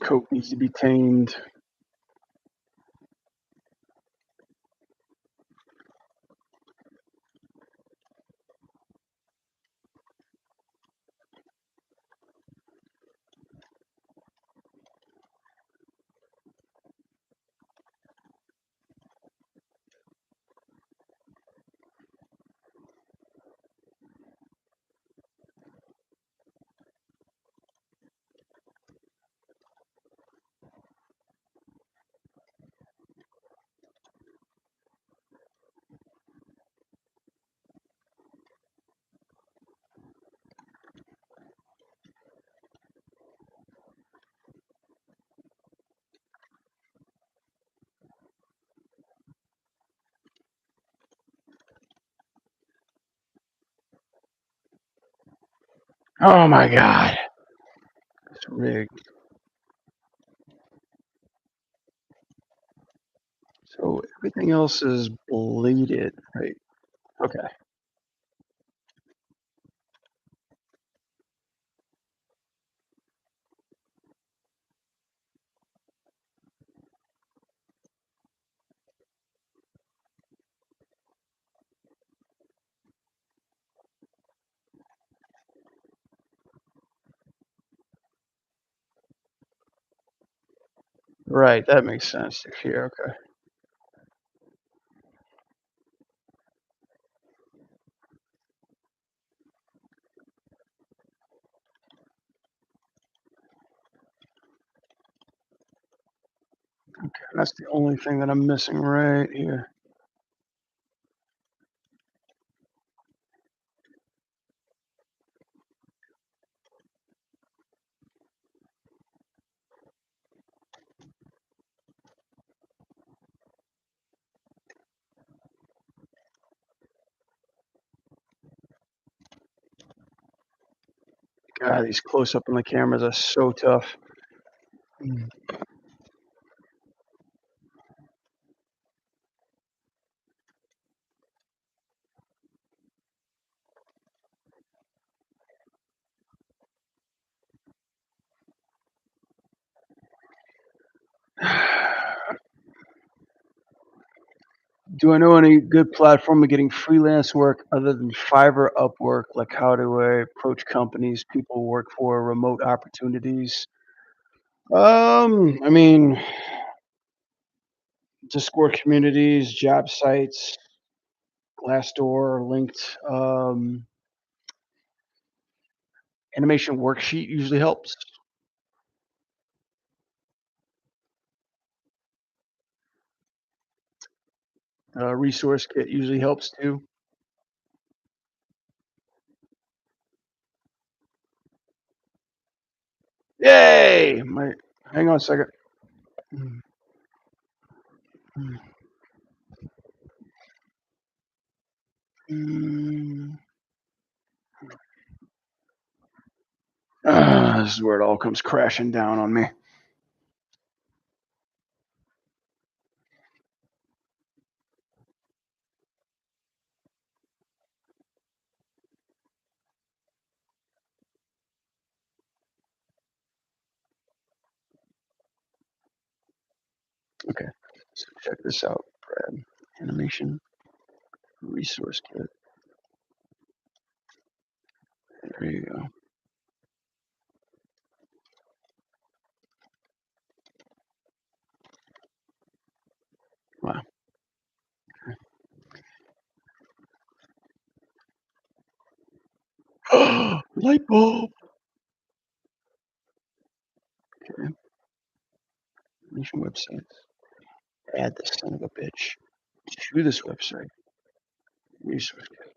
Coat needs to be tamed. Oh my god. It's rigged. So everything else is bleeded, right? Okay. Right, that makes sense. Here, okay. That's the only thing that I'm missing right here. God, these close up on the cameras are so tough. Mm. Do I know any good platform of getting freelance work other than Fiverr, Upwork? Like, how do I approach companies people work for, remote opportunities? I mean, Discord communities, job sites, Glassdoor, linked. Animation worksheet usually helps. Resource kit usually helps too. Yay! Hang on a second. Mm, mm, mm. This is where it all comes crashing down on me. Okay, so check this out, Brad. Animation resource kit. There you go. Wow. Light bulb. Okay. Animation websites. Add this son of a bitch to this website. Resource kit.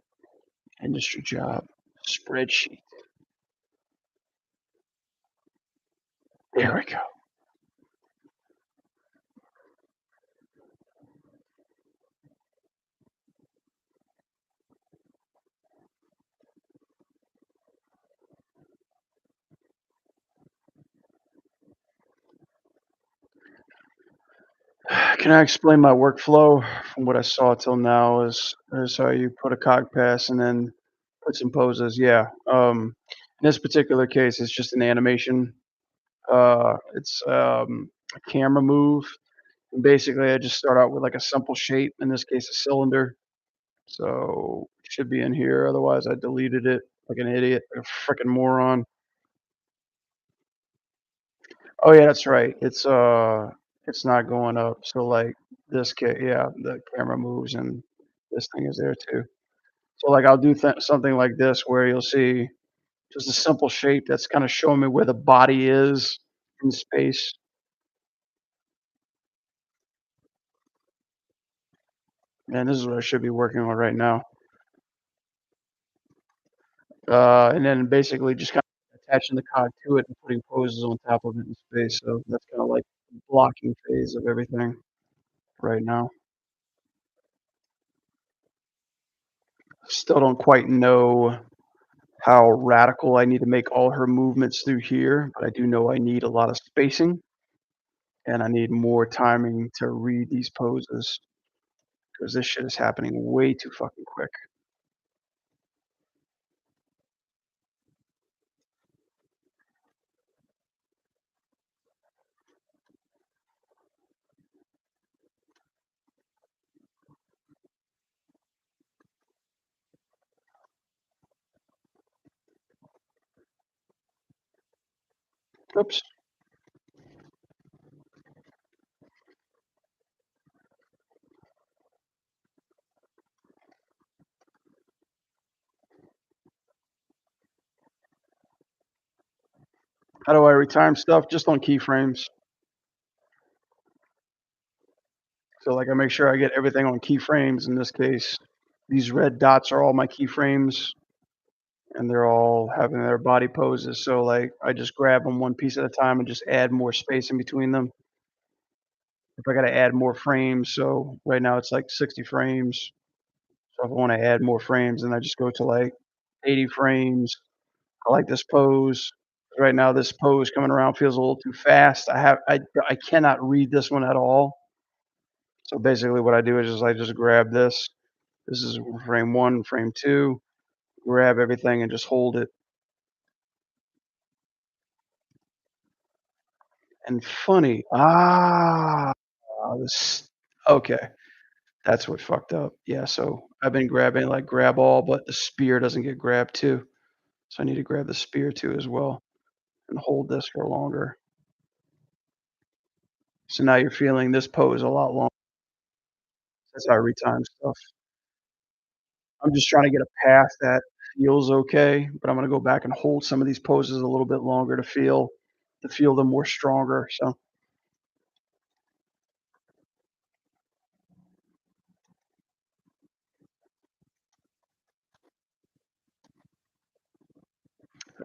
Industry job. Spreadsheet. There we go. Can I explain my workflow from what I saw till now is how you put a cog pass and then put some poses. Yeah. In this particular case, it's just an animation. It's a camera move. And basically, I just start out with like a simple shape. In this case, a cylinder. So it should be in here. Otherwise, I deleted it like an idiot, like a freaking moron. Oh yeah, that's right. It's not going up. So like yeah, the camera moves and this thing is there too. So like I'll do something like this where you'll see just a simple shape that's kind of showing me where the body is in space. And this is what I should be working on right now. And then basically just kind of attaching the cog to it and putting poses on top of it in space. So that's kind of like the blocking phase of everything right now. Still don't quite know how radical I need to make all her movements through here, but I do know I need a lot of spacing, and I need more timing to read these poses because this shit is happening way too fucking quick. Oops. How do I retime stuff? Just on keyframes. So, like, I make sure I get everything on keyframes in this case. These red dots are all my keyframes, and they're all having their body poses, so, like, I just grab them one piece at a time and just add more space in between them. If I gotta add more frames, so right now it's, like, 60 frames, so if I wanna add more frames, then I just go to, like, 80 frames. I like this pose. Right now, this pose coming around feels a little too fast. I cannot read this one at all. So, basically what I do is just I just grab this. This is frame 1, frame 2, grab everything and just hold it. And funny this okay, that's what fucked up. Yeah, so I've been grabbing, like, grab all, but the spear doesn't get grabbed too. So I need to grab the spear too as well and hold this for longer. So now you're feeling this pose a lot longer. That's how I retime stuff. I'm just trying to get a path that feels okay, but I'm gonna go back and hold some of these poses a little bit longer to feel them more stronger, so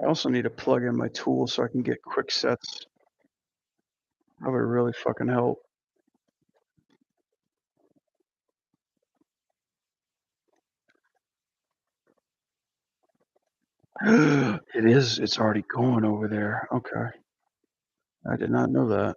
I also need to plug in my tool so I can get quick sets. That would really fucking help. It is, it's already going over there. Okay. I did not know that.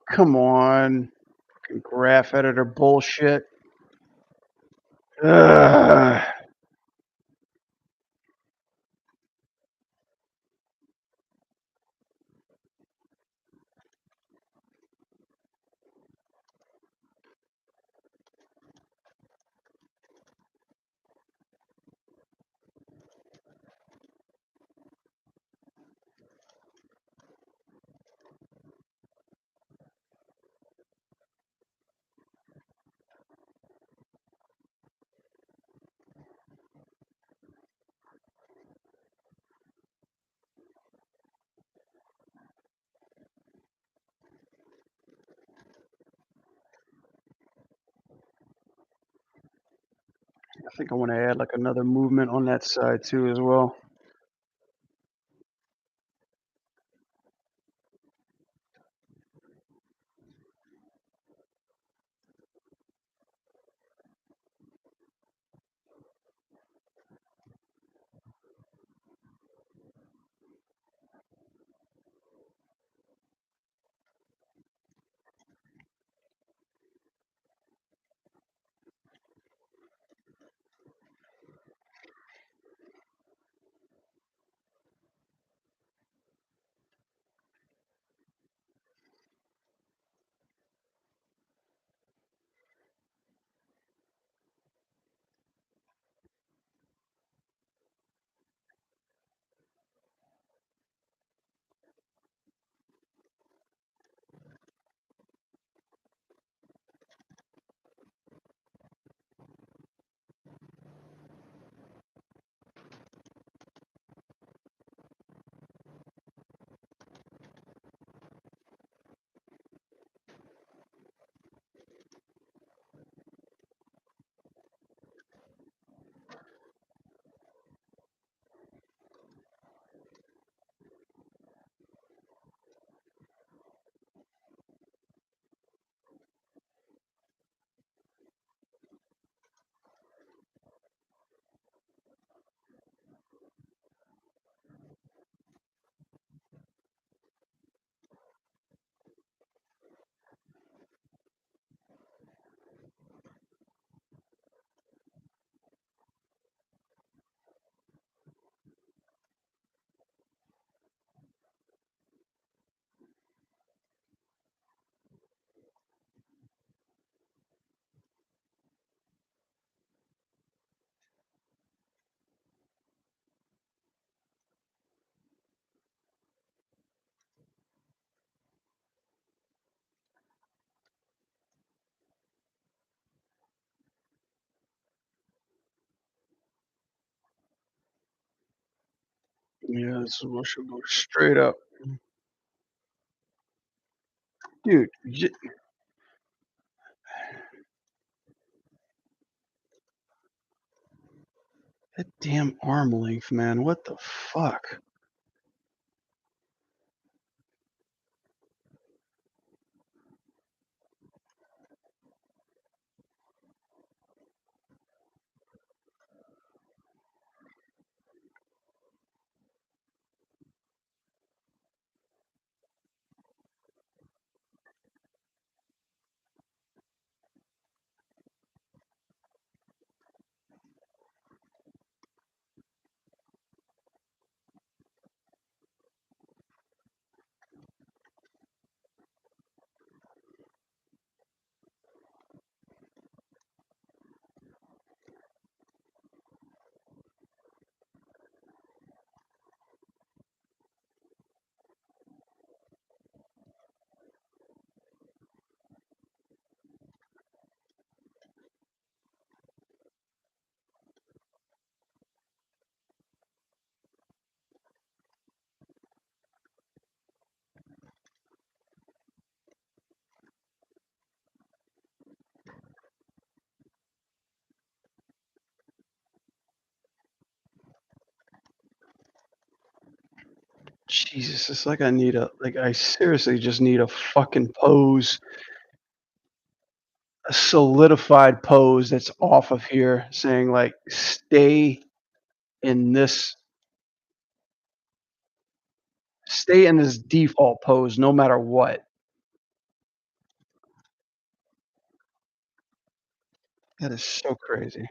Come on. Fucking graph editor bullshit. Ugh. I think I want to add like another movement on that side too as well. Yeah, this should go straight up, dude. That damn arm length, man. What the fuck? Jesus, it's like I seriously just need a fucking pose, a solidified pose that's off of here saying like, "Stay in this stay in this default pose no matter what." That is so crazy.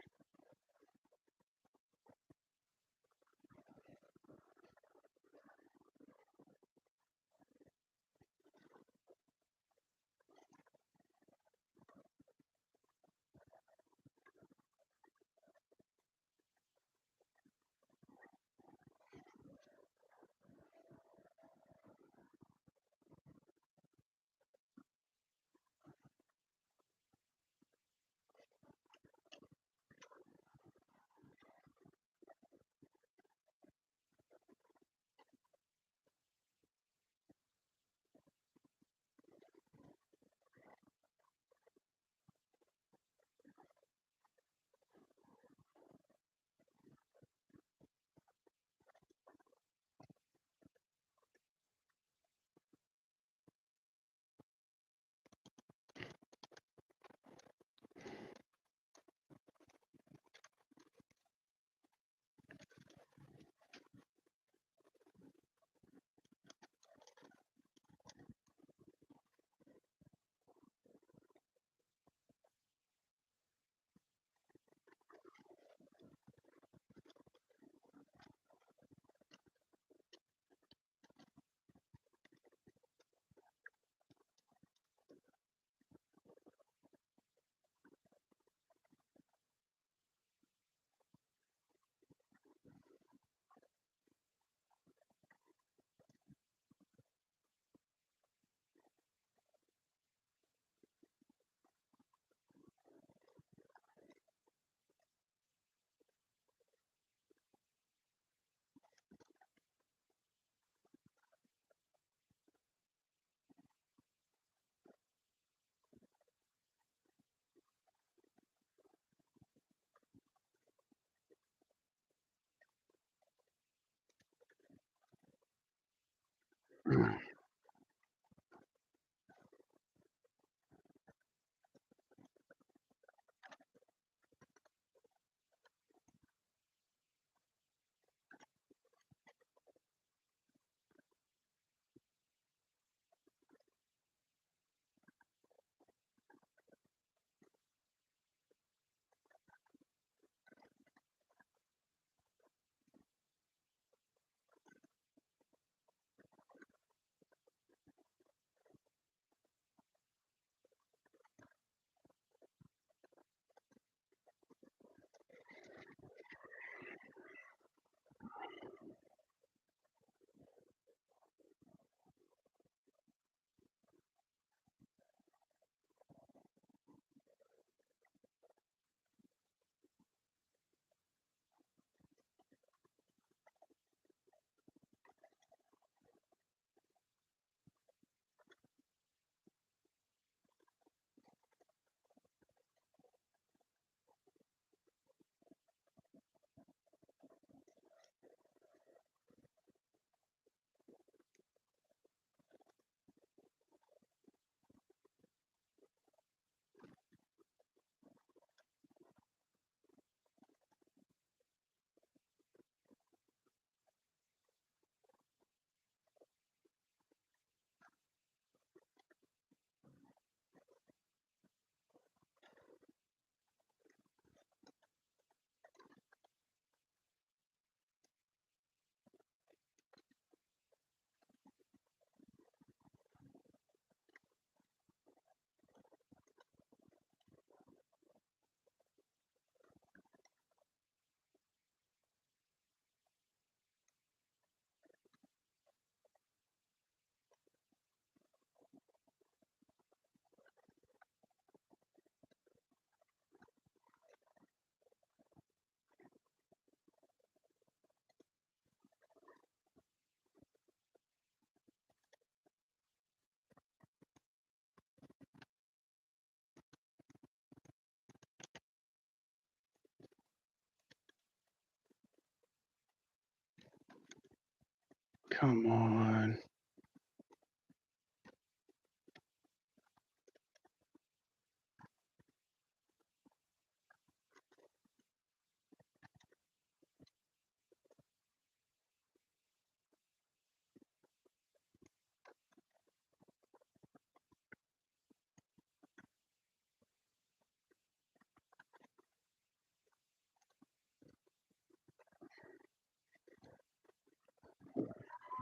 Come on.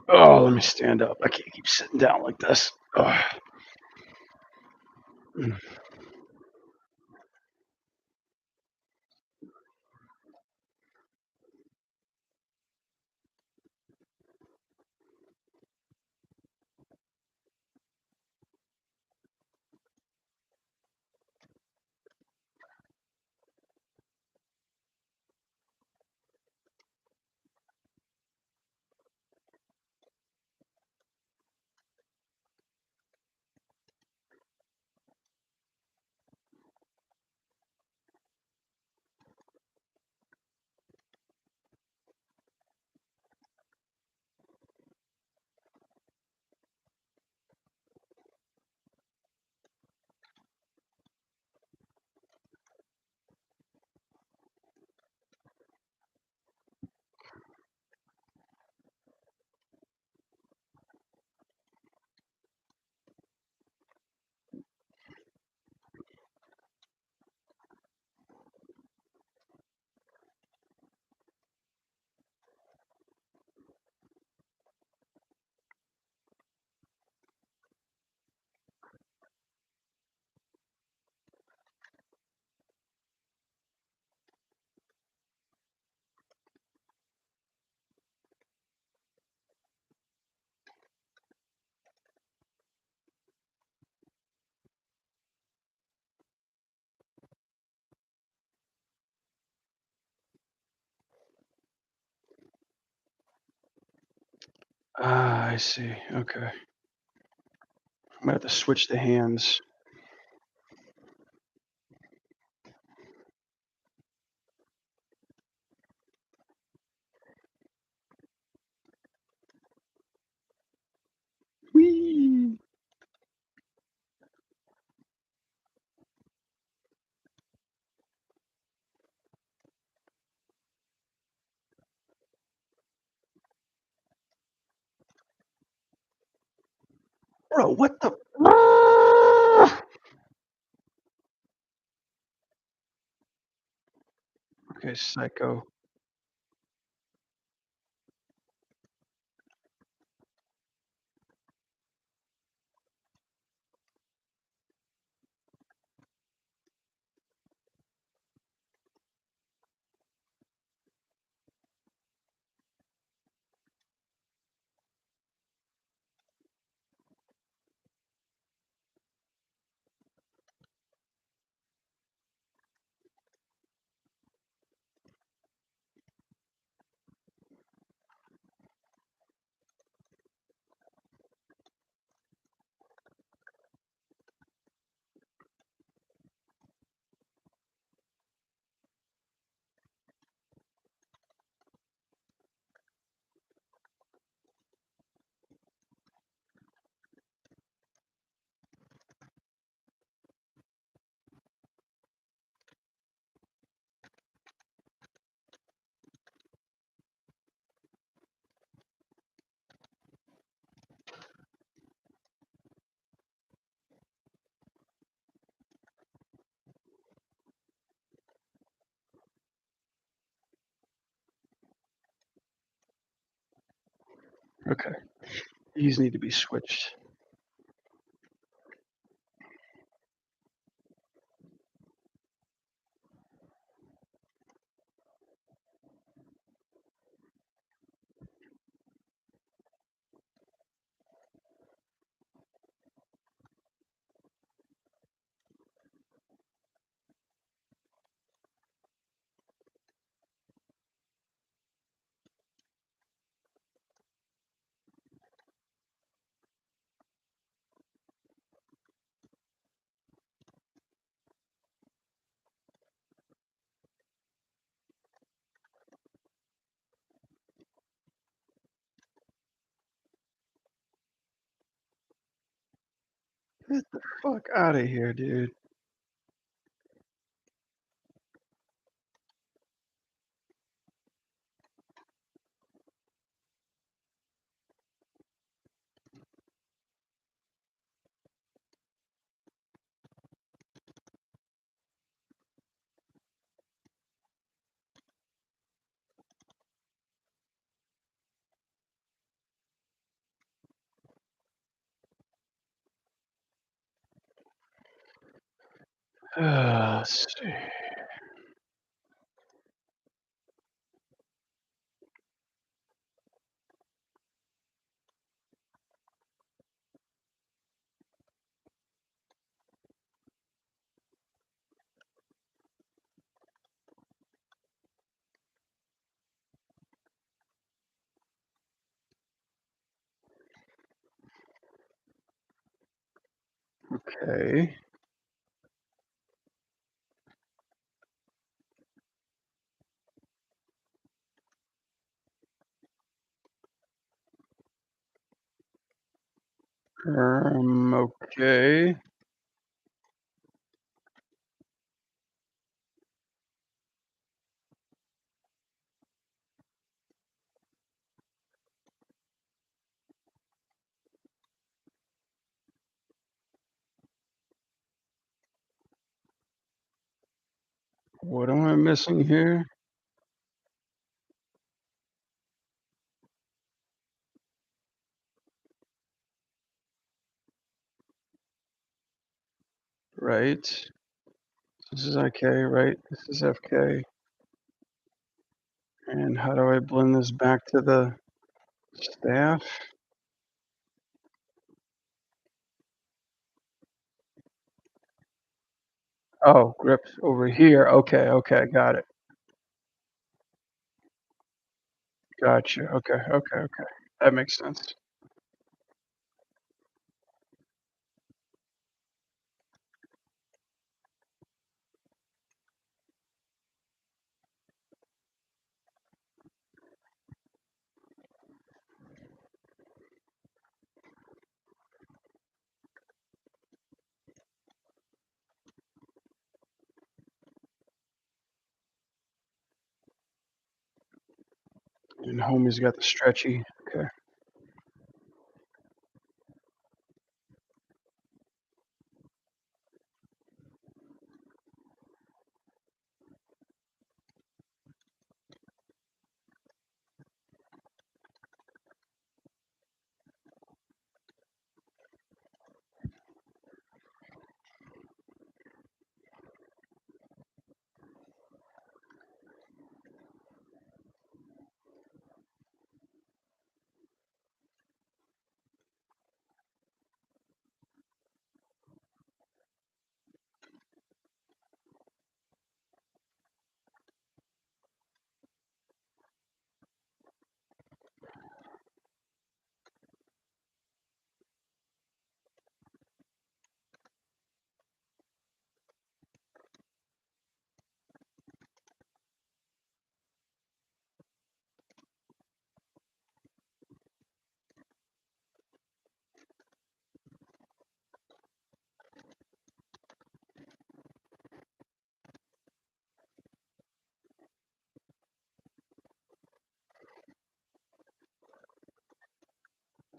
Oh, let me stand up. I can't keep sitting down like this. Ugh. Ah, I see. Okay. I'm gonna have to switch the hands. Bro, what the Okay, psycho. Okay, these need to be switched. Get the fuck out of here, dude. Let's see. Okay. Okay. What am I missing here? Right. This is IK, right? This is FK. And how do I blend this back to the staff? Oh, grip over here. Okay, okay, got it. Gotcha. Okay, okay, okay. That makes sense. And homie's got the stretchy. Okay.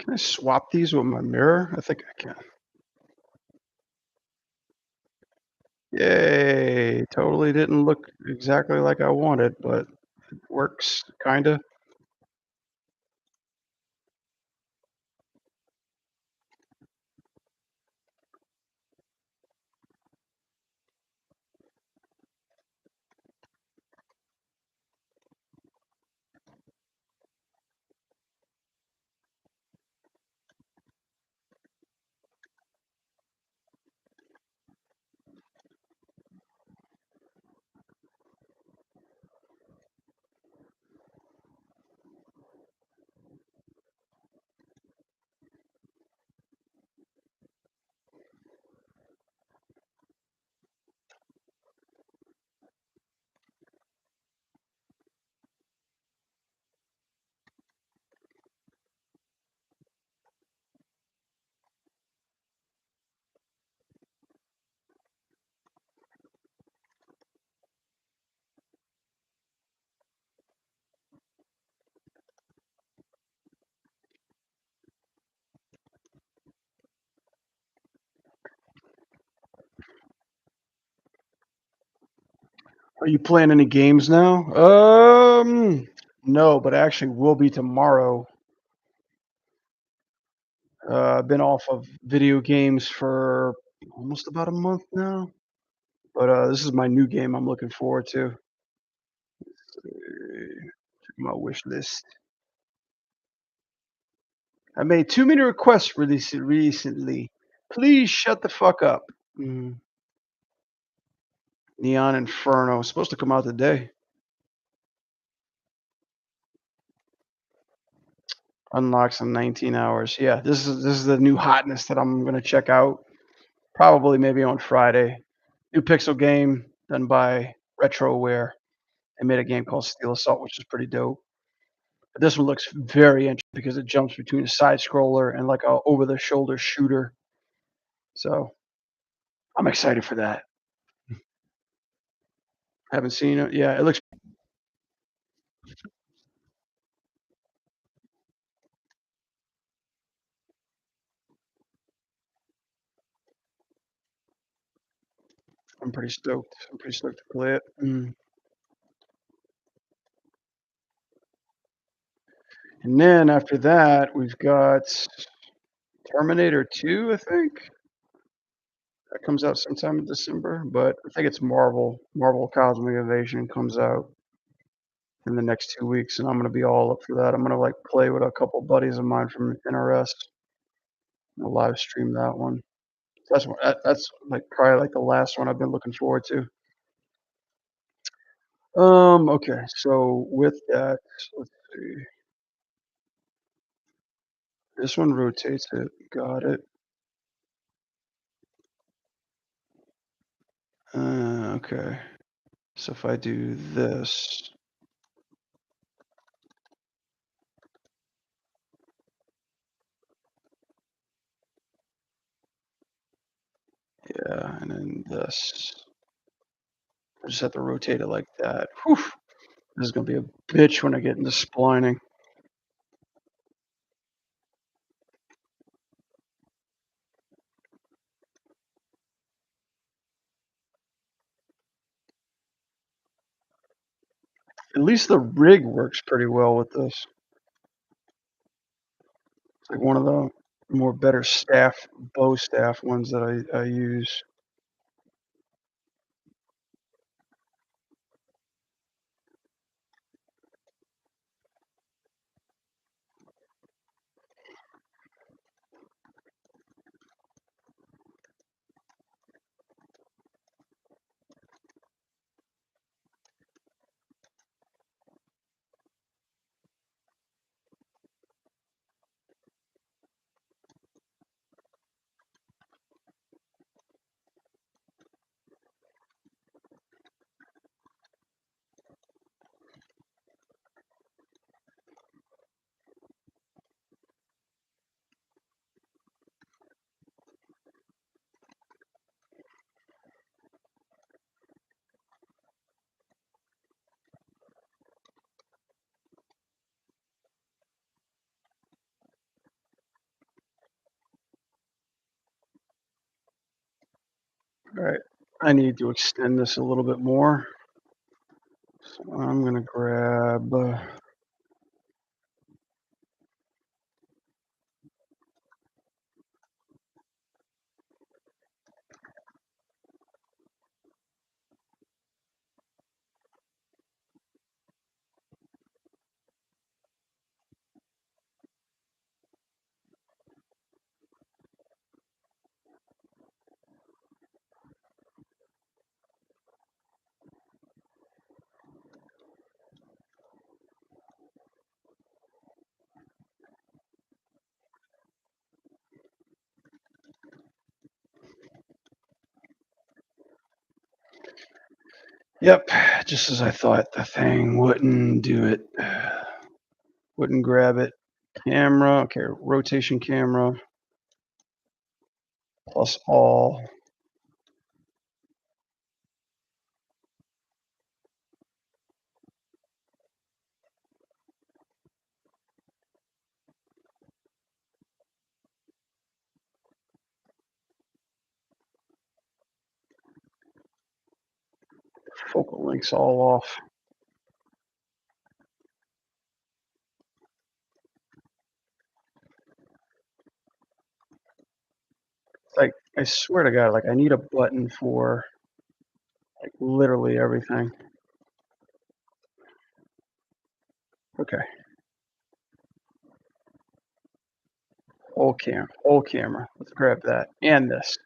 Can I swap these with my mirror? I think I can. Yay! Totally didn't look exactly like I wanted, but it works kinda. Are you playing any games now? No, but actually will be tomorrow. I've been off of video games for almost about a month now, but this is my new game I'm looking forward to. Check my wish list. I made too many requests recently. Please shut the fuck up. Mm. Neon Inferno. It's supposed to come out today. Unlocks in 19 hours. Yeah, this is the new hotness that I'm gonna check out. Probably maybe on Friday. New pixel game done by Retroware. They made a game called Steel Assault, which is pretty dope. But this one looks very interesting because it jumps between a side scroller and like a over the shoulder shooter. So I'm excited for that. Haven't seen it. Yeah, it looks. I'm pretty stoked. I'm pretty stoked to play it. And then after that, we've got Terminator 2, I think. That comes out sometime in December, but I think it's Marvel. Marvel Cosmic Invasion comes out in the next 2 weeks, and I'm gonna be all up for that. I'm gonna, like, play with a couple buddies of mine from NRS. I'll live stream that one. That's, like, probably, like, the last one I've been looking forward to. Okay, so with that, let's see. This one rotates it. Got it. Okay. So if I do this, yeah, and then this, I just have to rotate it like that. Whew! This is gonna be a bitch when I get into splining. At least the rig works pretty well with this. It's like one of the more better bow staff ones that I use. All right. I need to extend this a little bit more. So I'm going to grab. Yep, just as I thought, the thing wouldn't do it. Wouldn't grab it. Camera, okay, rotation camera, plus all. Focal length's all off. Like, I swear to God, like, I need a button for, like, literally everything. Okay, whole camera. Let's grab that, and this.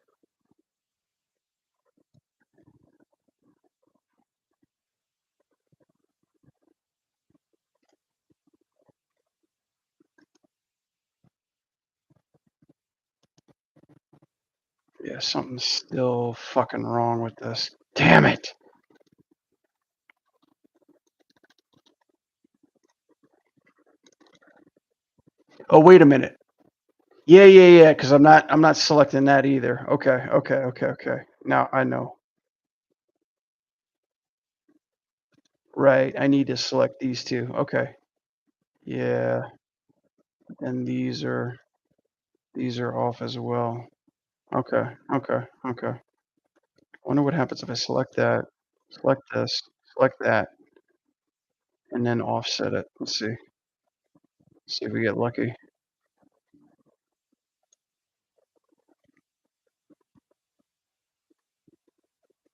Yeah, something's still fucking wrong with this. Damn it! Oh, wait a minute. Yeah, because I'm not selecting that either. Okay. Now I know. Right, I need to select these two. Okay. Yeah, and these are off as well. Okay. Wonder what happens if I select this, select that, and then offset it. Let's see. See if we get lucky.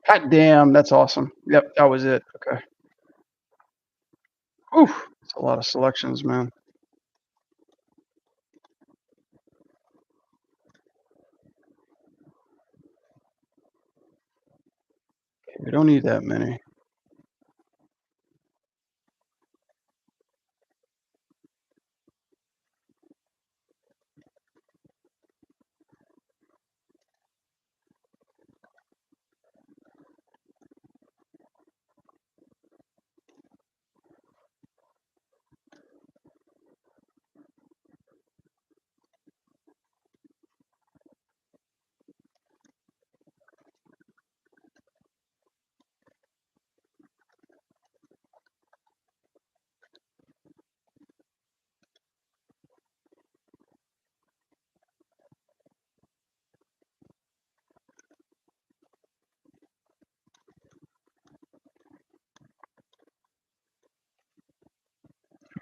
God damn, that's awesome. Yep, that was it. Okay. Oof, it's a lot of selections, man. We don't need that many.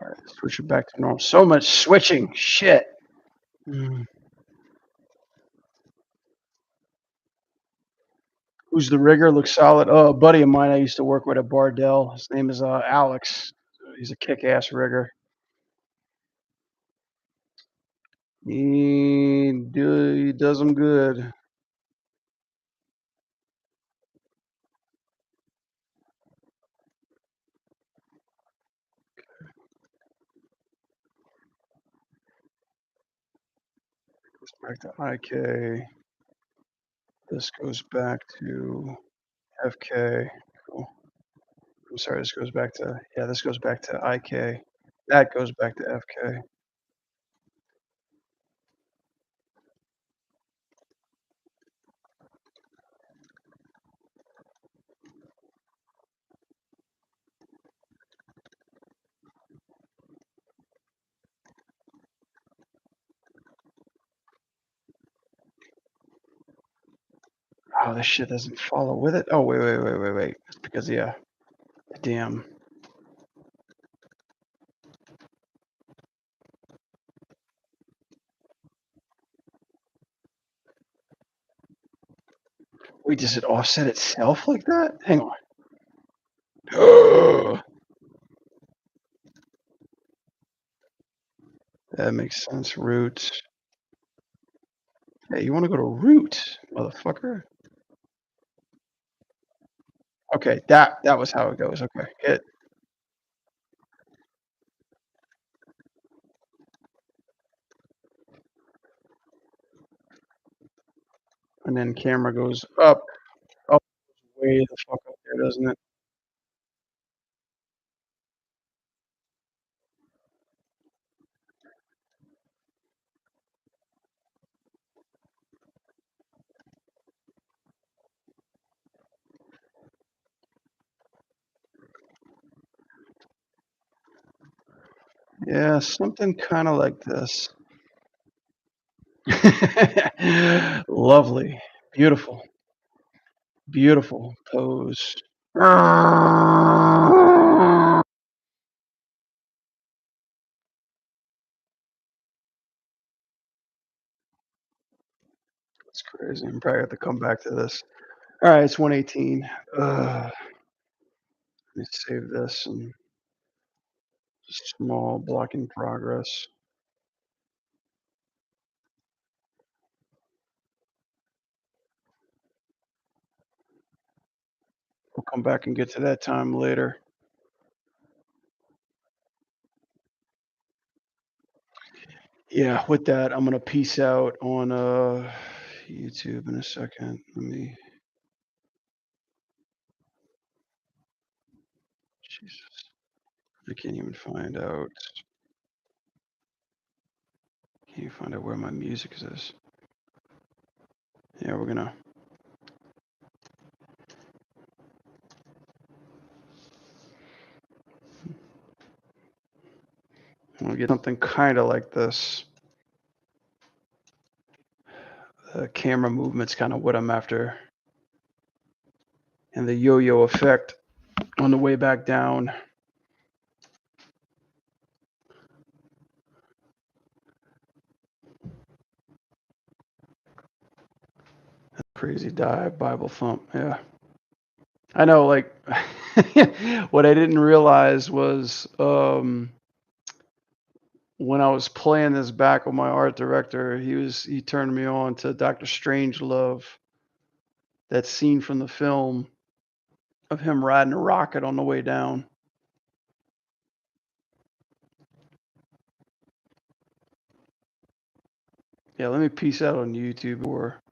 All right, switch it back to normal. So much switching. Shit. Mm. Who's the rigger? Looks solid. Oh, a buddy of mine I used to work with at Bardell. His name is Alex. He's a kick-ass rigger. He does them good. Goes back to IK. This goes back to FK. Cool. I'm sorry. This goes back to This goes back to IK. That goes back to FK. Oh, this shit doesn't follow with it. Oh, wait. It's because, yeah, damn. Wait, does it offset itself like that? Hang on. That makes sense. Root. Hey, you want to go to root, motherfucker? Okay, that was how it goes. Okay, hit, and then camera goes up. Oh, way the fuck up there, doesn't it? Yeah, something kind of like this. Lovely, beautiful, beautiful pose. It's crazy. I'm probably have to come back to this. All right, it's 118. Let me save this and small blocking progress. We'll come back and get to that time later. Yeah, with that, I'm gonna peace out on YouTube in a second. Let me. Jesus, I can't even find out. Can't even find out where my music is. Yeah, I'm gonna get something kind of like this. The camera movement's kind of what I'm after, and the yo-yo effect on the way back down. Crazy dive, Bible thump. Yeah, I know. Like, what I didn't realize was when I was playing this back with my art director, he turned me on to Doctor Strangelove. That scene from the film of him riding a rocket on the way down. Yeah, let me peace out on YouTube or